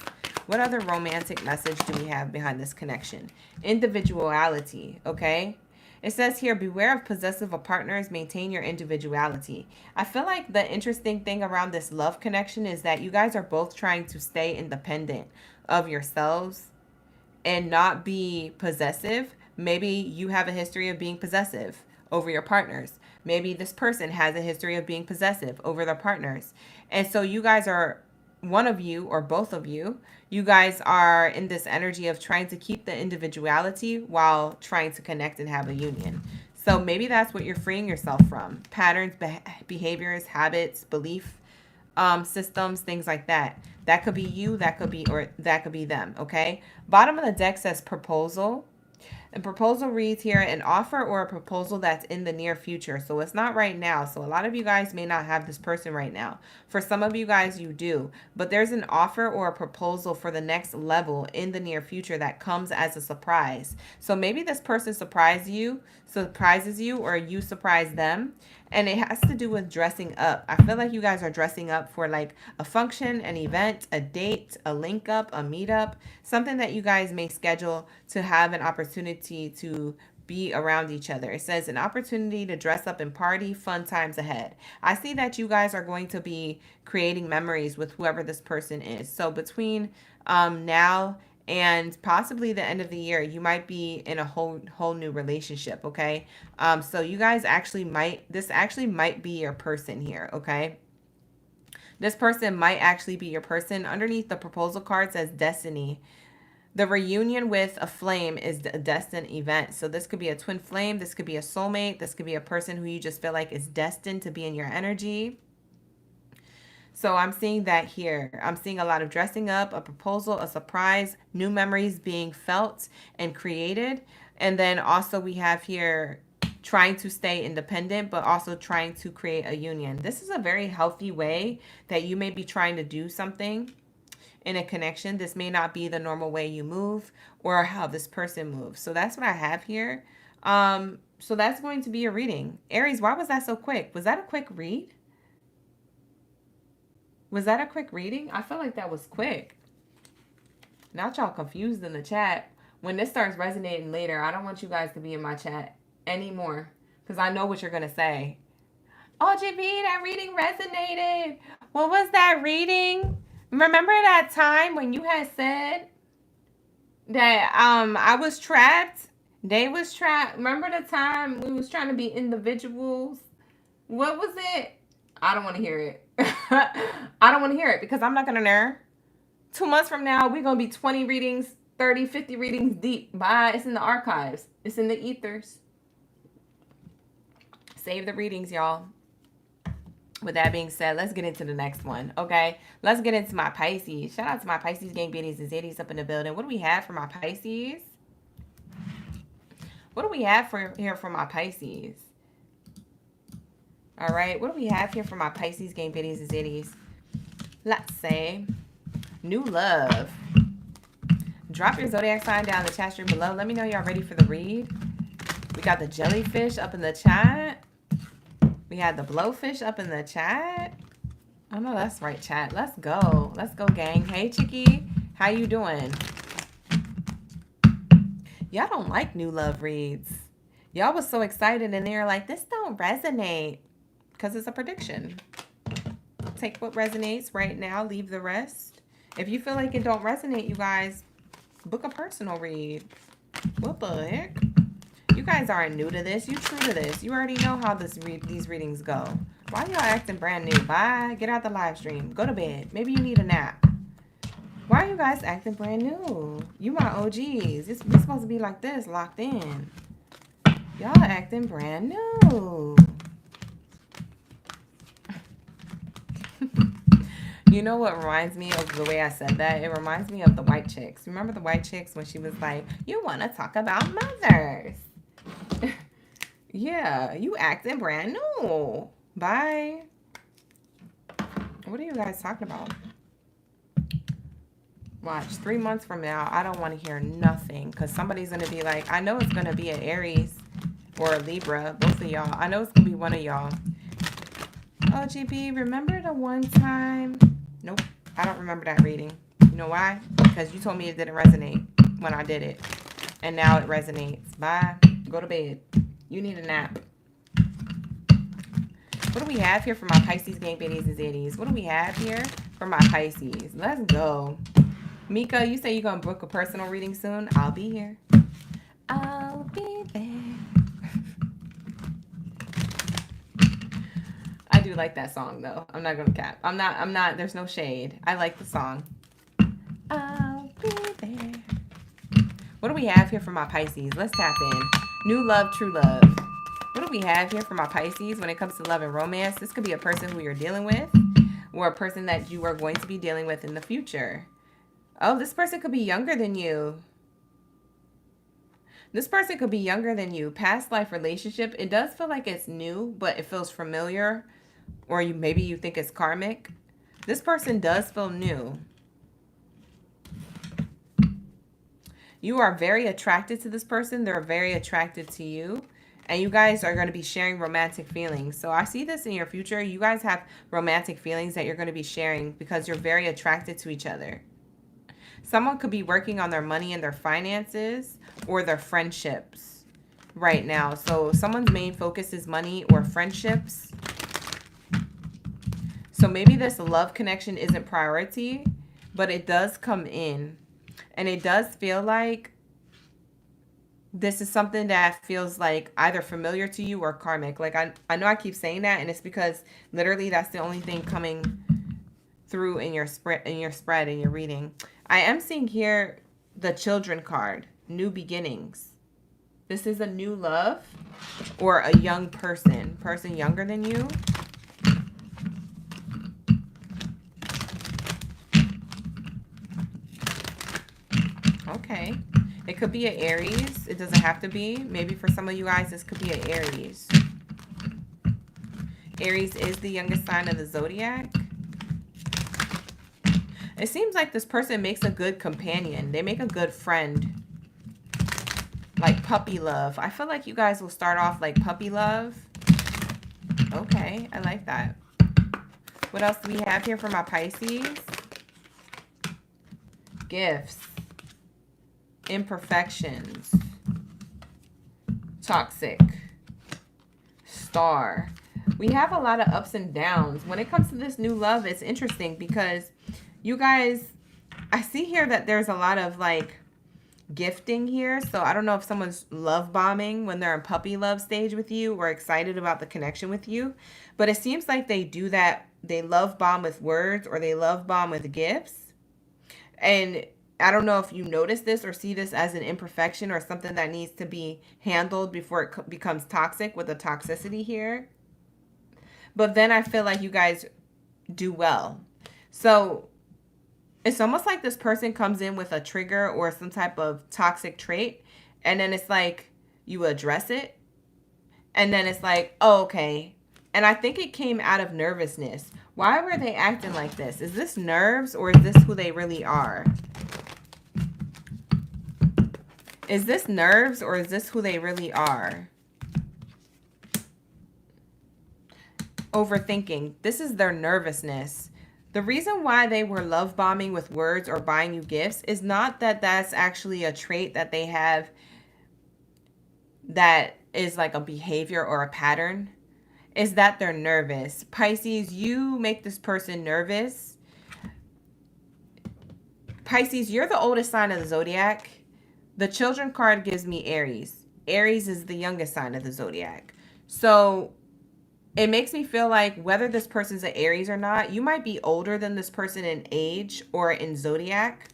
What other romantic message do we have behind this connection? Individuality, okay? It says here, beware of possessive partners, maintain your individuality. I feel like the interesting thing around this love connection is that you guys are both trying to stay independent of yourselves and not be possessive. Maybe you have a history of being possessive over your partners. Maybe this person has a history of being possessive over their partners. And so you guys are, one of you or both of you, you guys are in this energy of trying to keep the individuality while trying to connect and have a union. So maybe that's what you're freeing yourself from. Patterns, behaviors, habits, belief systems, things like that. That could be you, that could be them, okay? Bottom of the deck says proposal. And proposal reads here, an offer or a proposal that's in the near future. So it's not right now. So a lot of you guys may not have this person right now. For some of you guys, you do. But there's an offer or a proposal for the next level in the near future that comes as a surprise. So maybe this person surprises you, or you surprise them. And it has to do with dressing up. I feel like you guys are dressing up for like a function, an event, a date, a link up, a meetup, something that you guys may schedule to have an opportunity to be around each other. It says an opportunity to dress up and party, fun times ahead. I see that you guys are going to be creating memories with whoever this person is. So between now and possibly the end of the year, you might be in a whole new relationship, okay? So you guys this actually might be your person here, okay? This person might actually be your person. Underneath the proposal card says destiny. The reunion with a flame is a destined event. So this could be a twin flame. This could be a soulmate. This could be a person who you just feel like is destined to be in your energy. So I'm seeing that here. I'm seeing a lot of dressing up, a proposal, a surprise, new memories being felt and created. And then also we have here trying to stay independent, but also trying to create a union. This is a very healthy way that you may be trying to do something in a connection. This may not be the normal way you move or how this person moves. So that's what I have here. So that's going to be a reading. Aries, why was that so quick? Was that a quick read? Was that a quick reading? I feel like that was quick. Not y'all confused in the chat. When this starts resonating later, I don't want you guys to be in my chat anymore because I know what you're going to say. Oh, JB, that reading resonated. What was that reading? Remember that time when you had said that I was trapped? They was trapped. Remember the time we was trying to be individuals? What was it? I don't want to hear it. I don't want to hear it because I'm not going to know. 2 months from now, we're going to be 20 readings, 30, 50 readings deep. Bye. It's in the archives. It's in the ethers. Save the readings, y'all. With that being said, let's get into the next one, okay? Let's get into my Pisces. Shout out to my Pisces gang, Baddies and Zodiacs up in the building. What do we have for my Pisces? What do we have here for my Pisces? All right, what do we have here for my Pisces gang, Baddies and Zodiacs? Let's say new love. Drop your zodiac sign down in the chat stream below. Let me know y'all ready for the read. We got the jellyfish up in the chat. We had the blowfish up in the chat. Oh, no, that's right, chat. Let's go. Let's go, gang. Hey, Chicky. How you doing? Y'all don't like new love reads. Y'all was so excited, and they're like, this don't resonate. Because it's a prediction. Take what resonates right now. Leave the rest. If you feel like it don't resonate, you guys, book a personal read. What the heck? You guys aren't new to this. You true to this. You already know how these readings go. Why y'all acting brand new? Bye. Get out the live stream. Go to bed. Maybe you need a nap. Why are you guys acting brand new? You my OGs. We're supposed to be like this, locked in. Y'all acting brand new. You know what reminds me of the way I said that? It reminds me of the white chicks. Remember the white chicks when she was like, you want to talk about mothers? Yeah, you acting brand new. Bye. What are you guys talking about? Watch, 3 months from now, I don't want to hear nothing because somebody's going to be like, I know it's going to be an Aries or a Libra, both of y'all. I know it's going to be one of y'all. Oh, GB, remember the one time? Nope, I don't remember that reading. You know why? Because you told me it didn't resonate when I did it. And now it resonates. Bye. Go to bed. You need a nap. What do we have here for my Pisces gang, Baddies and Zodiacs? What do we have here for my Pisces? Let's go. Mika, you say you're going to book a personal reading soon? I'll be here. I'll be there. I do like that song, though. I'm not going to cap. I'm not, there's no shade. I like the song. I'll be there. What do we have here for my Pisces? Let's tap in. New love, true love. What do we have here for my Pisces when it comes to love and romance? This could be a person who you're dealing with or a person that you are going to be dealing with in the future. Oh, this person could be younger than you. This person could be younger than you. Past life relationship. It does feel like it's new, but it feels familiar. Or maybe you think it's karmic. This person does feel new. You are very attracted to this person. They're very attracted to you. And you guys are going to be sharing romantic feelings. So I see this in your future. You guys have romantic feelings that you're going to be sharing because you're very attracted to each other. Someone could be working on their money and their finances or their friendships. right now. So someone's main focus is money or friendships. So maybe this love connection isn't priority, but it does come in. And it does feel like this is something that feels like either familiar to you or karmic. Like I know I keep saying that, and it's because literally that's the only thing coming through in your spread, in your reading. I am seeing here the children card, new beginnings. This is a new love or a young person younger than you. Okay. It could be an Aries. It doesn't have to be. Maybe for some of you guys, this could be an Aries. Aries is the youngest sign of the zodiac. It seems like this person makes a good companion. They make a good friend. Like puppy love. I feel like you guys will start off like puppy love. Okay, I like that. What else do we have here for my Pisces? Gifts. Imperfections. Toxic. Star. We have a lot of ups and downs. When it comes to this new love, it's interesting because you guys, I see here that there's a lot of like gifting here. So I don't know if someone's love bombing when they're in puppy love stage with you or excited about the connection with you. But it seems like they do that. They love bomb with words or they love bomb with gifts. And I don't know if you notice this or see this as an imperfection or something that needs to be handled before it becomes toxic with the toxicity here. But then I feel like you guys do well. So it's almost like this person comes in with a trigger or some type of toxic trait. And then it's like you address it. And then it's like, oh, okay. And I think it came out of nervousness. Why were they acting like this? Is this nerves or is this who they really are? Is this nerves or is this who they really are? Overthinking. This is their nervousness. The reason why they were love bombing with words or buying you gifts is not that that's actually a trait that they have that is like a behavior or a pattern. Is that they're nervous. Pisces, you make this person nervous. Pisces, you're the oldest sign of the zodiac. The children card gives me Aries. Aries is the youngest sign of the zodiac. So it makes me feel like whether this person's an Aries or not, you might be older than this person in age or in zodiac.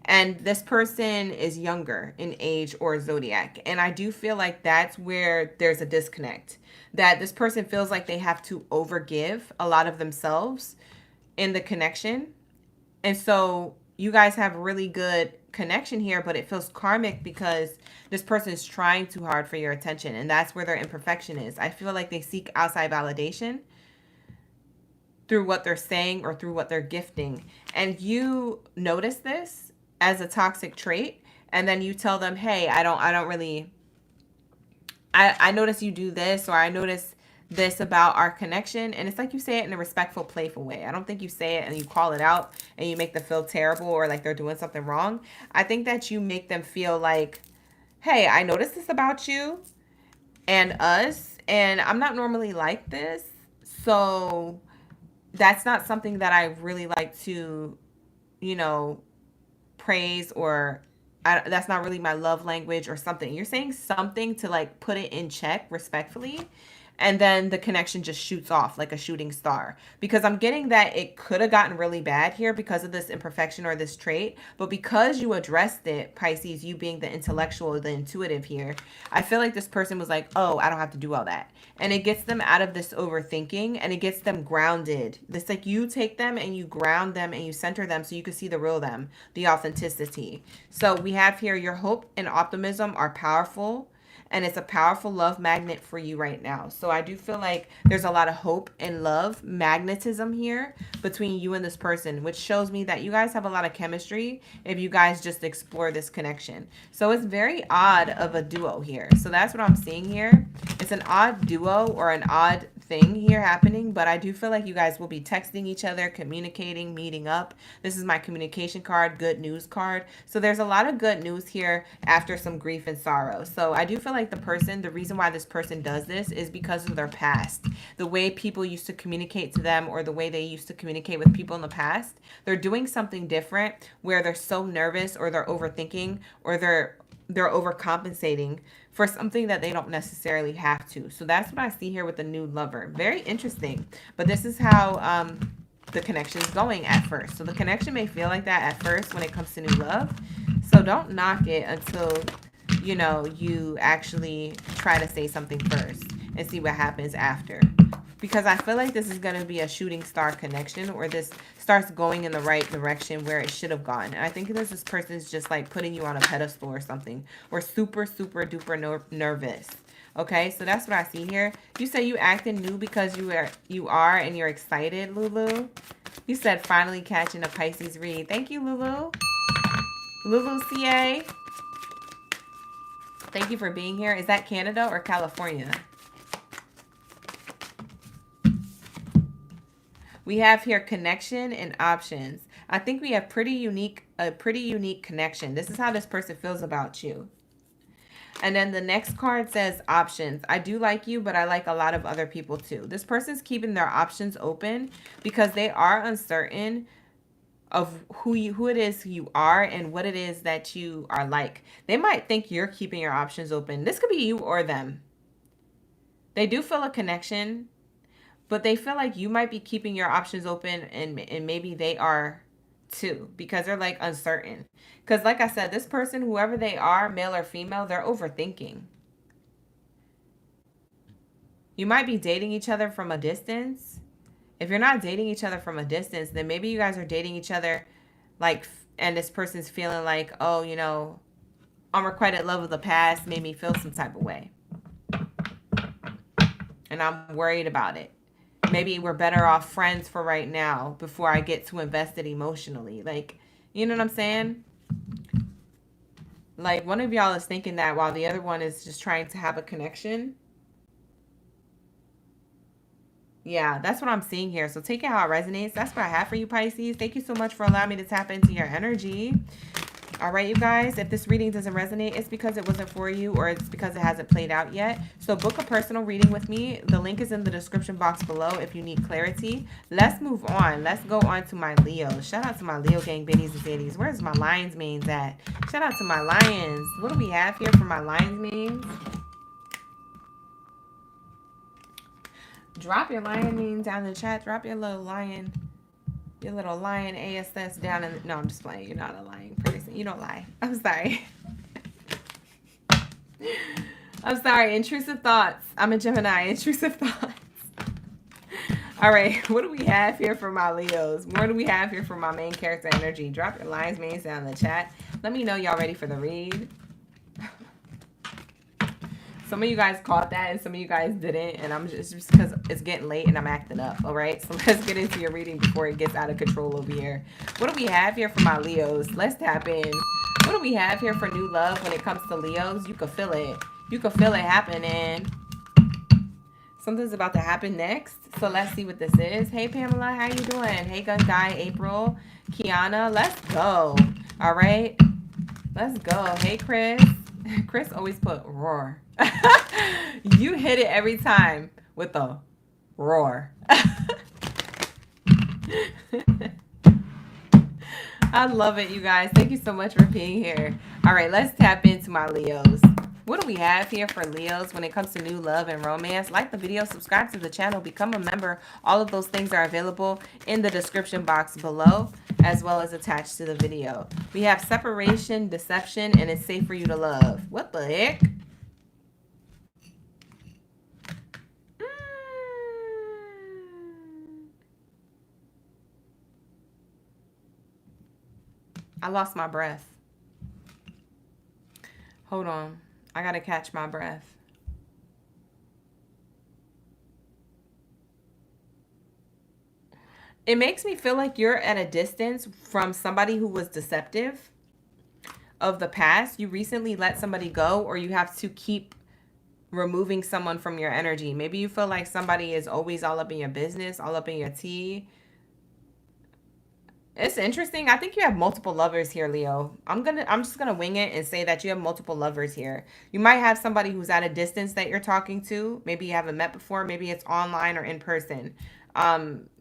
And this person is younger in age or zodiac. And I do feel like that's where there's a disconnect. That this person feels like they have to overgive a lot of themselves in the connection. And so you guys have a really good connection here, but it feels karmic because this person is trying too hard for your attention. And that's where their imperfection is. I feel like they seek outside validation through what they're saying or through what they're gifting. And you notice this as a toxic trait. And then you tell them, hey, I notice you do this, or I notice this about our connection. And it's like you say it in a respectful, playful way. I don't think you say it and you call it out and you make them feel terrible or like they're doing something wrong. I think that you make them feel like, hey, I noticed this about you and us, and I'm not normally like this. So that's not something that I really like to, praise, or that's not really my love language or something. You're saying something to like put it in check respectfully. And then the connection just shoots off like a shooting star. Because I'm getting that it could have gotten really bad here because of this imperfection or this trait. But because you addressed it, Pisces, you being the intellectual, the intuitive here, I feel like this person was like, oh, I don't have to do all that. And it gets them out of this overthinking and it gets them grounded. It's like you take them and you ground them and you center them so you can see the real them, the authenticity. So we have here your hope and optimism are powerful. And it's a powerful love magnet for you right now. So I do feel like there's a lot of hope and love, magnetism here between you and this person, which shows me that you guys have a lot of chemistry if you guys just explore this connection. So it's very odd of a duo here. So that's what I'm seeing here. It's an odd duo or an odd thing here happening, but I do feel like you guys will be texting each other, communicating, meeting up. This is my communication card, good news card. So there's a lot of good news here after some grief and sorrow. So I do feel like the reason why this person does this is because of their past. The way people used to communicate to them, or the way they used to communicate with people in the past. They're doing something different where they're so nervous, or they're overthinking, or they're overcompensating for something that they don't necessarily have to. So that's what I see here with the new lover. Very interesting. But this is how the connection is going at first. So the connection may feel like that at first when it comes to new love. So don't knock it until, you know, you actually try to say something first and see what happens after. Because I feel like this is going to be a shooting star connection, or this starts going in the right direction where it should have gone. And I think this person is just like putting you on a pedestal or something, or super, super duper nervous. Okay, so that's what I see here. You say you acting new because you are and you're excited, Lulu. You said finally catching a Pisces read. Thank you, Lulu. Lulu CA. Thank you for being here. Is that Canada or California? We have here connection and options. I think we have a pretty unique connection. This is how this person feels about you. And then the next card says options. I do like you, but I like a lot of other people too. This person's keeping their options open because they are uncertain of who it is you are and what it is that you are like. They might think you're keeping your options open. This could be you or them. They do feel a connection, but they feel like you might be keeping your options open, and maybe they are too, because they're like uncertain. Because like I said, this person, whoever they are, male or female, they're overthinking. You might be dating each other from a distance. If you're not dating each other from a distance, then maybe you guys are dating each other like, and this person's feeling like, oh, you know, unrequited love of the past made me feel some type of way. And I'm worried about it. Maybe we're better off friends for right now before I get too invested emotionally. Like, you know what I'm saying? Like, one of y'all is thinking that while the other one is just trying to have a connection. Yeah, that's what I'm seeing here. So take it how it resonates. That's what I have for you, Pisces. Thank you so much for allowing me to tap into your energy. All right, you guys, if this reading doesn't resonate, it's because it wasn't for you, or it's because it hasn't played out yet. So book a personal reading with me. The link is in the description box below if you need clarity. Let's move on. Let's go on to my Leos. Shout out to my Leo gang, biddies and zaddies. Where's my Lions mains at? Shout out to my Lions. What do we have here for my Lions mains? Drop your lion mains down in the chat. Drop your little lion ASS down in the, no, I'm just playing. You're not a lying person. You don't lie. I'm sorry. I'm sorry. Intrusive thoughts. I'm a Gemini. Intrusive thoughts. All right. What do we have here for my Leos? What do we have here for my main character energy? Drop your lines, mains down in the chat. Let me know y'all ready for the read. Some of you guys caught that and some of you guys didn't. And I'm just because it's getting late and I'm acting up. All right. So let's get into your reading before it gets out of control over here. What do we have here for my Leos? Let's tap in. What do we have here for new love when it comes to Leos? You can feel it. You can feel it happening. Something's about to happen next. So let's see what this is. Hey, Pamela. How you doing? Hey, Gun Guy, April, Kiana. Let's go. All right. Let's go. Hey, Chris. Chris always put roar. You hit it every time with a roar. I love it, you guys. Thank you so much for being here. All right, let's tap into my Leos. What do we have here for Leos when it comes to new love and romance? Like the video, subscribe to the channel, become a member. All of those things are available in the description box below, as well as attached to the video. We have separation, deception, and it's safe for you to love. What the heck? I lost my breath. Hold on. I gotta catch my breath. It makes me feel like you're at a distance from somebody who was deceptive of the past. You recently let somebody go, or you have to keep removing someone from your energy. Maybe you feel like somebody is always all up in your business, all up in your tea. It's interesting. I think you have multiple lovers here, Leo. I'm just gonna wing it and say that you have multiple lovers here. You might have somebody who's at a distance that you're talking to. Maybe you haven't met before. Maybe it's online or in person.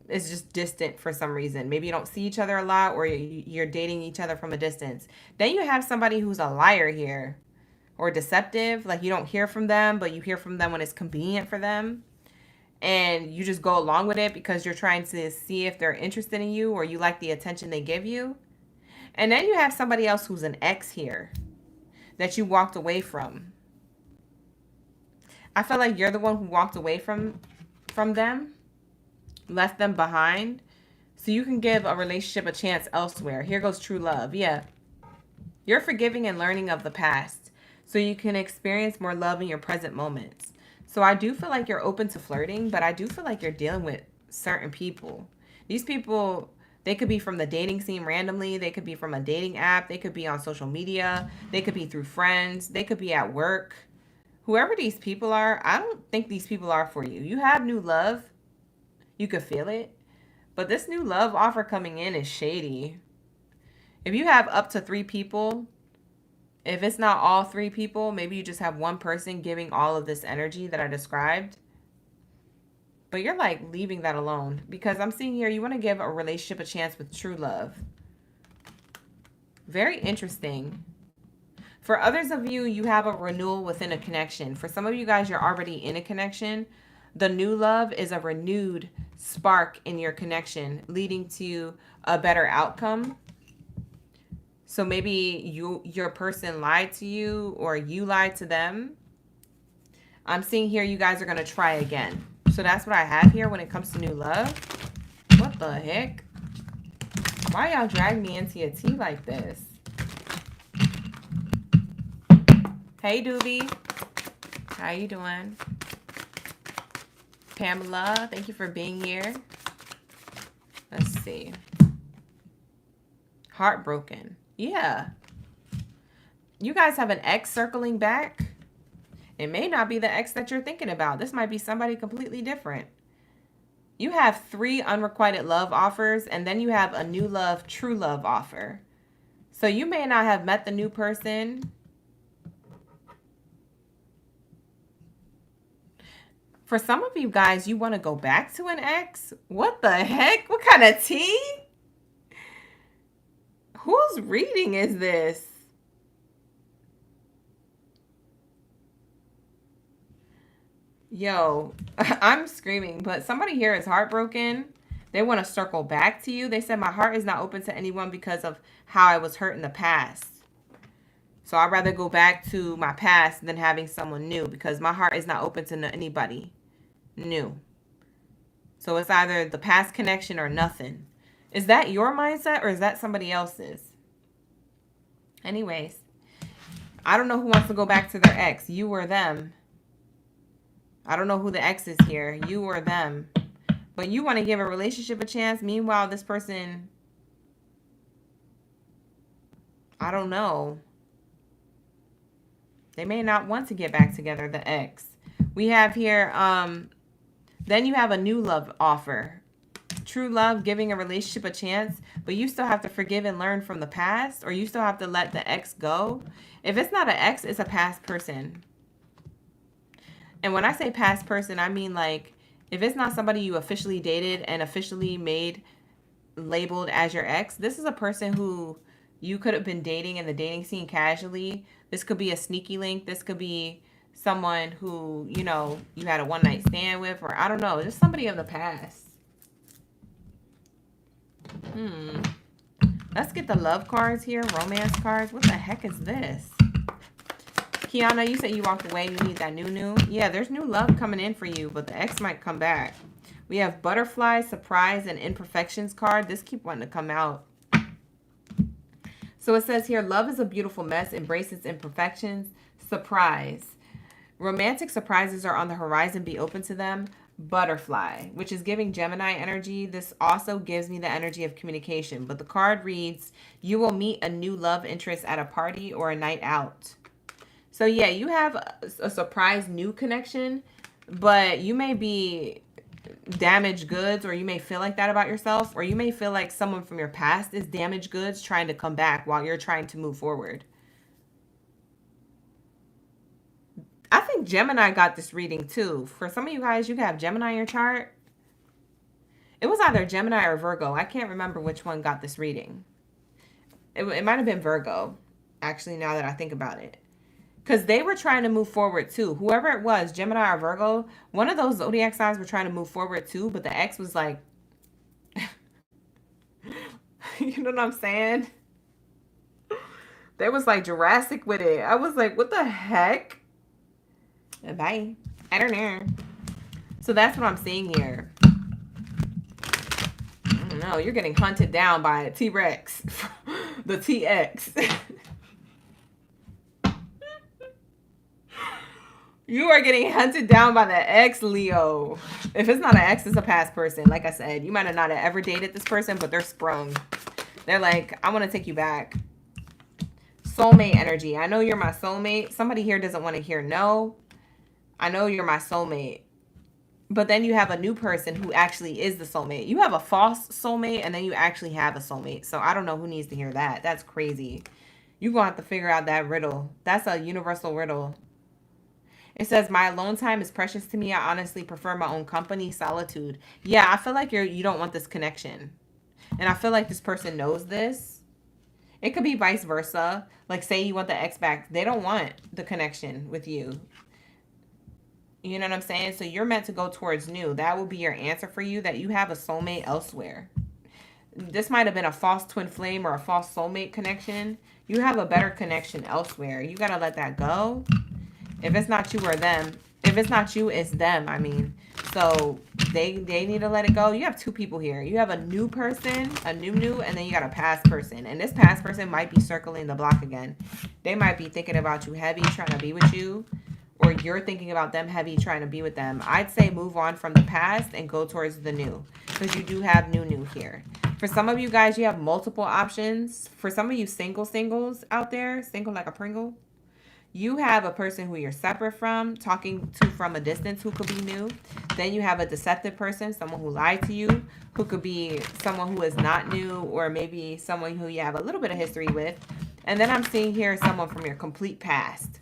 It's just distant for some reason. Maybe you don't see each other a lot, or you're dating each other from a distance. Then you have somebody who's a liar here, or deceptive. Like you don't hear from them, but you hear from them when it's convenient for them. And you just go along with it because you're trying to see if they're interested in you or you like the attention they give you. And then you have somebody else who's an ex here that you walked away from. I feel like you're the one who walked away from them, left them behind, so you can give a relationship a chance elsewhere. Here goes true love. Yeah. You're forgiving and learning of the past so you can experience more love in your present moments. So I do feel like you're open to flirting, but I do feel like you're dealing with certain people. These people, they could be from the dating scene randomly. They could be from a dating app. They could be on social media. They could be through friends. They could be at work. Whoever these people are, I don't think these people are for you. You have new love. You could feel it. But this new love offer coming in is shady. If you have up to 3 people, if it's not all 3 people, maybe you just have one person giving all of this energy that I described. But you're like leaving that alone. Because I'm seeing here, you want to give a relationship a chance with true love. Very interesting. For others of you, you have a renewal within a connection. For some of you guys, you're already in a connection. The new love is a renewed spark in your connection, leading to a better outcome. So maybe your person lied to you or you lied to them. I'm seeing here you guys are going to try again. So that's what I have here when it comes to new love. What the heck? Why y'all drag me into your tea like this? Hey, Doobie. How you doing? Pamela, thank you for being here. Let's see. Heartbroken. Yeah. You guys have an ex circling back. It may not be the ex that you're thinking about. This might be somebody completely different. You have 3 unrequited love offers, and then you have a new love, true love offer. So you may not have met the new person. For some of you guys, you want to go back to an ex? What the heck? What kind of tea? Whose reading is this? Yo, I'm screaming, but somebody here is heartbroken. They want to circle back to you. They said, my heart is not open to anyone because of how I was hurt in the past. So I'd rather go back to my past than having someone new because my heart is not open to anybody new. So it's either the past connection or nothing. Is that your mindset or is that somebody else's? Anyways, I don't know who wants to go back to their ex. You or them. I don't know who the ex is here. You or them. But you want to give a relationship a chance. Meanwhile, this person, I don't know. They may not want to get back together, the ex. We have here, then you have a new love offer. True love, giving a relationship a chance, but you still have to forgive and learn from the past, or you still have to let the ex go. If it's not an ex, it's a past person. And when I say past person, I mean like, if it's not somebody you officially dated and officially made labeled as your ex, this is a person who you could have been dating in the dating scene casually. This could be a sneaky link. This could be someone who, you know, you had a one-night stand with, or I don't know, just somebody of the past. Let's get the love cards here, romance cards. What the heck is this? Kiana, you said you walked away. You need that new. Yeah, there's new love coming in for you, but the ex might come back. We have butterfly, surprise, and imperfections card. This keep wanting to come out. So it says here, love is a beautiful mess. Embrace its imperfections. Surprise. Romantic surprises are on the horizon. Be open to them. Butterfly, which is giving Gemini energy. This also gives me the energy of communication. But the card reads, you will meet a new love interest at a party or a night out. So yeah, you have a surprise new connection, but you may be damaged goods, or you may feel like that about yourself, or you may feel like someone from your past is damaged goods trying to come back while you're trying to move forward. I think Gemini got this reading too. For some of you guys, you have Gemini in your chart. It was either Gemini or Virgo. I can't remember which one got this reading. It might have been Virgo, actually, now that I think about it. Because they were trying to move forward too. Whoever it was, Gemini or Virgo, one of those zodiac signs were trying to move forward too, but the ex was like, you know what I'm saying? They was like Jurassic with it. I was like, what the heck? Bye. I don't know. So that's what I'm seeing here. I don't know. You're getting hunted down by a T-Rex. The TX. You are getting hunted down by the ex, Leo. If it's not an ex, it's a past person. Like I said, you might have not ever dated this person, but they're sprung. They're like, I want to take you back. Soulmate energy. I know you're my soulmate. Somebody here doesn't want to hear no. I know you're my soulmate. But then you have a new person who actually is the soulmate. You have a false soulmate, and then you actually have a soulmate. So I don't know who needs to hear that. That's crazy. You're going to have to figure out that riddle. That's a universal riddle. It says, my alone time is precious to me. I honestly prefer my own company, solitude. Yeah, I feel like you don't want this connection. And I feel like this person knows this. It could be vice versa. Like, say you want the ex back. They don't want the connection with you. You know what I'm saying? So you're meant to go towards new. That will be your answer for you, that you have a soulmate elsewhere. This might have been a false twin flame or a false soulmate connection. You have a better connection elsewhere. You got to let that go. If it's not you or them. If it's not you, it's them, I mean. So they need to let it go. You have two people here. You have a new person, a new, and then you got a past person. And this past person might be circling the block again. They might be thinking about you heavy, trying to be with you. Or you're thinking about them heavy, trying to be with them. I'd say move on from the past and go towards the new. Because you do have new here. For some of you guys, you have multiple options. For some of you singles out there, single like a Pringle, you have a person who you're separate from, talking to from a distance, who could be new. Then you have a deceptive person, someone who lied to you, who could be someone who is not new, or maybe someone who you have a little bit of history with. And then I'm seeing here someone from your complete past.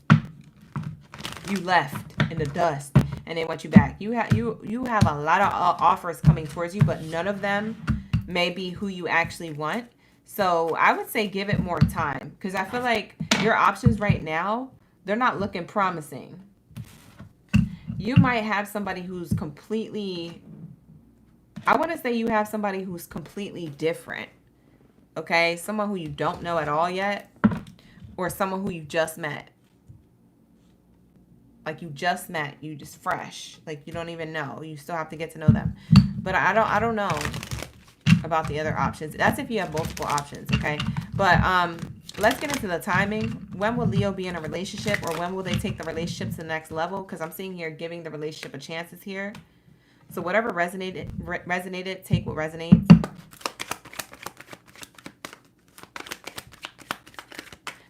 You left in the dust and they want you back. You have a lot of offers coming towards you, but none of them may be who you actually want. So I would say give it more time, because I feel like your options right now, they're not looking promising. You might have somebody who's completely, I want to say you have somebody who's completely different. Okay? Someone who you don't know at all yet, or someone who you just met. Like you just met, you just fresh, like you don't even know. You still have to get to know them. But I don't know about the other options. That's if you have multiple options, okay? But let's get into the timing. When will Leo be in a relationship, or when will they take the relationship to the next level? Because I'm seeing here giving the relationship a chance is here. So whatever resonated, take what resonates.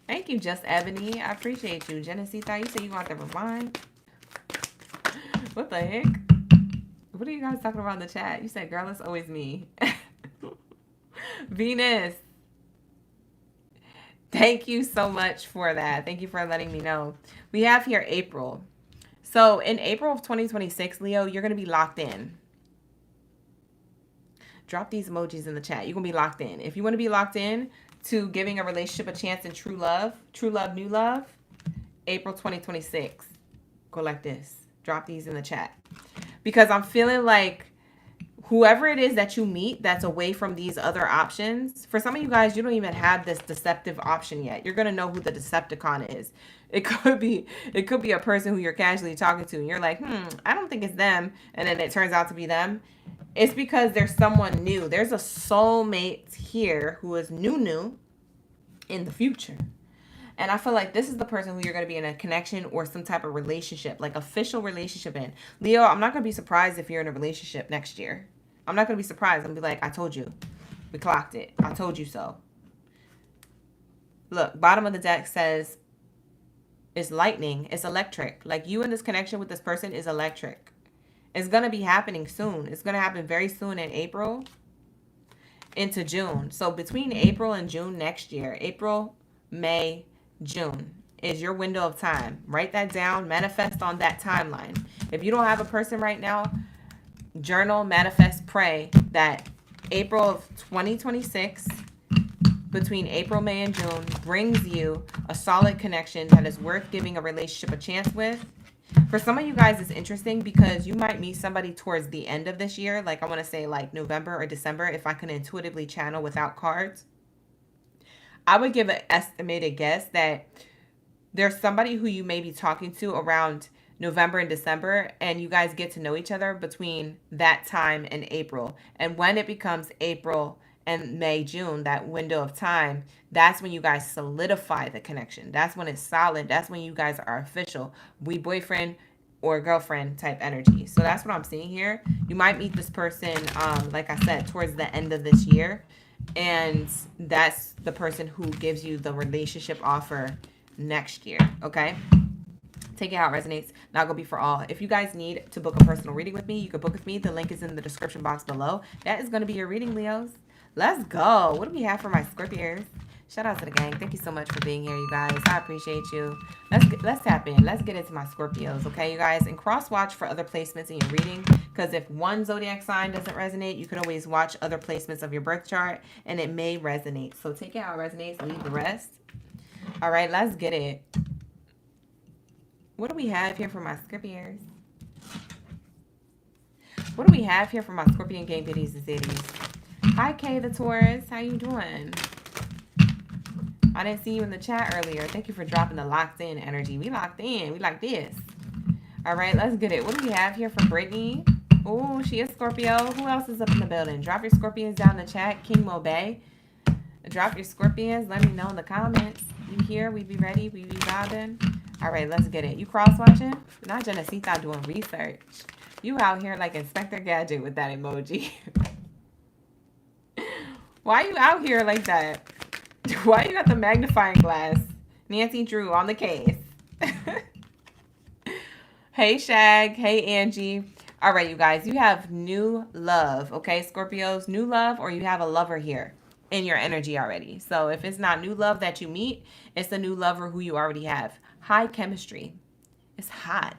Thank you, Just Ebony. I appreciate you. Genesita, you said you want to rewind. What the heck? What are you guys talking about in the chat? You said, girl, it's always me. Venus. Thank you so much for that. Thank you for letting me know. We have here April. So in April of 2026, Leo, you're going to be locked in. Drop these emojis in the chat. You're going to be locked in. If you want to be locked in to giving a relationship a chance in true love, new love, April 2026. Go like this. Drop these in the chat. Because I'm feeling like whoever it is that you meet that's away from these other options, for some of you guys, you don't even have this deceptive option yet. You're going to know who the Decepticon is. It could be a person who you're casually talking to and you're like, I don't think it's them. And then it turns out to be them. It's because there's someone new. There's a soulmate here who is new in the future. And I feel like this is the person who you're going to be in a connection or some type of relationship, like official relationship in. Leo, I'm not going to be surprised if you're in a relationship next year. I'm not going to be surprised. I'm going to be like, I told you. We clocked it. I told you so. Look, bottom of the deck says It's lightning. It's electric. Like you and this connection with this person is electric. It's going to be happening soon. It's going to happen very soon in April into June. So between April and June next year, April, May, June is your window of time. Write that down. Manifest on that timeline. If you don't have a person right now, journal, manifest, pray that April of 2026, between April, May, and June, brings you a solid connection that is worth giving a relationship a chance with. For some of you guys, it's interesting because you might meet somebody towards the end of this year. Like I want to say like November or December, if I can intuitively channel without cards. I would give an estimated guess that there's somebody who you may be talking to around November and December, and you guys get to know each other between that time and April. And when it becomes April and May, June, that window of time, that's when you guys solidify the connection. That's when it's solid. That's when you guys are official. We boyfriend or girlfriend type energy. So that's what I'm seeing here. You might meet this person, like I said, towards the end of this year. And that's the person who gives you the relationship offer next year. Okay? Take it how it resonates. Not gonna be for all. If you guys need to book a personal reading with me, you can book with me. The link is in the description box below. That is gonna be your reading, Leos. Let's go. What do we have for my Scorpios? Shout out to the gang. Thank you so much for being here, you guys. I appreciate you. Let's tap in. Let's get into my Scorpios, okay, you guys? And cross watch for other placements in your reading, because if one zodiac sign doesn't resonate, you can always watch other placements of your birth chart, and it may resonate. So take it how it resonates. Leave the rest. All right, let's get it. What do we have here for my Scorpios? What do we have here for my Scorpion gang biddies and cities? Hi, Kay the Taurus. How you doing? I didn't see you in the chat earlier. Thank you for dropping the locked in energy. We locked in. We like this. All right, let's get it. What do we have here for Brittany? Oh, she is Scorpio. Who else is up in the building? Drop your Scorpions down in the chat. King Mobe. Drop your Scorpions. Let me know in the comments. You here? We be ready. We be vibing. All right, let's get it. You cross-watching? Not Genesita doing research. You out here like Inspector Gadget with that emoji. Why you out here like that? Why you got the magnifying glass? Nancy Drew on the case. Hey, Shag. Hey, Angie. All right, you guys. You have new love, okay, Scorpios? New love, or you have a lover here in your energy already. So if it's not new love that you meet, it's a new lover who you already have. High chemistry. It's hot.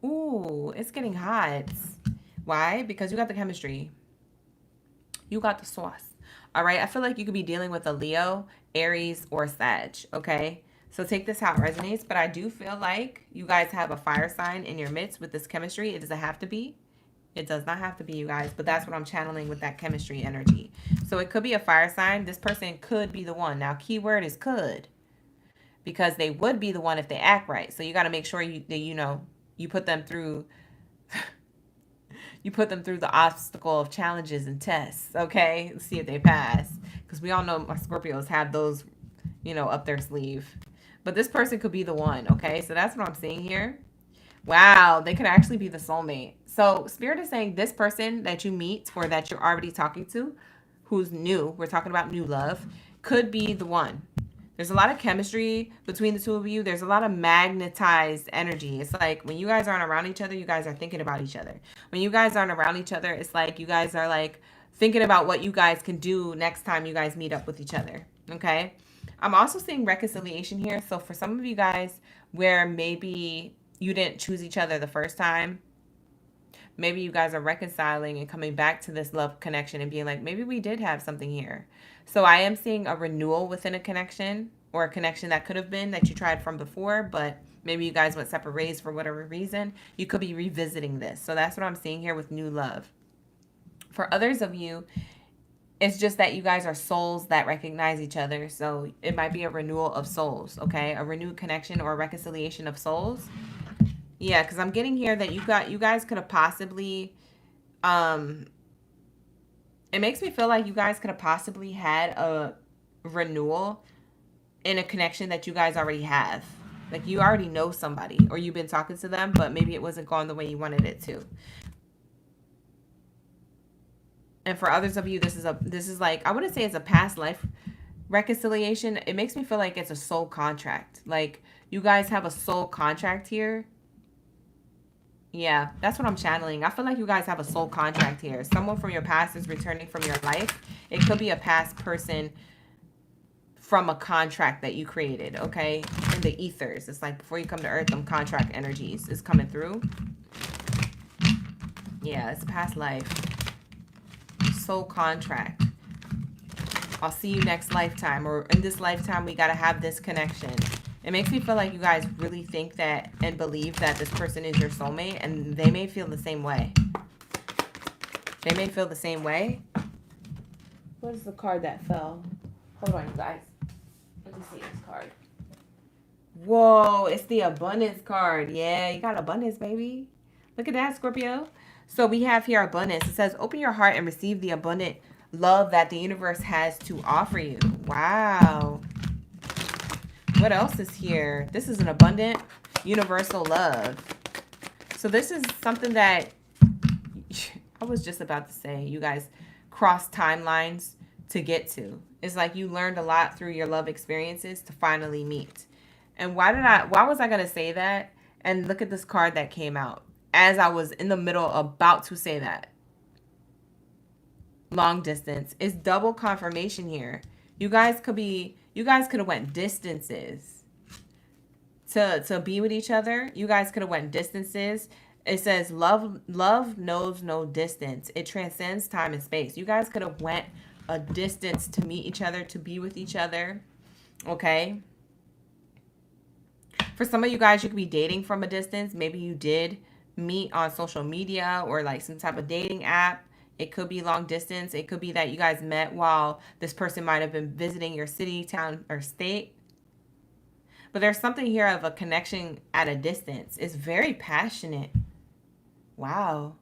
Ooh, it's getting hot. Why? Because you got the chemistry. You got the sauce. All right, I feel like you could be dealing with a Leo, Aries, or Sag, okay? So take this how it resonates, but I do feel like you guys have a fire sign in your midst with this chemistry. It doesn't have to be. It does not have to be, you guys, but that's what I'm channeling with that chemistry energy. So it could be a fire sign. This person could be the one. Now, keyword is could, because they would be the one if they act right. So you got to make sure you put them through the obstacle of challenges and tests, okay? Let's see if they pass, because we all know my Scorpios have those, up their sleeve. But this person could be the one, okay? So that's what I'm seeing here. Wow, they could actually be the soulmate. So Spirit is saying this person that you meet or that you're already talking to, who's new, we're talking about new love, could be the one. There's a lot of chemistry between the two of you. There's a lot of magnetized energy. It's like when you guys aren't around each other, you guys are thinking about each other. When you guys aren't around each other, it's like you guys are like thinking about what you guys can do next time you guys meet up with each other. Okay? I'm also seeing reconciliation here. So for some of you guys where maybe you didn't choose each other the first time, maybe you guys are reconciling and coming back to this love connection and being like, maybe we did have something here. So I am seeing a renewal within a connection, or a connection that could have been that you tried from before, but maybe you guys went separate ways for whatever reason. You could be revisiting this. So that's what I'm seeing here with new love. For others of you, it's just that you guys are souls that recognize each other. So it might be a renewal of souls, okay? A renewed connection or a reconciliation of souls. Yeah, because I'm getting here that you guys could have possibly, it makes me feel like you guys could have possibly had a renewal in a connection that you guys already have. Like you already know somebody, or you've been talking to them, but maybe it wasn't going the way you wanted it to. And for others of you, this is like, I wouldn't say it's a past life reconciliation. It makes me feel like it's a soul contract. Like You guys have a soul contract here. Yeah, that's what I'm channeling. I feel like you guys have a soul contract here. Someone from your past is returning from your life. It could be a past person from a contract that you created, okay? In the ethers. It's like before you come to earth, them contract energies is coming through. Yeah, it's a past life. Soul contract. I'll see you next lifetime, or in this lifetime we got to have this connection. It makes me feel like you guys really think that and believe that this person is your soulmate, and they may feel the same way. They may feel the same way. What is the card that fell? Hold on, you guys. Let me see this card. Whoa, it's the abundance card. Yeah, you got abundance, baby. Look at that, Scorpio. So we have here abundance. It says, open your heart and receive the abundant love that the universe has to offer you. Wow. What else is here? This is an abundant universal love. So this is something that I was just about to say, you guys cross timelines to get to. It's like you learned a lot through your love experiences to finally meet. And why was I going to say that? And look at this card that came out as I was in the middle about to say that. Long distance. It's double confirmation here. You guys could have went distances to be with each other. You guys could have went distances. It says love knows no distance. It transcends time and space. You guys could have went a distance to meet each other, to be with each other. Okay? For some of you guys, you could be dating from a distance. Maybe you did meet on social media or like some type of dating app. It could be long distance. It could be that you guys met while this person might have been visiting your city, town, or state. But there's something here of a connection at a distance. It's very passionate. Wow.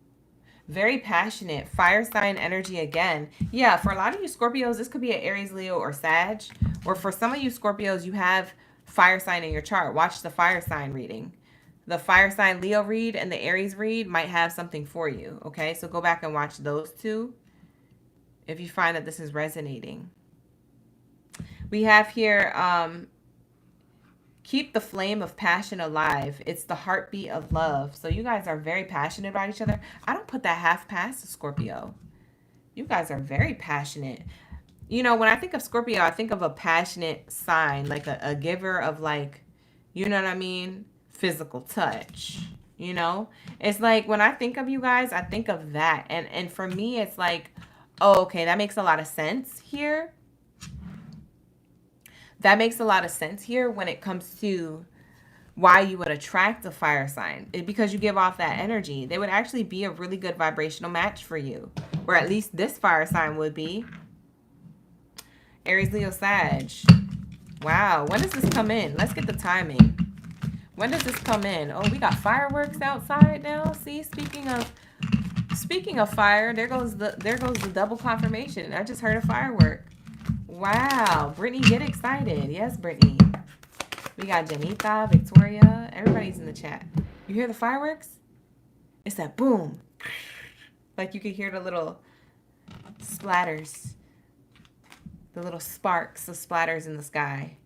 Very passionate. Fire sign energy again. Yeah, for a lot of you Scorpios, this could be an Aries, Leo, or Sag. Or for some of you Scorpios, you have fire sign in your chart. Watch the fire sign reading. The fire sign Leo read and the Aries read might have something for you. Okay, so go back and watch those two if you find that this is resonating. We have here, keep the flame of passion alive. It's the heartbeat of love. So you guys are very passionate about each other. I don't put that half past Scorpio. You guys are very passionate. You know, when I think of Scorpio, I think of a passionate sign, like a giver of like, you know what I mean? Physical touch, you know? It's like when I think of you guys, I think of that. And for me, it's like, oh, okay, that makes a lot of sense here. That makes a lot of sense here when it comes to why you would attract a fire sign. Because you give off that energy. They would actually be a really good vibrational match for you. Or at least this fire sign would be. Aries, Leo, Sag. Wow. When does this come in? Let's get the timing. When does this come in? Oh, we got fireworks outside now. See, speaking of fire, there goes the double confirmation. I just heard a firework. Wow, Brittany, get excited. Yes, Brittany. We got Janita, Victoria. Everybody's in the chat. You hear the fireworks? It's that boom. Like you could hear the little splatters. The little sparks, the splatters in the sky.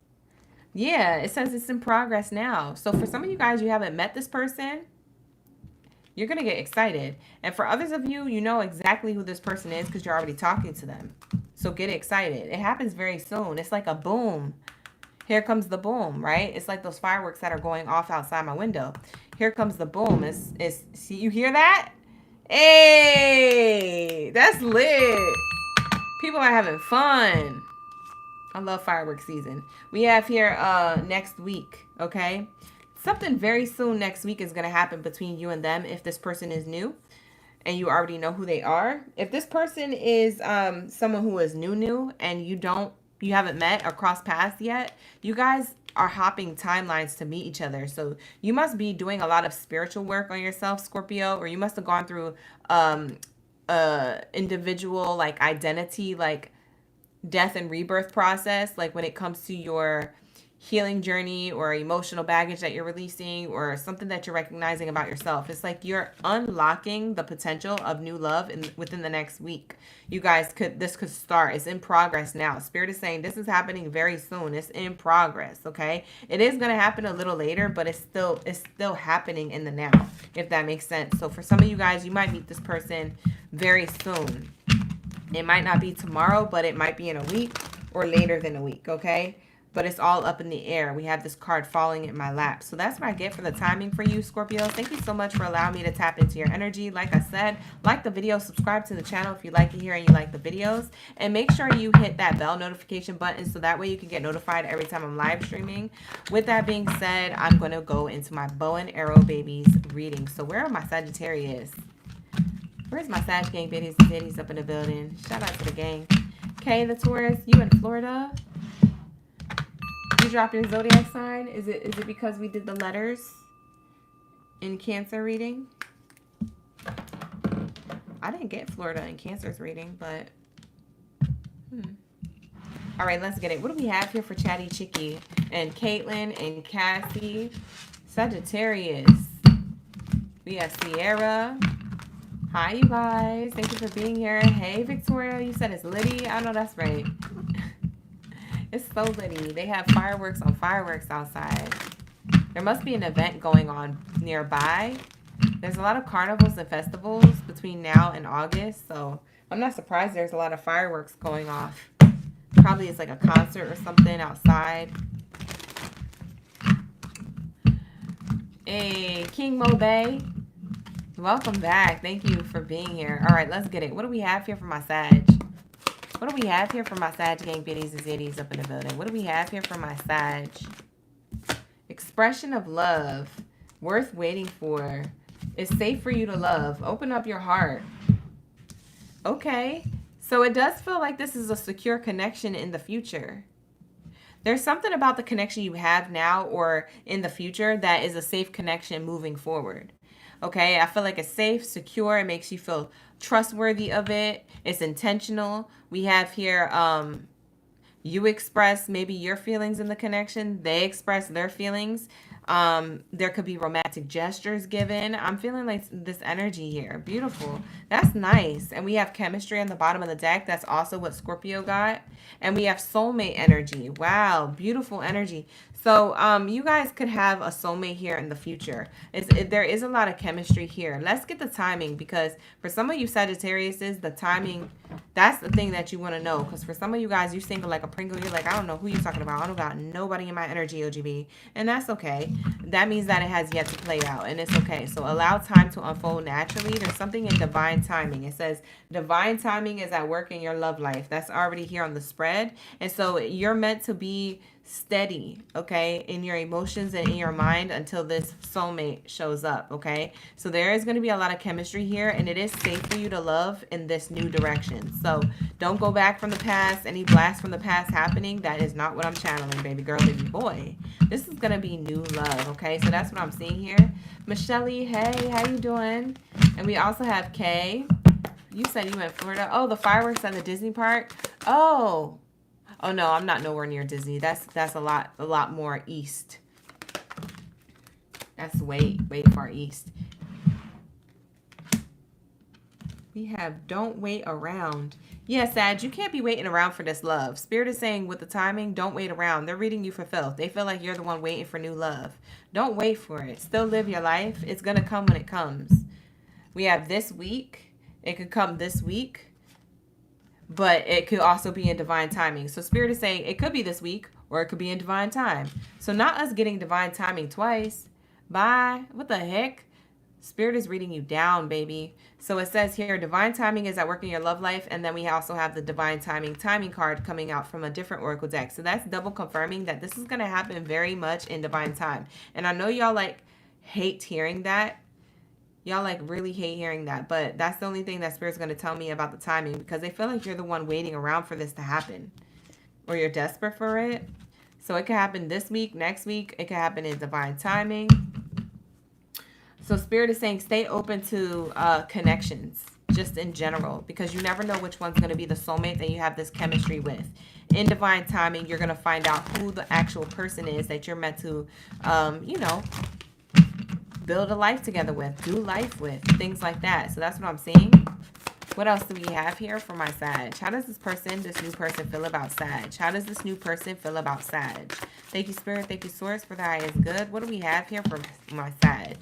Yeah, it says it's in progress now. So for some of you guys, you haven't met this person, you're going to get excited. And for others of you, you know exactly who this person is because you're already talking to them. So get excited. It happens very soon. It's like a boom. Here comes the boom, right? It's like those fireworks that are going off outside my window. Here comes the boom. See, you hear that? Hey, that's lit. People are having fun. I love fireworks season. We have here next week, okay? Something very soon next week is going to happen between you and them if this person is new and you already know who they are. If this person is someone who is new and you haven't met or crossed paths yet, you guys are hopping timelines to meet each other. So you must be doing a lot of spiritual work on yourself, Scorpio, or you must have gone through individual like identity, like death and rebirth process, like when it comes to your healing journey or emotional baggage that you're releasing or something that you're recognizing about yourself. It's like you're unlocking the potential of new love within the next week. You guys this could start. It's in progress now. Spirit is saying this is happening very soon. It's in progress, okay? It is going to happen a little later, but it's still happening in the now, if that makes sense. So for some of you guys, you might meet this person very soon. It might not be tomorrow, but it might be in a week or later than a week, okay? But it's all up in the air. We have this card falling in my lap. So that's what I get for the timing for you, Scorpio. Thank you so much for allowing me to tap into your energy. Like I said, like the video, subscribe to the channel if you like it here and you like the videos. And make sure you hit that bell notification button so that way you can get notified every time I'm live streaming. With that being said, I'm going to go into my bow and arrow babies reading. So where are my Sagittarius? Where's my Sag gang? Baddie's up in the building. Shout out to the gang. Okay, the Taurus, you in Florida? You drop your zodiac sign? Is it because we did the letters in Cancer reading? I didn't get Florida in Cancer's reading, but all right, let's get it. What do we have here for Chatty Chicky and Caitlin and Cassie? Sagittarius. We have Sierra. Hi, you guys. Thank you for being here. Hey, Victoria. You said it's Liddy. I know that's right. It's so litty. They have fireworks on fireworks outside. There must be an event going on nearby. There's a lot of carnivals and festivals between now and August, so I'm not surprised there's a lot of fireworks going off. Probably it's like a concert or something outside. Hey, King Mo Bay. Welcome back. Thank you for being here. All right, let's get it. What do we have here for my Sag? What do we have here for my Sag gang biddies and zitties up in the building? What do we have here for my Sag? Expression of love. Worth waiting for. It's safe for you to love. Open up your heart. Okay. So it does feel like this is a secure connection in the future. There's something about the connection you have now or in the future that is a safe connection moving forward. Okay, I feel like it's safe, secure. It makes you feel trustworthy of it. It's intentional. We have here, you express maybe your feelings in the connection. They express their feelings. There could be romantic gestures given. I'm feeling like this energy here. Beautiful. That's nice. And we have chemistry on the bottom of the deck. That's also what Scorpio got. And we have soulmate energy. Wow, beautiful energy. So you guys could have a soulmate here in the future. There is a lot of chemistry here. Let's get the timing, because for some of you Sagittariuses, the timing, that's the thing that you want to know. Because for some of you guys, you single like a Pringle. You're like, I don't know who you're talking about. I don't got nobody in my energy, OGB. And that's okay. That means that it has yet to play out, and it's okay. So allow time to unfold naturally. There's something in divine timing. It says divine timing is at work in your love life. That's already here on the spread. And so you're meant to be steady, okay, in your emotions and in your mind until this soulmate shows up, okay? So there is going to be a lot of chemistry here, and it is safe for you to love in this new direction. So don't go back from the past. Any blast from the past happening, that is not what I'm channeling, baby girl, baby boy. This is going to be new love, okay? So that's what I'm seeing here. Michelle, hey, how you doing? And we also have Kay. You said you went to Florida. Oh, the fireworks at the Disney park. Oh no, I'm not nowhere near Disney. That's a lot more east. That's way far east. We have don't wait around. Yeah, Sag, you can't be waiting around for this love. Spirit is saying with the timing, don't wait around. They're reading you for filth. They feel like you're the one waiting for new love. Don't wait for it. Still live your life. It's going to come when it comes. We have this week. It could come this week. But it could also be in divine timing. So Spirit is saying it could be this week or it could be in divine time. So not us getting divine timing twice. Bye. What the heck? Spirit is reading you down, baby. So it says here, divine timing is at work in your love life. And then we also have the divine timing card coming out from a different oracle deck. So that's double confirming that this is going to happen very much in divine time. And I know y'all like hate hearing that. Y'all like really hate hearing that, but that's the only thing that Spirit's going to tell me about the timing, because they feel like you're the one waiting around for this to happen, or you're desperate for it. So it could happen this week, next week. It could happen in divine timing. So Spirit is saying stay open to connections. just in general, because you never know which one's going to be the soulmate that you have this chemistry with. In divine timing, you're going to find out who the actual person is that you're meant to, you know, build a life together with, do life with, things like that. So that's what I'm seeing. What else do we have here for my Sag? How does this new person feel about Sag? How does this new person feel about Sag? Thank you, Spirit. Thank you, Source, for the highest good. What do we have here for my Sag?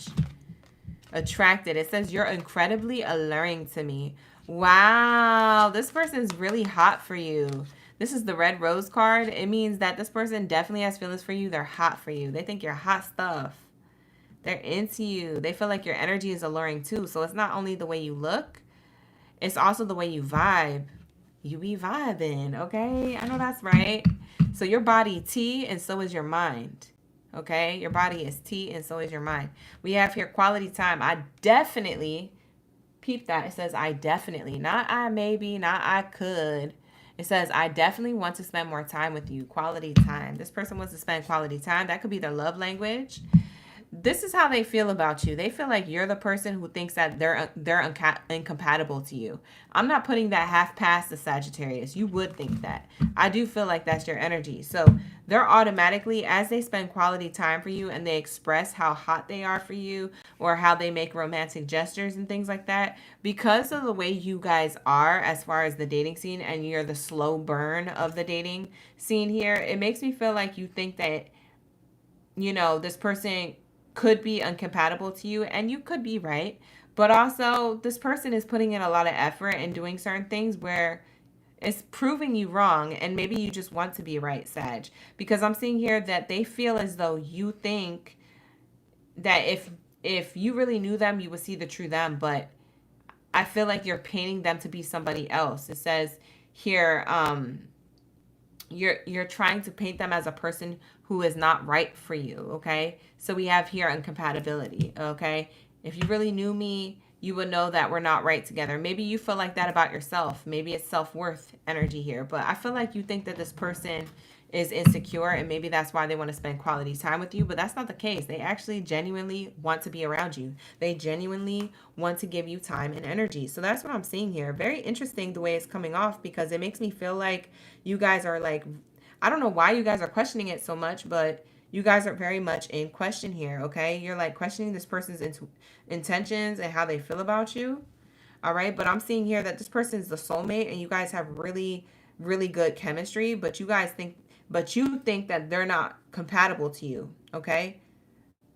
Attracted. It says, you're incredibly alluring to me. Wow. This person's really hot for you. This is the red rose card. It means that this person definitely has feelings for you. They're hot for you. They think you're hot stuff. They're into you. They feel like your energy is alluring too. So it's not only the way you look, it's also the way you vibe. You be vibing, okay? I know that's right. So your body, tea, and so is your mind. Okay? Your body is tea, and so is your mind. We have here quality time. I definitely, peep that. It says, I definitely. Not I maybe, not I could. It says, I definitely want to spend more time with you. Quality time. This person wants to spend quality time. That could be their love language. This is how they feel about you. They feel like you're the person who thinks that they're incompatible to you. I'm not putting that half past the Sagittarius. You would think that. I do feel like that's your energy. So they're automatically, as they spend quality time for you and they express how hot they are for you or how they make romantic gestures and things like that, because of the way you guys are as far as the dating scene, and you're the slow burn of the dating scene here, it makes me feel like you think that, you know, this person could be incompatible to you, and you could be right, but also this person is putting in a lot of effort and doing certain things where it's proving you wrong, and maybe you just want to be right, Sag, because I'm seeing here that they feel as though you think that if you really knew them, you would see the true them, but I feel like you're painting them to be somebody else. It says here, you're trying to paint them as a person who is not right for you, okay? So we have here incompatibility, okay? If you really knew me, you would know that we're not right together. Maybe you feel like that about yourself. Maybe it's self-worth energy here. But I feel like you think that this person is insecure, and maybe that's why they want to spend quality time with you. But that's not the case. They actually genuinely want to be around you. They genuinely want to give you time and energy. So that's what I'm seeing here. Very interesting the way it's coming off, because it makes me feel like you guys are like, I don't know why you guys are questioning it so much, but you guys are very much in question here, okay? You're like questioning this person's intentions and how they feel about you, all right? But I'm seeing here that this person is the soulmate, and you guys have really, really good chemistry, but you think that they're not compatible to you, okay?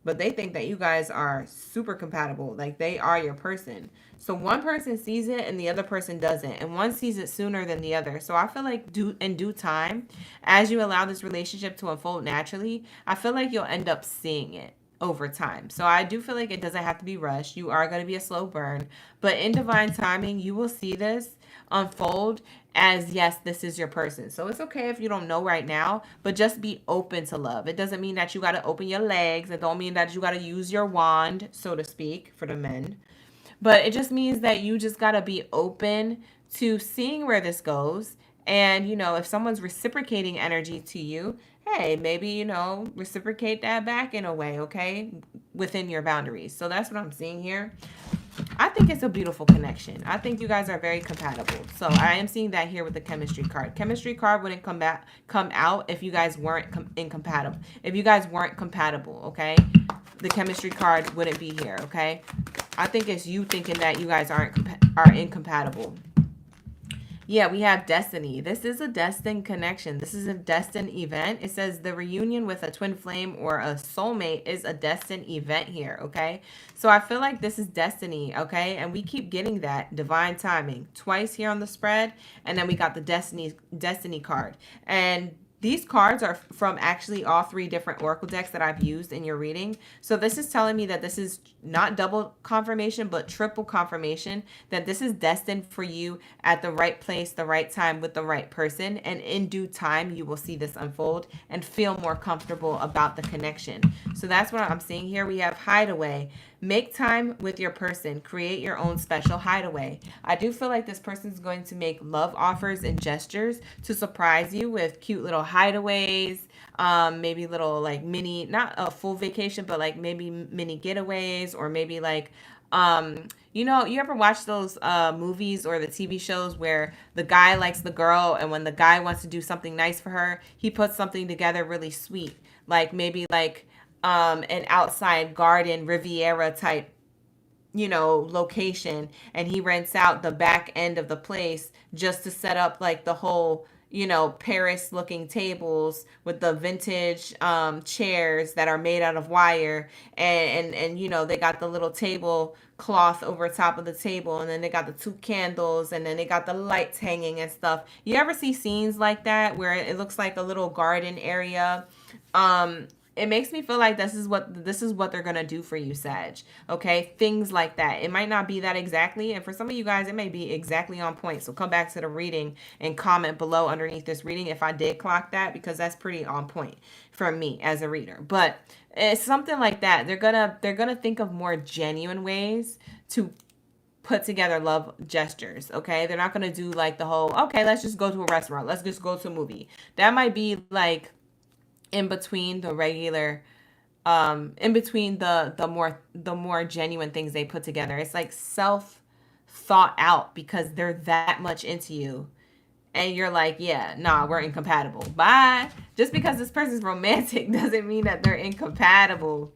But they think that you guys are super compatible, like they are your person. So one person sees it and the other person doesn't, and one sees it sooner than the other. So I feel like in due time, as you allow this relationship to unfold naturally, I feel like you'll end up seeing it over time. So I do feel like it doesn't have to be rushed. You are going to be a slow burn, but in divine timing, you will see this unfold as, yes, this is your person. So it's okay if you don't know right now, but just be open to love. It doesn't mean that you got to open your legs. It don't mean that you got to use your wand, so to speak, for the men. But it just means that you just got to be open to seeing where this goes. And, you know, if someone's reciprocating energy to you, hey, maybe, you know, reciprocate that back in a way, okay, within your boundaries. So that's what I'm seeing here. I think it's a beautiful connection. I think you guys are very compatible. So I am seeing that here with the chemistry card. Chemistry card wouldn't come out if you guys weren't incompatible. If you guys weren't compatible, okay? The chemistry card wouldn't be here, okay? I think it's you thinking that you guys are incompatible. Yeah, we have destiny. This is a destined connection. This is a destined event. It says the reunion with a twin flame or a soulmate is a destined event here, okay? So I feel like this is destiny, okay? And we keep getting that divine timing twice here on the spread. And then we got the destiny card. And these cards are from actually all three different oracle decks that I've used in your reading. So this is telling me that this is not double confirmation, but triple confirmation that this is destined for you at the right place, the right time with the right person. And in due time, you will see this unfold and feel more comfortable about the connection. So that's what I'm seeing here. We have hideaway. Make time with your person. Create your own special hideaway. I do feel like this person is going to make love offers and gestures to surprise you with cute little hideaways, maybe little like mini, not a full vacation, but like maybe mini getaways, or maybe like, You know, you ever watch those movies or the TV shows where the guy likes the girl, and when the guy wants to do something nice for her, he puts something together really sweet, like maybe like an outside garden Riviera type, you know, location, and he rents out the back end of the place just to set up like the whole, you know, Paris looking tables with the vintage chairs that are made out of wire, and you know, they got the little table cloth over top of the table, and then they got the two candles, and then they got the lights hanging and stuff. You ever see scenes like that where it looks like a little garden area? It makes me feel like this is what they're gonna do for you, Sag. Okay, things like that. It might not be that exactly, and for some of you guys, it may be exactly on point. So come back to the reading and comment below underneath this reading if I did clock that, because that's pretty on point for me as a reader. But it's something like that. They're gonna think of more genuine ways to put together love gestures. Okay, they're not gonna do like the whole, okay, let's just go to a restaurant, let's just go to a movie. That might be like in between the regular, in between the more genuine things they put together. It's like self thought out because they're that much into you, and you're like, yeah, nah, we're incompatible, bye. Just because this person's romantic doesn't mean that they're incompatible.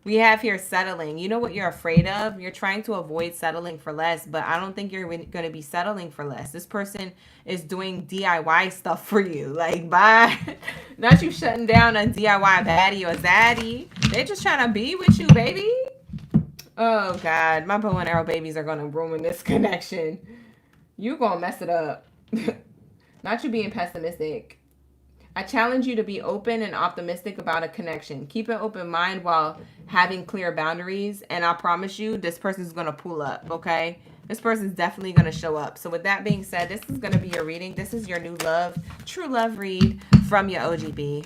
We have here settling. You know what you're afraid of? You're trying to avoid settling for less, but I don't think you're going to be settling for less. This person is doing DIY stuff for you. Like, bye. Not you shutting down a DIY baddie or zaddy. They're just trying to be with you, baby. Oh, God. My bow and arrow babies are going to ruin this connection. You going to mess it up. Not you being pessimistic. I challenge you to be open and optimistic about a connection. Keep an open mind while having clear boundaries. And I promise you, this person's going to pull up, okay? This person's definitely going to show up. So with that being said, this is going to be your reading. This is your new love, true love read from your OGB.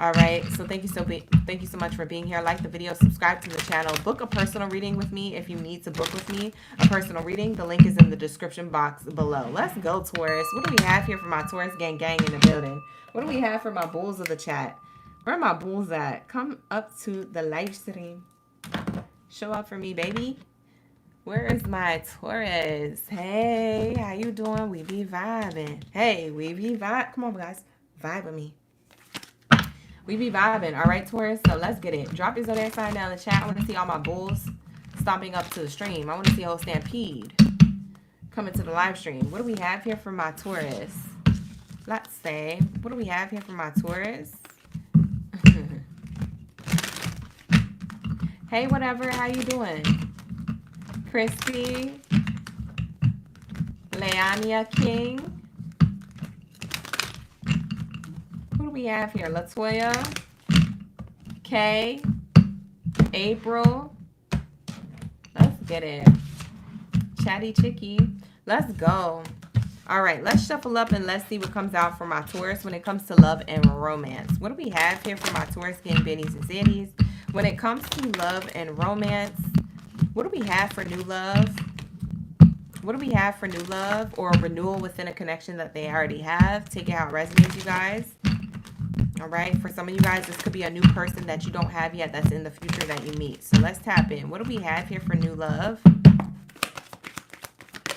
All right. So thank you so much for being here. Like the video, subscribe to the channel, book a personal reading with me if you need to book with me a personal reading. The link is in the description box below. Let's go, Taurus. What do we have here for my Taurus gang in the building? What do we have for my bulls of the chat? Where are my bulls at? Come up to the live stream. Show up for me, baby. Where is my Taurus? Hey, how you doing? We be vibing. Hey, we be vibe. Come on, guys. Vibe with me. We be vibing. All right, Taurus. So let's get it. Drop your zodiac sign down in the chat. I want to see all my bulls stomping up to the stream. I want to see a whole stampede coming to the live stream. What do we have here for my Taurus? Let's say, what do we have here for my Taurus? Hey, whatever. How you doing? Christy. Leania King. Who do we have here? Latoya. Kay. April. Let's get it. Chatty Chicky. Let's go. All right, let's shuffle up and let's see what comes out for my Taurus when it comes to love and romance. What do we have here for my Taurus gang biddies and zitties? When it comes to love and romance, what do we have for new love? What do we have for new love or renewal within a connection that they already have? Take it how it resonates, you guys. All right, for some of you guys, this could be a new person that you don't have yet that's in the future that you meet. So let's tap in. What do we have here for new love?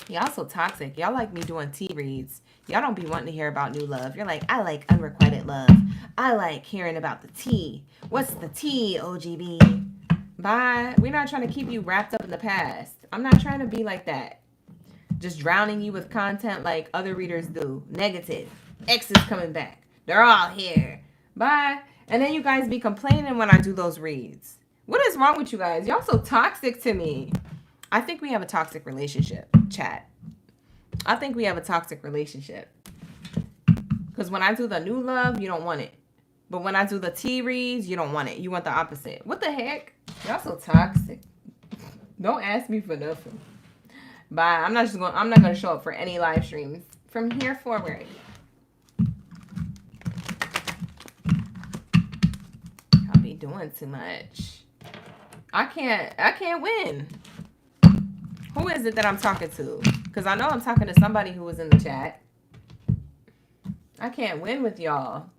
Y'all so toxic. Y'all like me doing tea reads. Y'all don't be wanting to hear about new love. You're like, I like unrequited love. I like hearing about the tea. What's the tea, OGB? Bye. We're not trying to keep you wrapped up in the past. I'm not trying to be like that. Just drowning you with content like other readers do. Negative. X is coming back. They're all here. Bye. And then you guys be complaining when I do those reads. What is wrong with you guys? Y'all so toxic to me. I think we have a toxic relationship, chat. I think we have a toxic relationship. Because when I do the new love, you don't want it. But when I do the tea reads, you don't want it. You want the opposite. What the heck? Y'all so toxic. Don't ask me for nothing. Bye. I'm not gonna show up for any live streams from here forward. I'll be doing too much. I can't win. Who is it that I'm talking to? Because I know I'm talking to somebody who was in the chat. I can't win with y'all.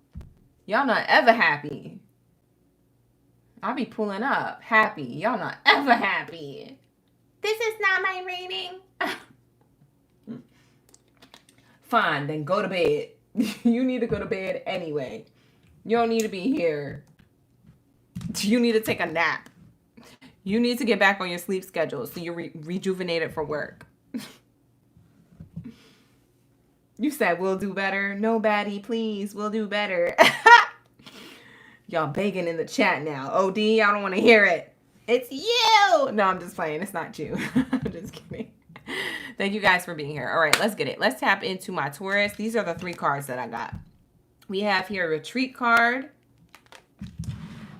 Y'all not ever happy. I'll be pulling up happy. Y'all not ever happy. This is not my reading. Fine, then go to bed. You need to go to bed anyway. You don't need to be here. You need to take a nap. You need to get back on your sleep schedule so you're rejuvenated for work. You said we'll do better. No, Baddie, please, we'll do better. Y'all begging in the chat now. OD, I don't want to hear it. It's you. No, I'm just playing. It's not you. I'm just kidding. Thank you guys for being here. All right, let's get it. Let's tap into my Taurus. These are the 3 cards that I got. We have here a retreat card.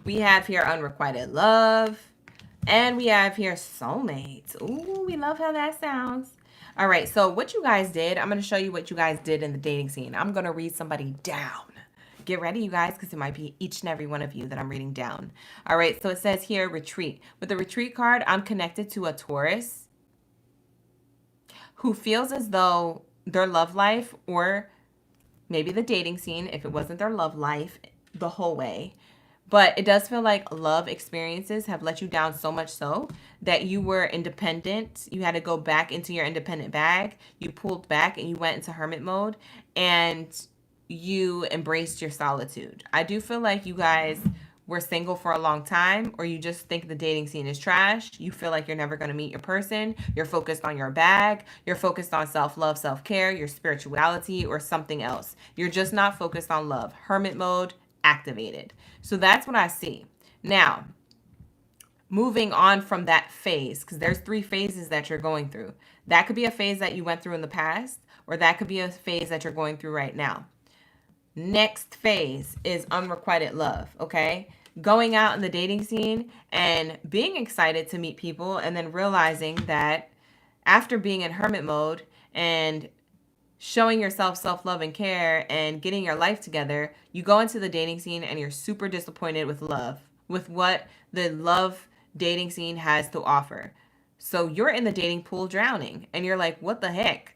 We have here unrequited love. And we have here soulmates. Ooh, we love how that sounds. All right, so what you guys did, I'm going to show you what you guys did in the dating scene. I'm going to read somebody down. Get ready, you guys, because it might be each and every one of you that I'm reading down. All right, so it says here, retreat. With the retreat card, I'm connected to a Taurus who feels as though their love life, or maybe the dating scene, if it wasn't their love life the whole way, but it does feel like love experiences have let you down so much so that you were independent. You had to go back into your independent bag. You pulled back and you went into hermit mode and you embraced your solitude. I do feel like you guys were single for a long time, or you just think the dating scene is trash. You feel like you're never going to meet your person. You're focused on your bag. You're focused on self-love, self-care, your spirituality, or something else. You're just not focused on love. Hermit mode activated. So that's what I see. Now, moving on from that phase, because there's 3 phases that you're going through. That could be a phase that you went through in the past, or that could be a phase that you're going through right now. Next phase is unrequited love, okay? Going out in the dating scene and being excited to meet people, and then realizing that after being in hermit mode and showing yourself self-love and care and getting your life together, you go into the dating scene and you're super disappointed with love, with what the love dating scene has to offer. So you're in the dating pool drowning and you're like, what the heck?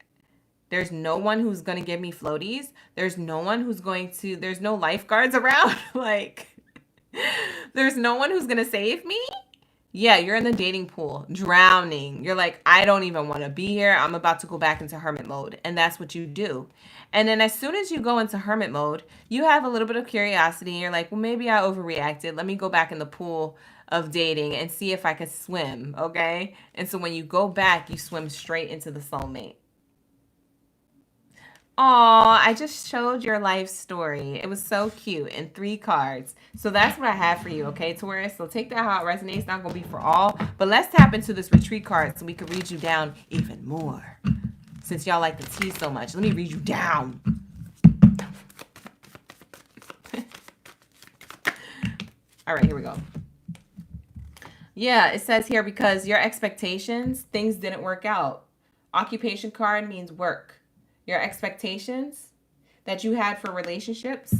There's no one who's going to give me floaties. There's no one who's going to, there's no lifeguards around. Like, there's no one who's going to save me. Yeah, you're in the dating pool, drowning. You're like, I don't even want to be here. I'm about to go back into hermit mode. And that's what you do. And then as soon as you go into hermit mode, you have a little bit of curiosity. You're like, well, maybe I overreacted. Let me go back in the pool of dating and see if I can swim, okay? And so when you go back, you swim straight into the soulmate. Aw, I just showed your life story. It was so cute in 3 cards. So that's what I have for you, okay, Taurus? So take that how it resonates. It's not going to be for all. But let's tap into this retreat card so we can read you down even more. Since y'all like the tea so much, let me read you down. All right, here we go. Yeah, it says here, because your expectations, things didn't work out. Occupation card means work. Your expectations that you had for relationships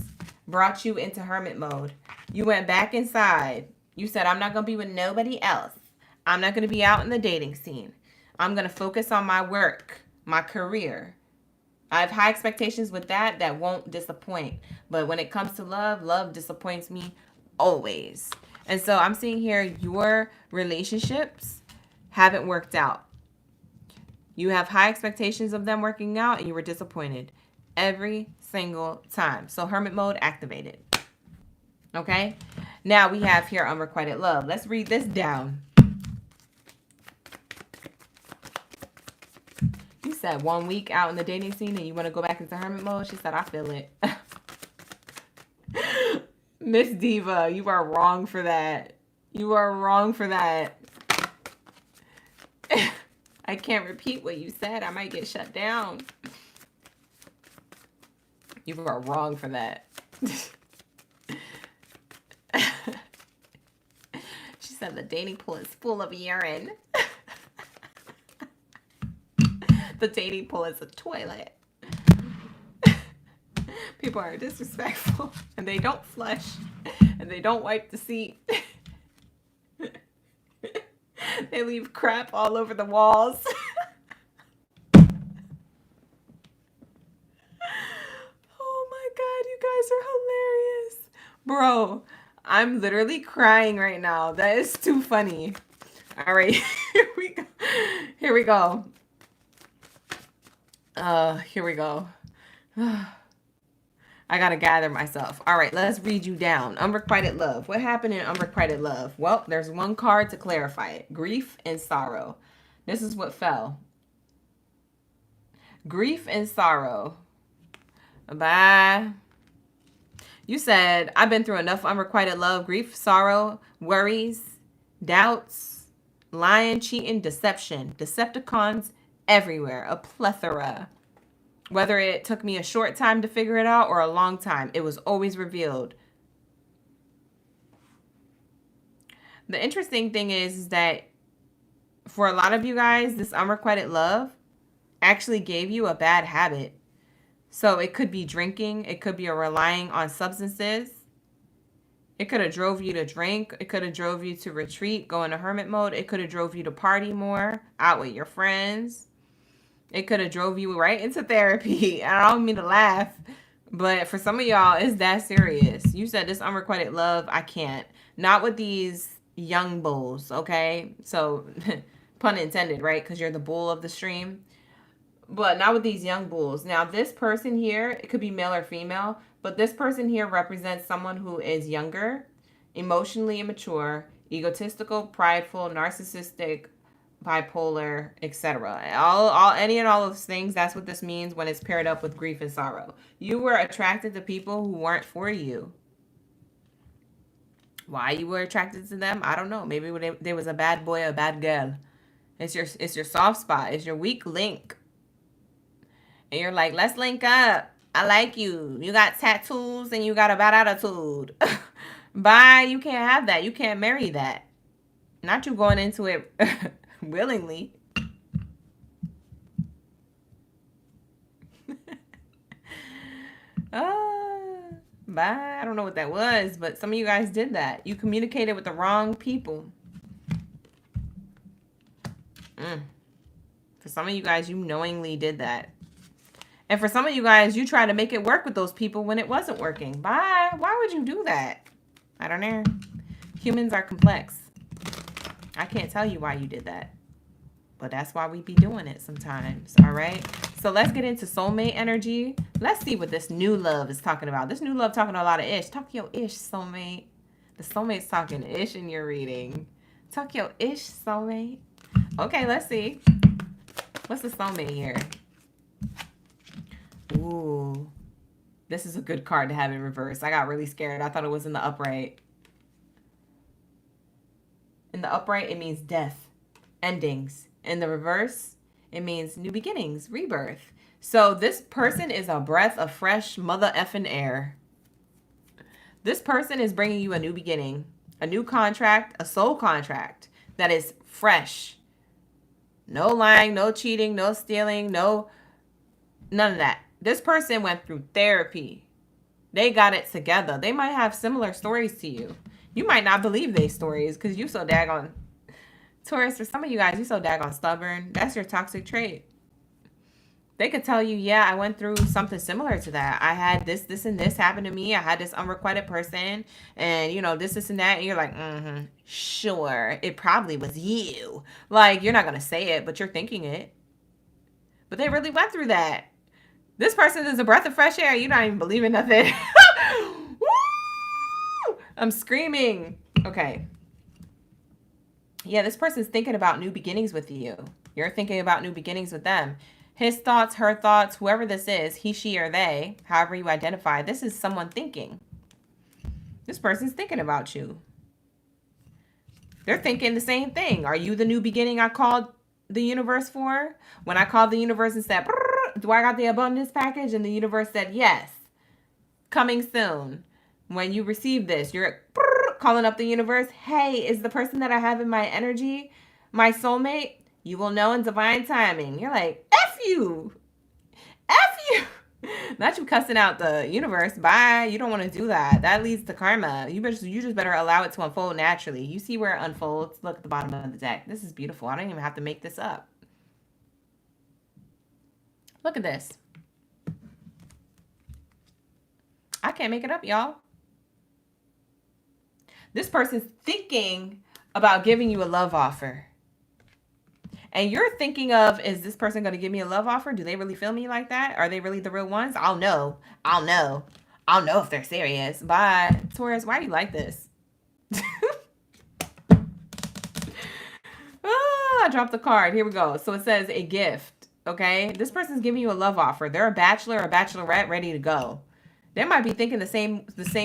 brought you into hermit mode. You went back inside. You said, I'm not going to be with nobody else. I'm not going to be out in the dating scene. I'm going to focus on my work, my career. I have high expectations with that won't disappoint. But when it comes to love, love disappoints me always. And so I'm seeing here your relationships haven't worked out. You have high expectations of them working out and you were disappointed every single time. So hermit mode activated. Okay. Now we have here unrequited love. Let's read this down. You said 1 week out in the dating scene and you want to go back into hermit mode. She said, I feel it. Miss Diva, you are wrong for that. You are wrong for that. I can't repeat what you said. I might get shut down. You are wrong for that. She said the dating pool is full of urine. The dating pool is a toilet. People are disrespectful and they don't flush and they don't wipe the seat. They leave crap all over the walls. Oh my God, you guys are hilarious. Bro, I'm literally crying right now. That is too funny. All right, here we go. Here we go. Here we go. I gotta gather myself. All right, let's read you down. Unrequited love. What happened in unrequited love? Well, there's one card to clarify it. Grief and sorrow. This is what fell. Grief and sorrow. Bye. You said, I've been through enough unrequited love, grief, sorrow, worries, doubts, lying, cheating, deception. Decepticons everywhere. A plethora. Whether it took me a short time to figure it out or a long time, it was always revealed. The interesting thing is that for a lot of you guys, this unrequited love actually gave you a bad habit. So it could be drinking. It could be relying on substances. It could have drove you to drink. It could have drove you to retreat, go into hermit mode. It could have drove you to party more, out with your friends. It could have drove you right into therapy. I don't mean to laugh, but for some of y'all, it's that serious. You said this unrequited love, I can't. Not with these young bulls, okay? So, pun intended, right? Because you're the bull of the stream. But not with these young bulls. Now, this person here, it could be male or female, but this person here represents someone who is younger, emotionally immature, egotistical, prideful, narcissistic, bipolar, etc. Any and all of those things, that's what this means when it's paired up with grief and sorrow. You were attracted to people who weren't for you. Why you were attracted to them, I don't know. Maybe there was a bad boy or a bad girl. It's your soft spot. It's your weak link. And you're like, let's link up. I like you. You got tattoos and you got a bad attitude. Bye. You can't have that. You can't marry that. Not you going into it willingly. Bye. I don't know what that was, but some of you guys did that. You communicated with the wrong people. For some of you guys, you knowingly did that. And for some of you guys, you tried to make it work with those people when it wasn't working. Bye. Why would you do that? I don't know. Humans are complex. I can't tell you why you did that. But that's why we be doing it sometimes. All right. So let's get into soulmate energy. Let's see what this new love is talking about. This new love talking a lot of ish. Talk your ish, soulmate. The soulmate's talking ish in your reading. Talk your ish, soulmate. Okay, let's see. What's the soulmate here? Ooh. This is a good card to have in reverse. I got really scared. I thought it was in the upright. In the upright, it means death, endings. In the reverse, it means new beginnings, rebirth. So this person is a breath of fresh mother effing air. This person is bringing you a new beginning, a new contract, a soul contract that is fresh. No lying, no cheating, no stealing, none of that. This person went through therapy. They got it together. They might have similar stories to you. You might not believe these stories because you so daggone Taurus. For some of you guys, you so daggone stubborn. That's your toxic trait. They could tell you, yeah, I went through something similar to that. I had this, and this happen to me. I had this unrequited person and, you know, this, and that. And you're like, sure, it probably was you. Like, you're not going to say it, but you're thinking it. But they really went through that. This person is a breath of fresh air. You're not even believing nothing. I'm screaming. Okay. Yeah, this person's thinking about new beginnings with you. You're thinking about new beginnings with them. His thoughts, her thoughts, whoever this is, he, she, or they, however you identify, this is someone thinking. This person's thinking about you. They're thinking the same thing. Are you the new beginning I called the universe for? When I called the universe and said, do I got the abundance package? And the universe said, yes, coming soon. When you receive this, you're calling up the universe. Hey, is the person that I have in my energy my soulmate? You will know in divine timing. You're like, F you. F you. Not you cussing out the universe. Bye. You don't want to do that. That leads to karma. You just better allow it to unfold naturally. You see where it unfolds. Look at the bottom of the deck. This is beautiful. I don't even have to make this up. Look at this. I can't make it up, y'all. This person's thinking about giving you a love offer. And you're thinking of, is this person going to give me a love offer? Do they really feel me like that? Are they really the real ones? I'll know. I'll know. I'll know if they're serious. Bye. Taurus, why do you like this? I dropped the card. Here we go. So it says a gift. Okay. This person's giving you a love offer. They're a bachelor or bachelorette ready to go. They might be thinking the same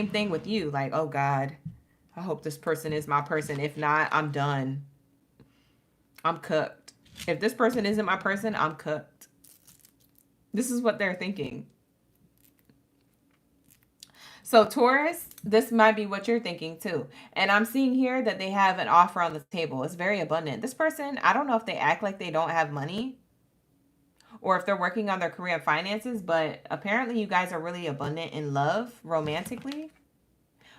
thing with you. Like, oh God, I hope this person is my person. If not, I'm done. I'm cooked. If this person isn't my person, I'm cooked. This is what they're thinking. So Taurus, this might be what you're thinking too. And I'm seeing here that they have an offer on the table. It's very abundant. This person, I don't know if they act like they don't have money or if they're working on their career and finances, but apparently you guys are really abundant in love romantically,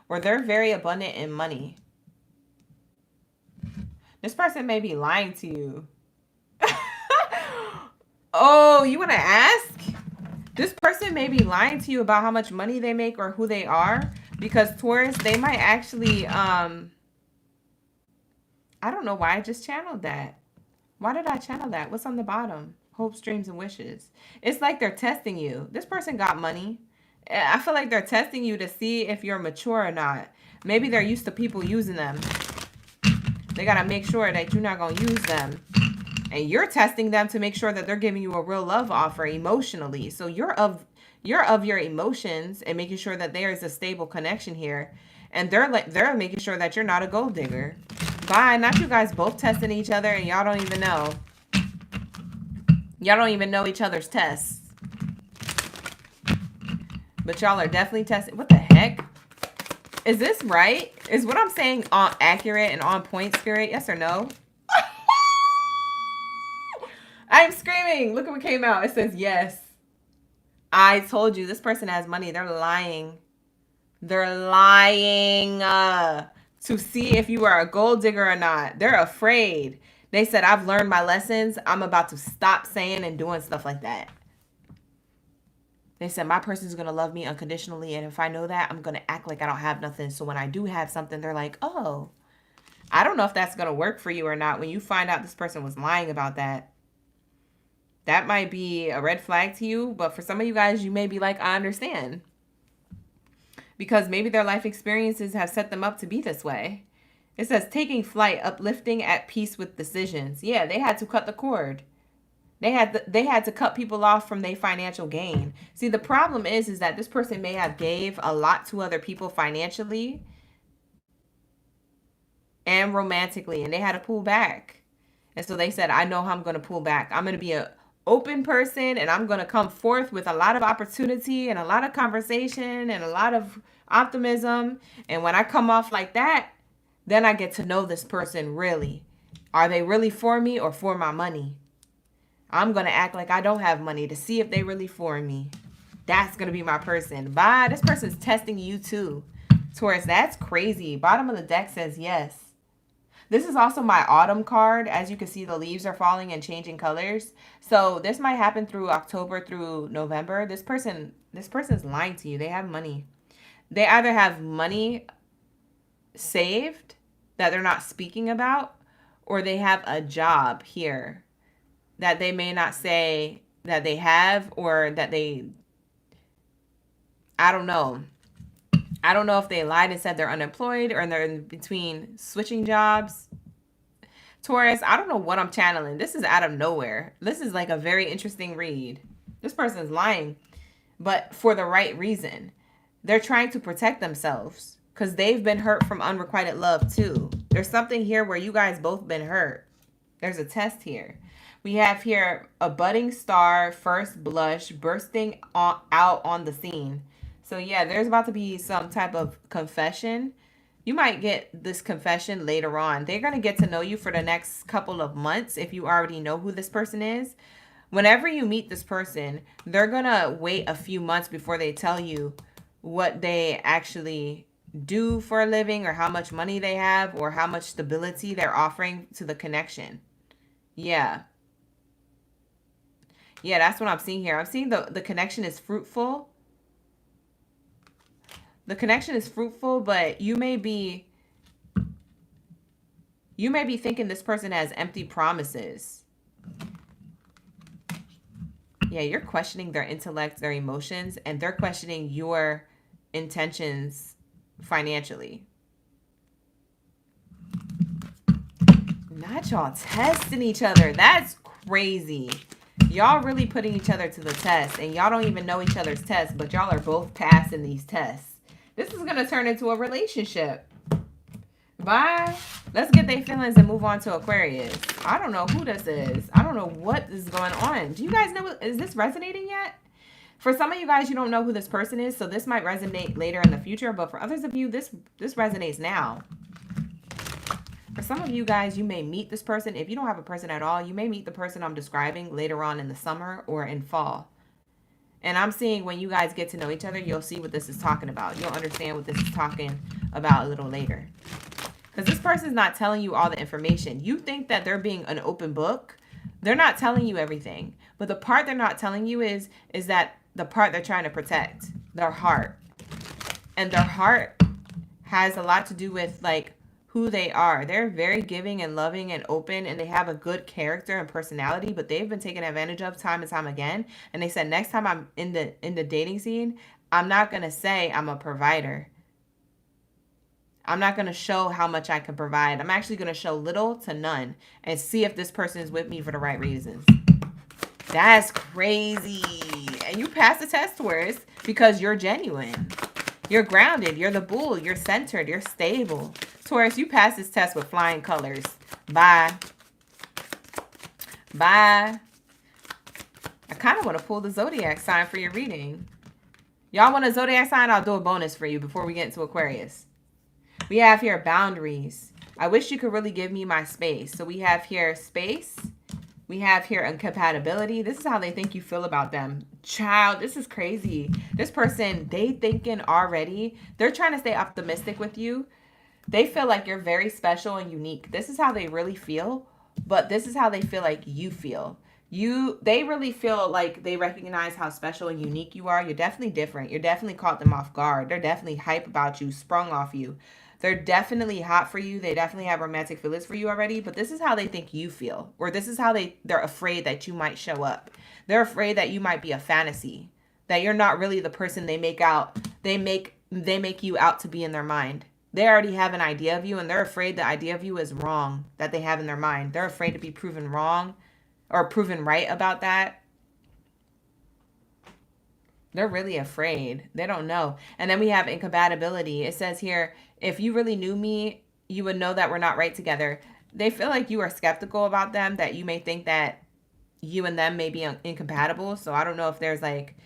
or they're very abundant in money. This person may be lying to you. Oh, you want to ask? This person may be lying to you about how much money they make or who they are, because Taurus, they might actually, I don't know why I just channeled that. Why did I channel that? What's on the bottom? Hopes, dreams, and wishes. It's like they're testing you. This person got money. I feel like they're testing you to see if you're mature or not. Maybe they're used to people using them. They got to make sure that you're not going to use them. And you're testing them to make sure that they're giving you a real love offer emotionally. So you're of your emotions and making sure that there is a stable connection here. And they're making sure that you're not a gold digger. Bye. Not you guys both testing each other and y'all don't even know. Y'all don't even know each other's tests. But y'all are definitely testing. What the heck? Is this right? Is what I'm saying accurate and on point, Spirit? Yes or no? I'm screaming. Look at what came out. It says yes. I told you this person has money. They're lying. They're lying to see if you are a gold digger or not. They're afraid. They said, I've learned my lessons. I'm about to stop saying and doing stuff like that. They said, my person's going to love me unconditionally. And if I know that, I'm going to act like I don't have nothing. So when I do have something, they're like, oh, I don't know if that's going to work for you or not. When you find out this person was lying about that, that might be a red flag to you. But for some of you guys, you may be like, I understand. Because maybe their life experiences have set them up to be this way. It says taking flight, uplifting, at peace with decisions. Yeah, they had to cut the cord. They had to cut people off from their financial gain. See, the problem is that this person may have gave a lot to other people financially and romantically, and they had to pull back. And so they said, I know how I'm going to pull back. I'm going to be an open person, and I'm going to come forth with a lot of opportunity and a lot of conversation and a lot of optimism. And when I come off like that, then I get to know this person really. Are they really for me or for my money? I'm going to act like I don't have money to see if they really for me. That's going to be my person. Bye. This person's testing you too. Taurus, that's crazy. Bottom of the deck says yes. This is also my autumn card. As you can see, the leaves are falling and changing colors. So this might happen through October through November. This person's lying to you. They have money. They either have money saved that they're not speaking about, or they have a job here that they may not say that they have, or that they, I don't know. I don't know if they lied and said they're unemployed or they're in between switching jobs. Taurus, I don't know what I'm channeling. This is out of nowhere. This is like a very interesting read. This person's lying, but for the right reason. They're trying to protect themselves because they've been hurt from unrequited love too. There's something here where you guys both been hurt. There's a test here. We have here a budding star, first blush, bursting out on the scene. So yeah, there's about to be some type of confession. You might get this confession later on. They're going to get to know you for the next couple of months if you already know who this person is. Whenever you meet this person, they're going to wait a few months before they tell you what they actually do for a living, or how much money they have, or how much stability they're offering to the connection. Yeah. Yeah, that's what I'm seeing here. I'm seeing the connection is fruitful. The connection is fruitful, but you may be thinking this person has empty promises. Yeah, you're questioning their intellect, their emotions, and they're questioning your intentions financially. Not y'all testing each other. That's crazy. Y'all really putting each other to the test, and y'all don't even know each other's tests, but y'all are both passing these tests. This is going to turn into a relationship. Bye. Let's get their feelings and move on to Aquarius. I don't know who this is. I don't know what is going on. Do you guys know? Is this resonating yet? For some of you guys, you don't know who this person is, so this might resonate later in the future. But for others of you, this resonates now. For some of you guys, you may meet this person. If you don't have a person at all, you may meet the person I'm describing later on in the summer or in fall. And I'm seeing when you guys get to know each other, you'll see what this is talking about. You'll understand what this is talking about a little later. Because this person's not telling you all the information. You think that they're being an open book. They're not telling you everything. But the part they're not telling you is that the part they're trying to protect, their heart. And their heart has a lot to do with like who they are. They're very giving and loving and open, and they have a good character and personality, but they've been taken advantage of time and time again. And they said, next time I'm in the dating scene, I'm not going to say I'm a provider. I'm not going to show how much I can provide. I'm actually going to show little to none and see if this person is with me for the right reasons. That's crazy. And you pass the test, Taurus, because you're genuine. You're grounded. You're the bull. You're centered. You're stable. Taurus, you pass this test with flying colors. Bye. Bye. I kind of want to pull the Zodiac sign for your reading. Y'all want a Zodiac sign? I'll do a bonus for you before we get into Aquarius. We have here boundaries. I wish you could really give me my space. So we have here space. We have here incompatibility. This is how they think you feel about them. Child, this is crazy. This person, they thinking already. They're trying to stay optimistic with you. They feel like you're very special and unique. This is how they really feel. But this is how they feel like you feel. They really feel like they recognize how special and unique you are. You're definitely different. You're definitely caught them off guard. They're definitely hype about you, sprung off you. They're definitely hot for you. They definitely have romantic feelings for you already. But this is how they think you feel. Or this is how they're afraid that you might show up. They're afraid that you might be a fantasy. That you're not really the person they make out. They make you out to be in their mind. They already have an idea of you. And they're afraid the idea of you is wrong. That they have in their mind. They're afraid to be proven wrong. Or proven right about that. They're really afraid. They don't know. And then we have incompatibility. It says here, if you really knew me, you would know that we're not right together. They feel like you are skeptical about them, that you may think that you and them may be incompatible. So I don't know if there's like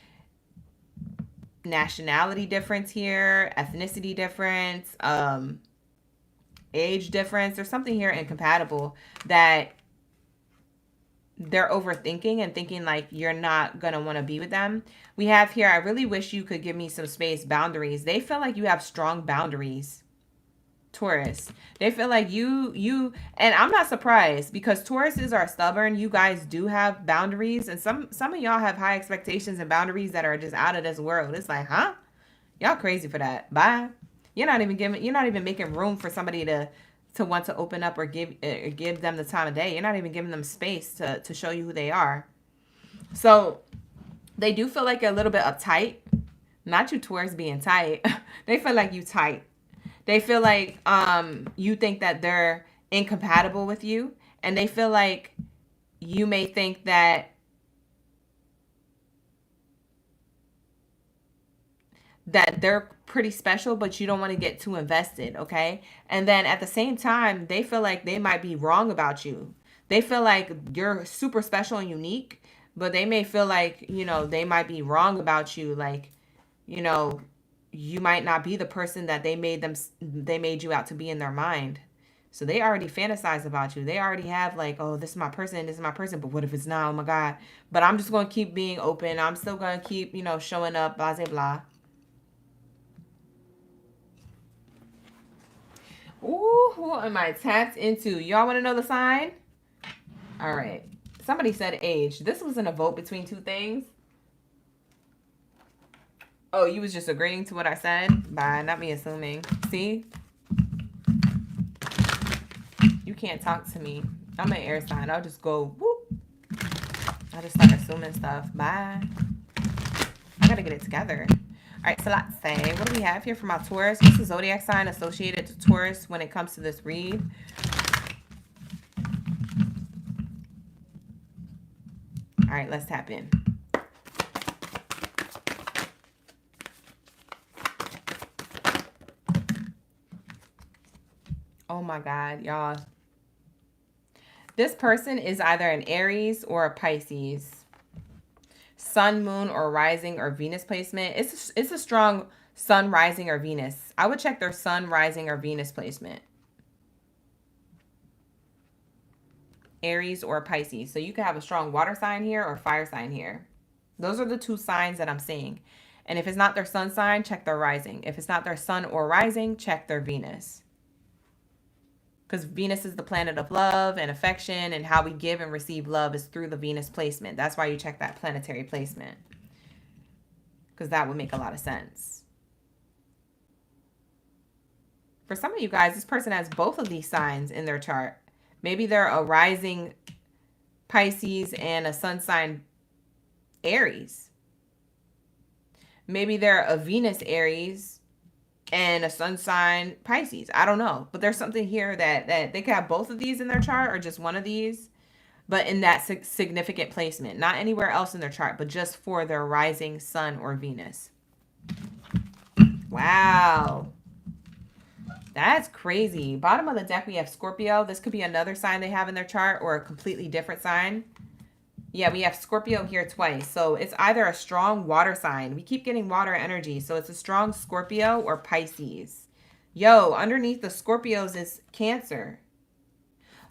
nationality difference here, ethnicity difference, age difference, or something here incompatible that they're overthinking and thinking like you're not going to want to be with them. We have here, I really wish you could give me some space, boundaries. They feel like you have strong boundaries, Taurus. They feel like you, and I'm not surprised because Tauruses are stubborn. You guys do have boundaries, and some of y'all have high expectations and boundaries that are just out of this world. It's like, huh? Y'all crazy for that. Bye. You're not even making room for somebody to want to open up or give them the time of day. You're not even giving them space to show you who they are. So they do feel like a little bit uptight. Not you Taurus being tight. They feel like you tight. They feel like you think that they're incompatible with you. And they feel like you may think that they're pretty special, but you don't want to get too invested, okay? And then at the same time, they feel like they might be wrong about you. They feel like you're super special and unique, but they may feel like, they might be wrong about you. Like, you might not be the person that they made you out to be in their mind. So they already fantasize about you. They already have like, oh, this is my person, but what if it's not? Oh my God. But I'm just going to keep being open. I'm still going to keep, showing up, blah, blah, blah. Ooh, who am I tapped into? Y'all want to know the sign? All right. Somebody said age. This wasn't a vote between two things. Oh, you was just agreeing to what I said? Bye, not me assuming. See? You can't talk to me. I'm an air sign. I'll just go, whoop. I just start assuming stuff. Bye. I gotta get it together. All right, so let's say, what do we have here for my Taurus? What's the zodiac sign associated to Taurus when it comes to this read? All right, let's tap in. Oh my God, y'all. This person is either an Aries or a Pisces. Sun, moon, or rising or Venus placement. It's a strong sun, rising, or Venus. I would check their sun, rising, or Venus placement. Aries or Pisces. So you could have a strong water sign here or fire sign here. Those are the two signs that I'm seeing. And if it's not their sun sign, check their rising. If it's not their sun or rising, check their Venus. Because Venus is the planet of love and affection, and how we give and receive love is through the Venus placement. That's why you check that planetary placement. Because that would make a lot of sense. For some of you guys, this person has both of these signs in their chart. Maybe they're a rising Pisces and a sun sign Aries. Maybe they're a Venus Aries and a sun sign Pisces. I don't know. But there's something here that they could have both of these in their chart or just one of these. But in that significant placement. Not anywhere else in their chart, but just for their rising sun or Venus. Wow. That's crazy. Bottom of the deck, we have Scorpio. This could be another sign they have in their chart or a completely different sign. Yeah, we have Scorpio here twice. So it's either a strong water sign. We keep getting water energy. So it's a strong Scorpio or Pisces. Yo, underneath the Scorpios is Cancer.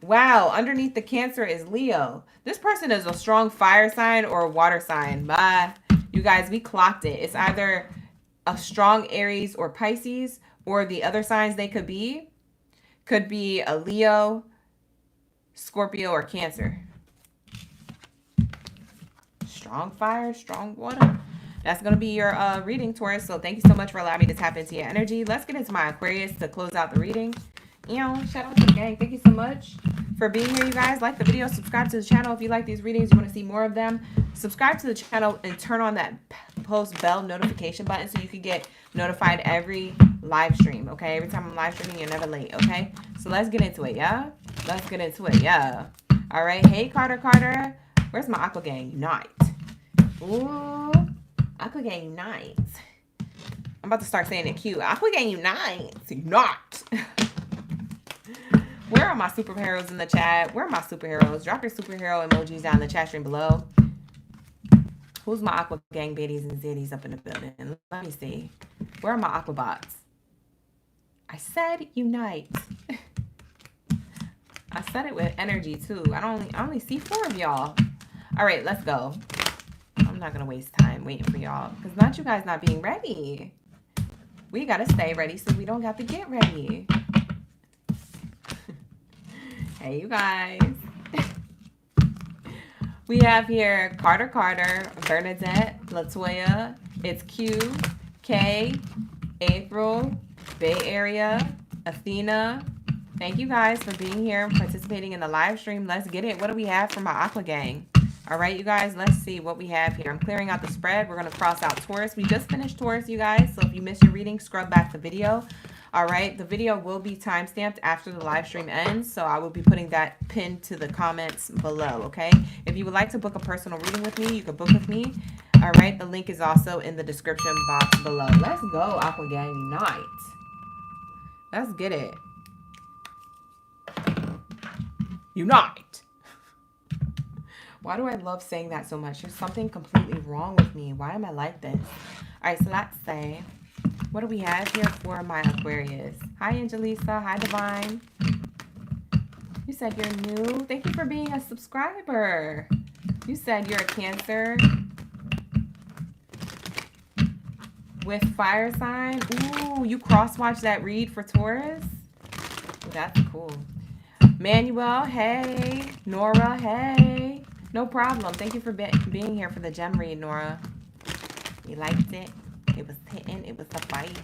Wow, underneath the Cancer is Leo. This person is a strong fire sign or a water sign. Bye. You guys, we clocked it. It's either a strong Aries or Pisces, or the other signs they could be a Leo, Scorpio, or Cancer. Strong fire, strong water. That's going to be your reading, Taurus. So thank you so much for allowing me to tap into your energy. Let's get into my Aquarius to close out the reading. Shout out to the gang. Thank you so much for being here, you guys. Like the video, subscribe to the channel if you like these readings, you want to see more of them. Subscribe to the channel and turn on that post bell notification button so you can get notified every live stream, okay? Every time I'm live streaming, you're never late, okay? So let's get into it, yeah? Let's get into it, yeah. All right, hey, Carter. Where's my Aqua Gang? Unite. Ooh, Aqua Gang Unite. I'm about to start saying it cute. Aqua Gang Unite. Unite. Where are my superheroes in the chat? Where are my superheroes? Drop your superhero emojis down in the chat stream below. Who's my Aqua Gang Baddies and Zeddies up in the building? Let me see. Where are my Aquabots? I said unite. I said it with energy too. I only see 4 of y'all. All right, let's go. I'm not gonna waste time waiting for y'all because not you guys not being ready. We gotta stay ready so we don't have to get ready. Hey, you guys. We have here Carter, Bernadette, Latoya, it's Q, K, April, Bay Area, Athena. Thank you guys for being here and participating in the live stream. Let's get it. What do we have for my Aqua Gang? All right, you guys, let's see what we have here. I'm clearing out the spread. We're going to cross out Taurus. We just finished Taurus, you guys. So if you missed your reading, scrub back the video. All right, the video will be timestamped after the live stream ends. So I will be putting that pinned to the comments below, okay? If you would like to book a personal reading with me, you can book with me. All right, the link is also in the description box below. Let's go, Aqua Gang Unite. Let's get it. Unite. Why do I love saying that so much? There's something completely wrong with me. Why am I like this? All right, so let's say, what do we have here for my Aquarius? Hi, Angelisa. Hi, Divine. You said you're new. Thank you for being a subscriber. You said you're a Cancer with fire sign. Ooh, you cross-watch that read for Taurus? That's cool. Manuel, hey. Nora, hey. No problem. Thank you for being here for the gem read, Nora. You liked it. It was hitting. It was a fight.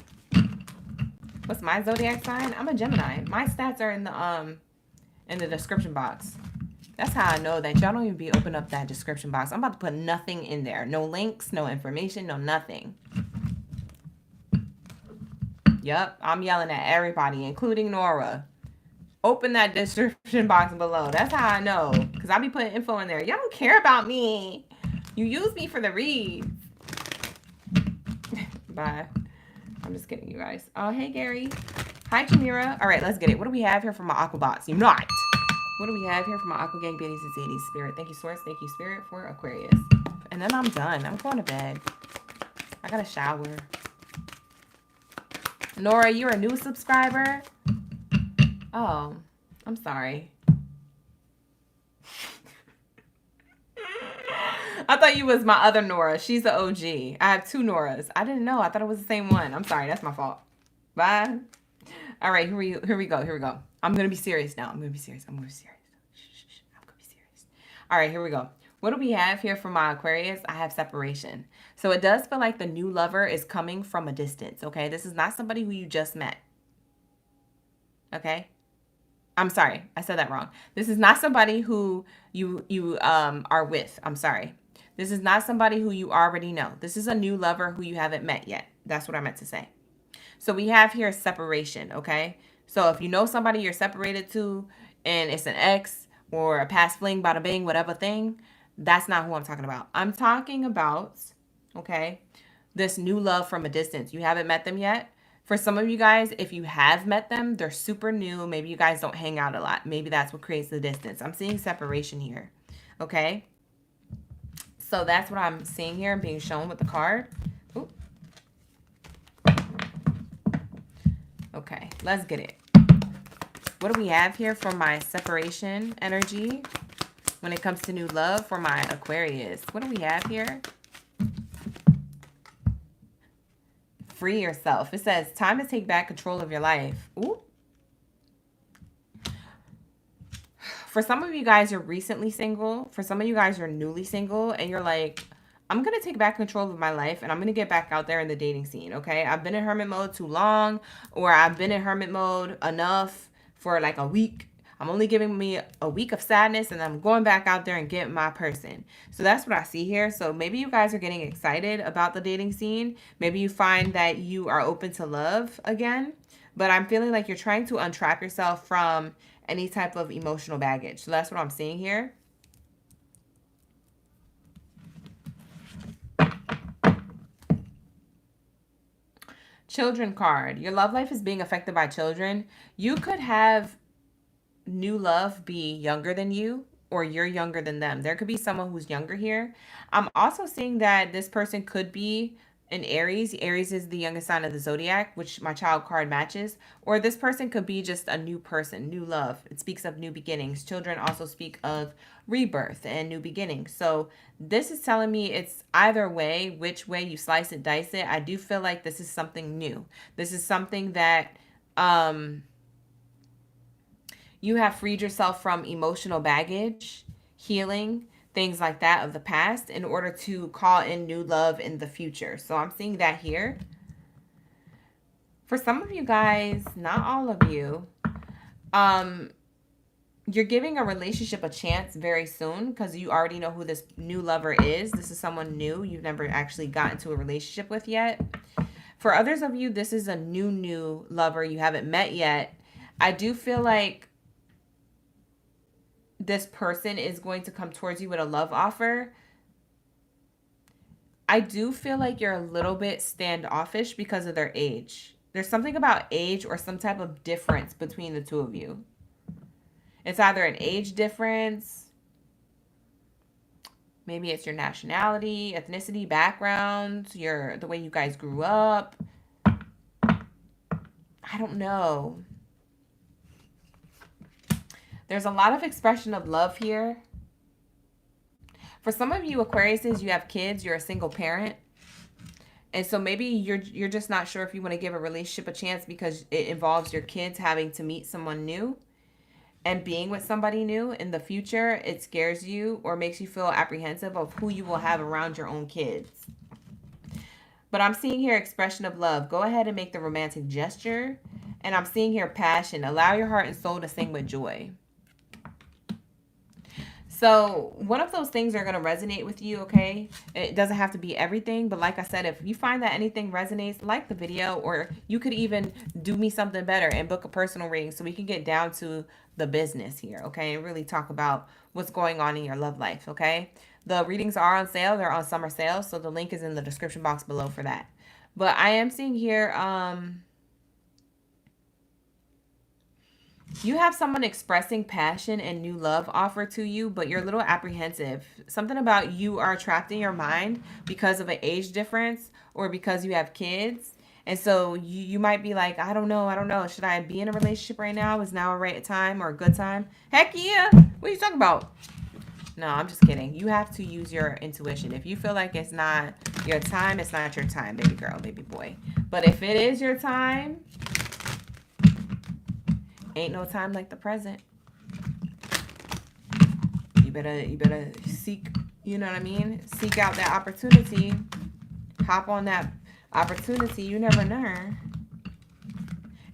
What's my zodiac sign? I'm a Gemini. My stats are in the description box. That's how I know that y'all don't even be opening up that description box. I'm about to put nothing in there. No links, no information, no nothing. Yep, I'm yelling at everybody, including Nora. Open that description box below. That's how I know. Because I be putting info in there. Y'all don't care about me. You use me for the read. Bye. I'm just kidding, you guys. Oh, hey, Gary. Hi, Jamira. All right, let's get it. What do we have here from my Aquabots? You not. What do we have here from my Aqua Gang Baddies and Zadies? Spirit. Thank you, Source. Thank you, Spirit, for Aquarius. And then I'm done. I'm going to bed. I got to shower. Nora, you're a new subscriber? Oh, I'm sorry. I thought you was my other Nora. She's the OG. I have two Noras. I didn't know. I thought it was the same one. I'm sorry. That's my fault. Bye. All right, here we go. Here we go. I'm going to be serious now. I'm going to be serious. I'm going to be serious. Shh. I'm going to be serious. All right, here we go. What do we have here for my Aquarius? I have separation. So it does feel like the new lover is coming from a distance, okay? This is not somebody who you just met. Okay? I'm sorry. I said that wrong. This is not somebody who you are with. I'm sorry. This is not somebody who you already know. This is a new lover who you haven't met yet. That's what I meant to say. So we have here separation, okay? So if you know somebody you're separated to and it's an ex or a past fling, bada bing, whatever thing, that's not who I'm talking about. I'm talking about, okay, this new love from a distance. You haven't met them yet. For some of you guys, if you have met them, they're super new. Maybe you guys don't hang out a lot. Maybe that's what creates the distance. I'm seeing separation here, okay? So that's what I'm seeing here and being shown with the card. Ooh. Okay, let's get it. What do we have here for my separation energy when it comes to new love for my Aquarius? What do we have here? Free yourself. It says, time to take back control of your life. Ooh. For some of you guys, you're recently single. For some of you guys, you're newly single. And you're like, I'm going to take back control of my life. And I'm going to get back out there in the dating scene. Okay. I've been in hermit mode too long. Or I've been in hermit mode enough for like a week. I'm only giving me a week of sadness. And I'm going back out there and getting my person. So that's what I see here. So maybe you guys are getting excited about the dating scene. Maybe you find that you are open to love again. But I'm feeling like you're trying to untrap yourself from any type of emotional baggage. So that's what I'm seeing here. Children card. Your love life is being affected by children. You could have new love be younger than you, or you're younger than them. There could be someone who's younger here. I'm also seeing that this person could be an Aries. Aries is the youngest sign of the Zodiac, which my child card matches. Or this person could be just a new person, new love. It speaks of new beginnings. Children also speak of rebirth and new beginnings. So this is telling me it's either way, which way you slice it, dice it. I do feel like this is something new. This is something that you have freed yourself from emotional baggage, healing, things like that of the past in order to call in new love in the future. So I'm seeing that here. For some of you guys, not all of you, you're giving a relationship a chance very soon because you already know who this new lover is. This is someone new you've never actually gotten to a relationship with yet. For others of you, this is a new lover you haven't met yet. I do feel like this person is going to come towards you with a love offer. I do feel like you're a little bit standoffish because of their age. There's something about age or some type of difference between the two of you. It's either an age difference, maybe it's your nationality, ethnicity, background, the way you guys grew up. I don't know. There's a lot of expression of love here. For some of you Aquariuses, you have kids, you're a single parent. And so maybe you're just not sure if you want to give a relationship a chance because it involves your kids having to meet someone new and being with somebody new in the future. It scares you or makes you feel apprehensive of who you will have around your own kids. But I'm seeing here expression of love. Go ahead and make the romantic gesture. And I'm seeing here passion. Allow your heart and soul to sing with joy. So one of those things are going to resonate with you, okay? It doesn't have to be everything, but like I said, if you find that anything resonates, like the video, or you could even do me something better and book a personal reading so we can get down to the business here, okay? And really talk about what's going on in your love life, okay? The readings are on sale. They're on summer sale, so the link is in the description box below for that. But I am seeing here, you have someone expressing passion and new love offer to you, but you're a little apprehensive. Something about you are trapped in your mind because of an age difference or because you have kids. And so you might be like, I don't know. Should I be in a relationship right now? Is now a right time or a good time? Heck yeah. What are you talking about? No, I'm just kidding. You have to use your intuition. If you feel like it's not your time, it's not your time, baby girl, baby boy. But if it is your time, ain't no time like the present. You better seek, you know what I mean? Seek out that opportunity. Hop on that opportunity. You never know.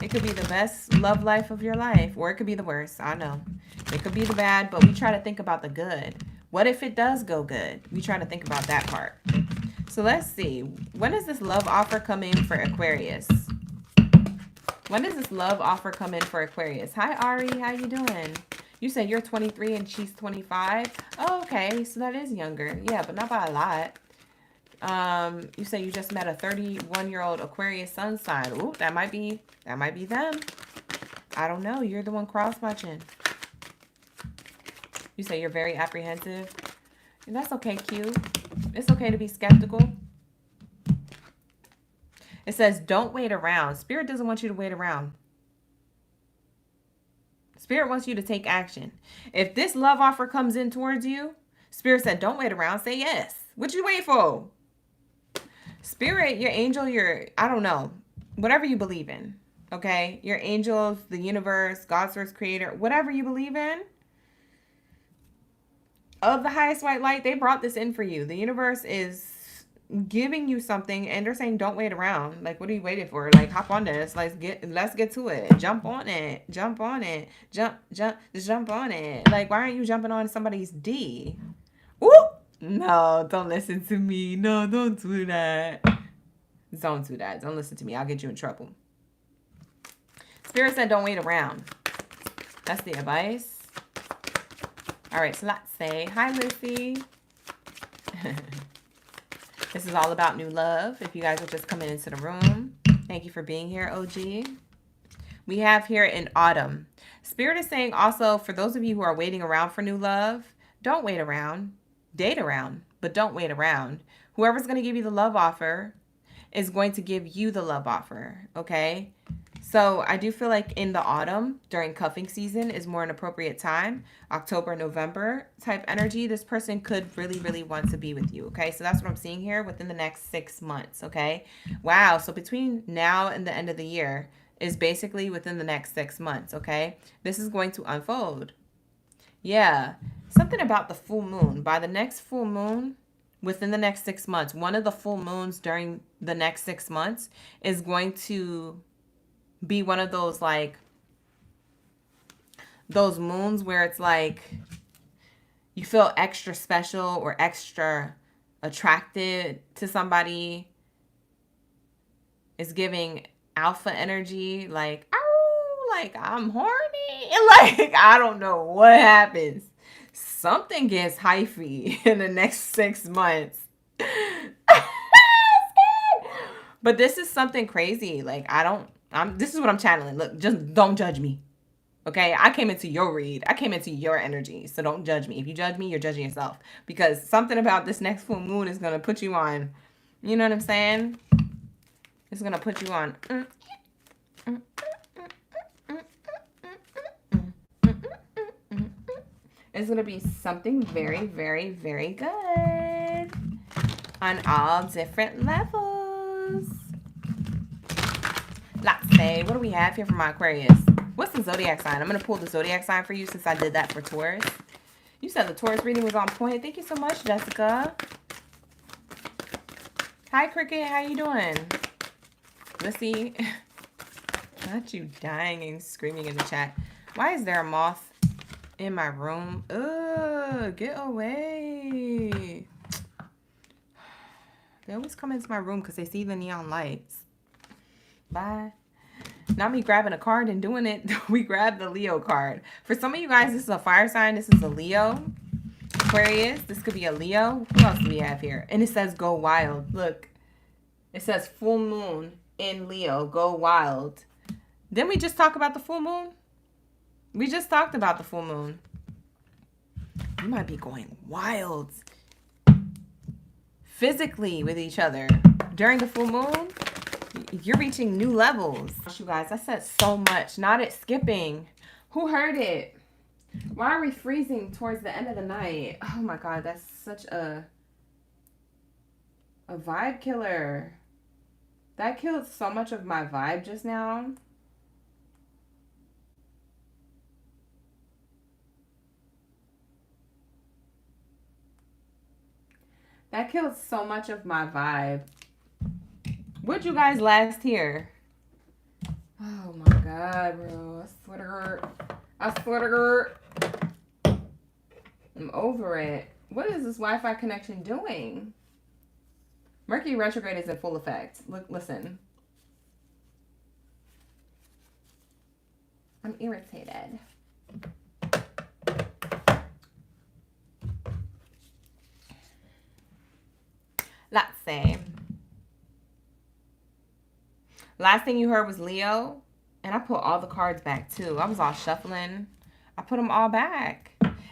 It could be the best love life of your life, or it could be the worst. I know. It could be the bad, but we try to think about the good. What if it does go good? We try to think about that part. So let's see. When does this love offer come in for Aquarius? When does this love offer come in for Aquarius? Hi, Ari. How you doing? You said you're 23 and she's 25. Oh, okay. So that is younger. Yeah, but not by a lot. You say you just met a 31-year-old Aquarius sun sign. Ooh, that might be them. I don't know. You're the one cross-matching. You say you're very apprehensive. And that's okay, Q. It's okay to be skeptical. It says, don't wait around. Spirit doesn't want you to wait around. Spirit wants you to take action. If this love offer comes in towards you, Spirit said, don't wait around. Say yes. What you wait for? Spirit, your angel, I don't know. Whatever you believe in. Okay? Your angels, the universe, God, source, creator, whatever you believe in. Of the highest white light, they brought this in for you. The universe is giving you something, and they're saying don't wait around. Like, what are you waiting for? Like, hop on this. Let's get to it. Jump on it. Jump on it. Just jump on it. Like, why aren't you jumping on somebody's D? Ooh! No, don't listen to me. No, don't do that. Don't do that. Don't listen to me. I'll get you in trouble. Spirit said don't wait around. That's the advice. All right, so let's say, hi, Lucy. This is all about new love. If you guys are just coming into the room, thank you for being here, OG. We have here in autumn. Spirit is saying also, for those of you who are waiting around for new love, don't wait around. Date around, but don't wait around. Whoever's going to give you the love offer is going to give you the love offer, okay? So I do feel like in the autumn, during cuffing season, is more an appropriate time. October, November type energy. This person could really, really want to be with you, okay? So that's what I'm seeing here within the next 6 months, okay? Wow, so between now and the end of the year is basically within the next 6 months, okay? This is going to unfold. Yeah, something about the full moon. By the next full moon, within the next 6 months, one of the full moons during the next 6 months is going to be one of those, like, those moons where it's like you feel extra special or extra attracted to somebody. It's giving alpha energy, like, oh, like I'm horny. Like, I don't know what happens. Something gets hyphy in the next 6 months. But this is something crazy. Like, this is what I'm channeling. Look, just don't judge me. Okay? I came into your read. I came into your energy. So don't judge me. If you judge me, you're judging yourself. Because something about this next full moon is going to put you on, you know what I'm saying? It's going to put you on. It's going to be something very, very, very good on all different levels. Let's say, what do we have here for my Aquarius? What's the zodiac sign? I'm going to pull the zodiac sign for you since I did that for Taurus. You said the Taurus reading was on point. Thank you so much, Jessica. Hi, Cricket. How you doing? Let's see. Not you dying and screaming in the chat. Why is there a moth in my room. Ugh, get away. They always come into my room because they see the neon lights. Bye. Not me grabbing a card and doing it. We grab the Leo card. For some of you guys, this is a fire sign. This is a Leo. Aquarius. This could be a Leo. Who else do we have here? And it says go wild. Look. It says full moon in Leo. Go wild. Didn't we just talk about the full moon? We just talked about the full moon. You might be going wild physically with each other during the full moon. You're reaching new levels. You guys, I said so much. Not it skipping. Who heard it? Why are we freezing towards the end of the night? Oh my God, that's such a vibe killer. That killed so much of my vibe just now. That killed so much of my vibe. Where'd you guys last hear? Oh my God, bro. I swear to God. I swear to God. I'm over it. What is this Wi-Fi connection doing? Mercury retrograde is in full effect. Look, listen. I'm irritated. Let's see. Last thing you heard was Leo. And I put all the cards back too. I was all shuffling. I put them all back.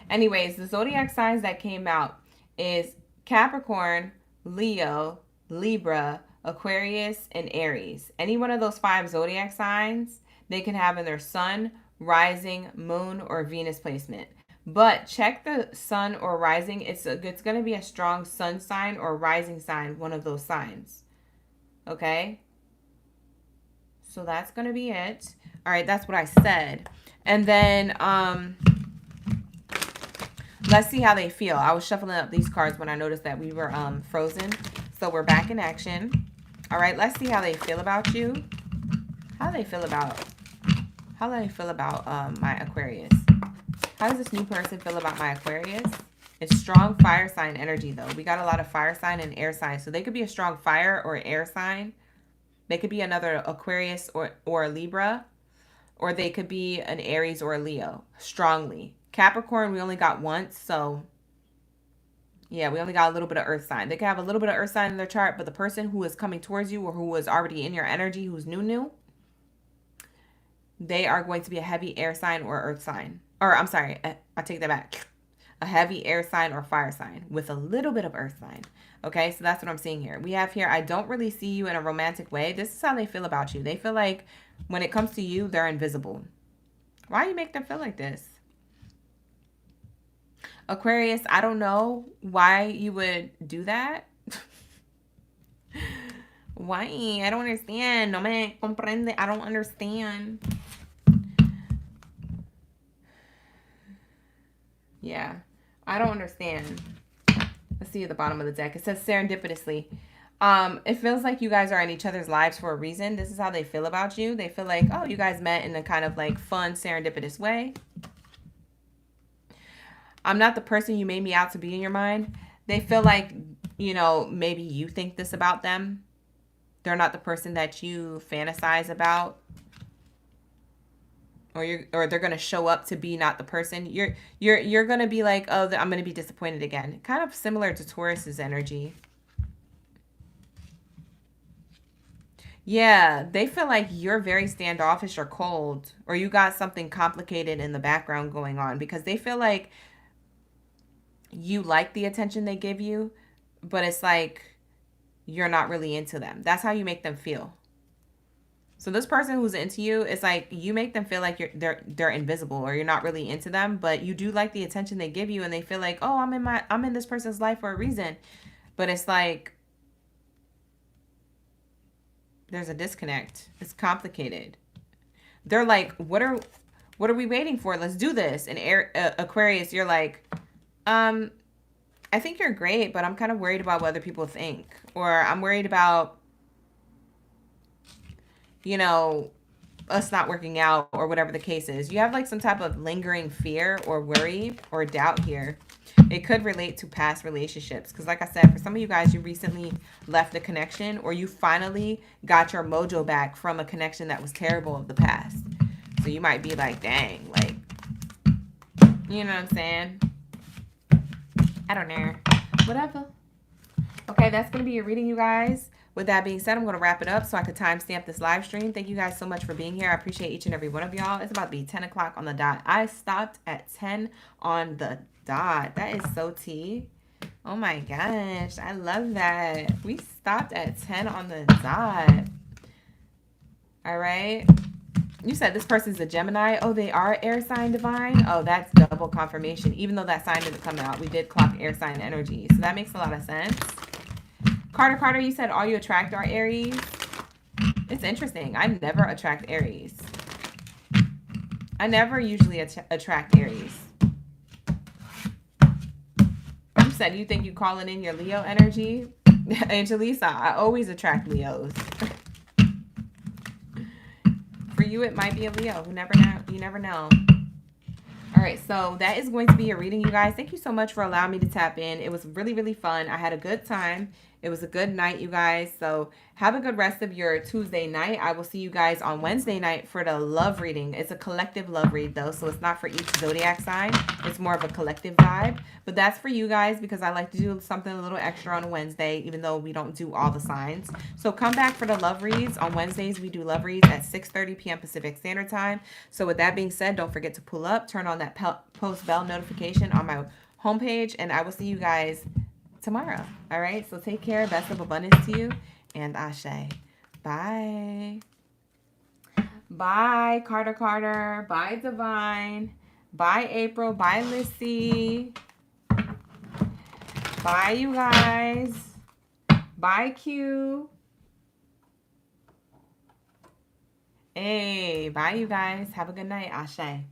Anyways, the zodiac signs that came out is Capricorn, Leo, Libra, Aquarius, and Aries. Any one of those 5 zodiac signs they can have in their sun, rising, moon, or Venus placement. But check the sun or rising. It's going to be a strong sun sign or rising sign, one of those signs. Okay? So that's going to be it. All right, that's what I said. And then let's see how they feel. I was shuffling up these cards when I noticed that we were frozen. So we're back in action. All right, let's see how they feel about you. How do they feel about my Aquarius? How does this new person feel about my Aquarius? It's strong fire sign energy, though. We got a lot of fire sign and air sign. So they could be a strong fire or air sign. They could be another Aquarius or a Libra. Or they could be an Aries or a Leo. Strongly. Capricorn, we only got once. So, yeah, we only got a little bit of earth sign. They could have a little bit of earth sign in their chart. But the person who is coming towards you or who is already in your energy, who's new, they are going to be a heavy air sign or earth sign. Or, I'm sorry, I take that back. A heavy air sign or fire sign with a little bit of earth sign. Okay, so that's what I'm seeing here. We have here, I don't really see you in a romantic way. This is how they feel about you. They feel like when it comes to you, they're invisible. Why do you make them feel like this? Aquarius, I don't know why you would do that. Why? I don't understand. No me comprende. I don't understand. Yeah, I don't understand. Let's see at the bottom of the deck. It says serendipitously. It feels like you guys are in each other's lives for a reason. This is how they feel about you. They feel like, oh, you guys met in a kind of like fun, serendipitous way. I'm not the person you made me out to be in your mind. They feel like, you know, maybe you think this about them. They're not the person that you fantasize about. Or they're going to show up to be not the person. You're going to be like, oh, I'm going to be disappointed again. Kind of similar to Taurus's energy. Yeah, they feel like you're very standoffish or cold. Or you got something complicated in the background going on. Because they feel like you like the attention they give you. But it's like you're not really into them. That's how you make them feel. So this person who's into you, it's like you make them feel like they're invisible or you're not really into them, but you do like the attention they give you and they feel like, oh, I'm in this person's life for a reason. But it's like there's a disconnect. It's complicated. They're like, what are we waiting for? Let's do this. And Aquarius, you're like, I think you're great, but I'm kind of worried about what other people think. Or I'm worried about, you know, us not working out or whatever the case is. You have like some type of lingering fear or worry or doubt here. It could relate to past relationships because like I said, for some of you guys, you recently left a connection or you finally got your mojo back from a connection that was terrible of the past. So you might be like, dang, like, you know what I'm saying? I don't know. Whatever. Okay, that's going to be your reading, you guys. With that being said, I'm going to wrap it up so I could timestamp this live stream. Thank you guys so much for being here. I appreciate each and every one of y'all. It's about to be 10 o'clock on the dot. I stopped at 10 on the dot. That is so tea. Oh my gosh. I love that. We stopped at 10 on the dot. All right. You said this person's a Gemini. Oh, they are air sign divine. Oh, that's double confirmation. Even though that sign didn't come out, we did clock air sign energy. So that makes a lot of sense. Carter, you said all you attract are Aries. It's interesting. I never attract Aries. I never usually attract Aries. You said you think you calling in your Leo energy. Angelisa, I always attract Leos. For you, it might be a Leo. You never know. You never know. All right, so that is going to be your reading, you guys. Thank you so much for allowing me to tap in. It was really, really fun. I had a good time. It was a good night, you guys. So have a good rest of your Tuesday night. I will see you guys on Wednesday night for the love reading. It's a collective love read, though, so it's not for each zodiac sign. It's more of a collective vibe. But that's for you guys because I like to do something a little extra on a Wednesday, even though we don't do all the signs. So come back for the love reads. On Wednesdays, we do love reads at 6:30 p.m. Pacific Standard Time. So with that being said, don't forget to pull up, turn on that post bell notification on my homepage, and I will see you guys tomorrow. All right, so take care. Best of abundance to you, and Ashe. Bye. Bye, Carter. Bye, Divine. Bye, April. Bye, Lissy. Bye, you guys. Bye, Q. Hey, bye, you guys. Have a good night. Ashe.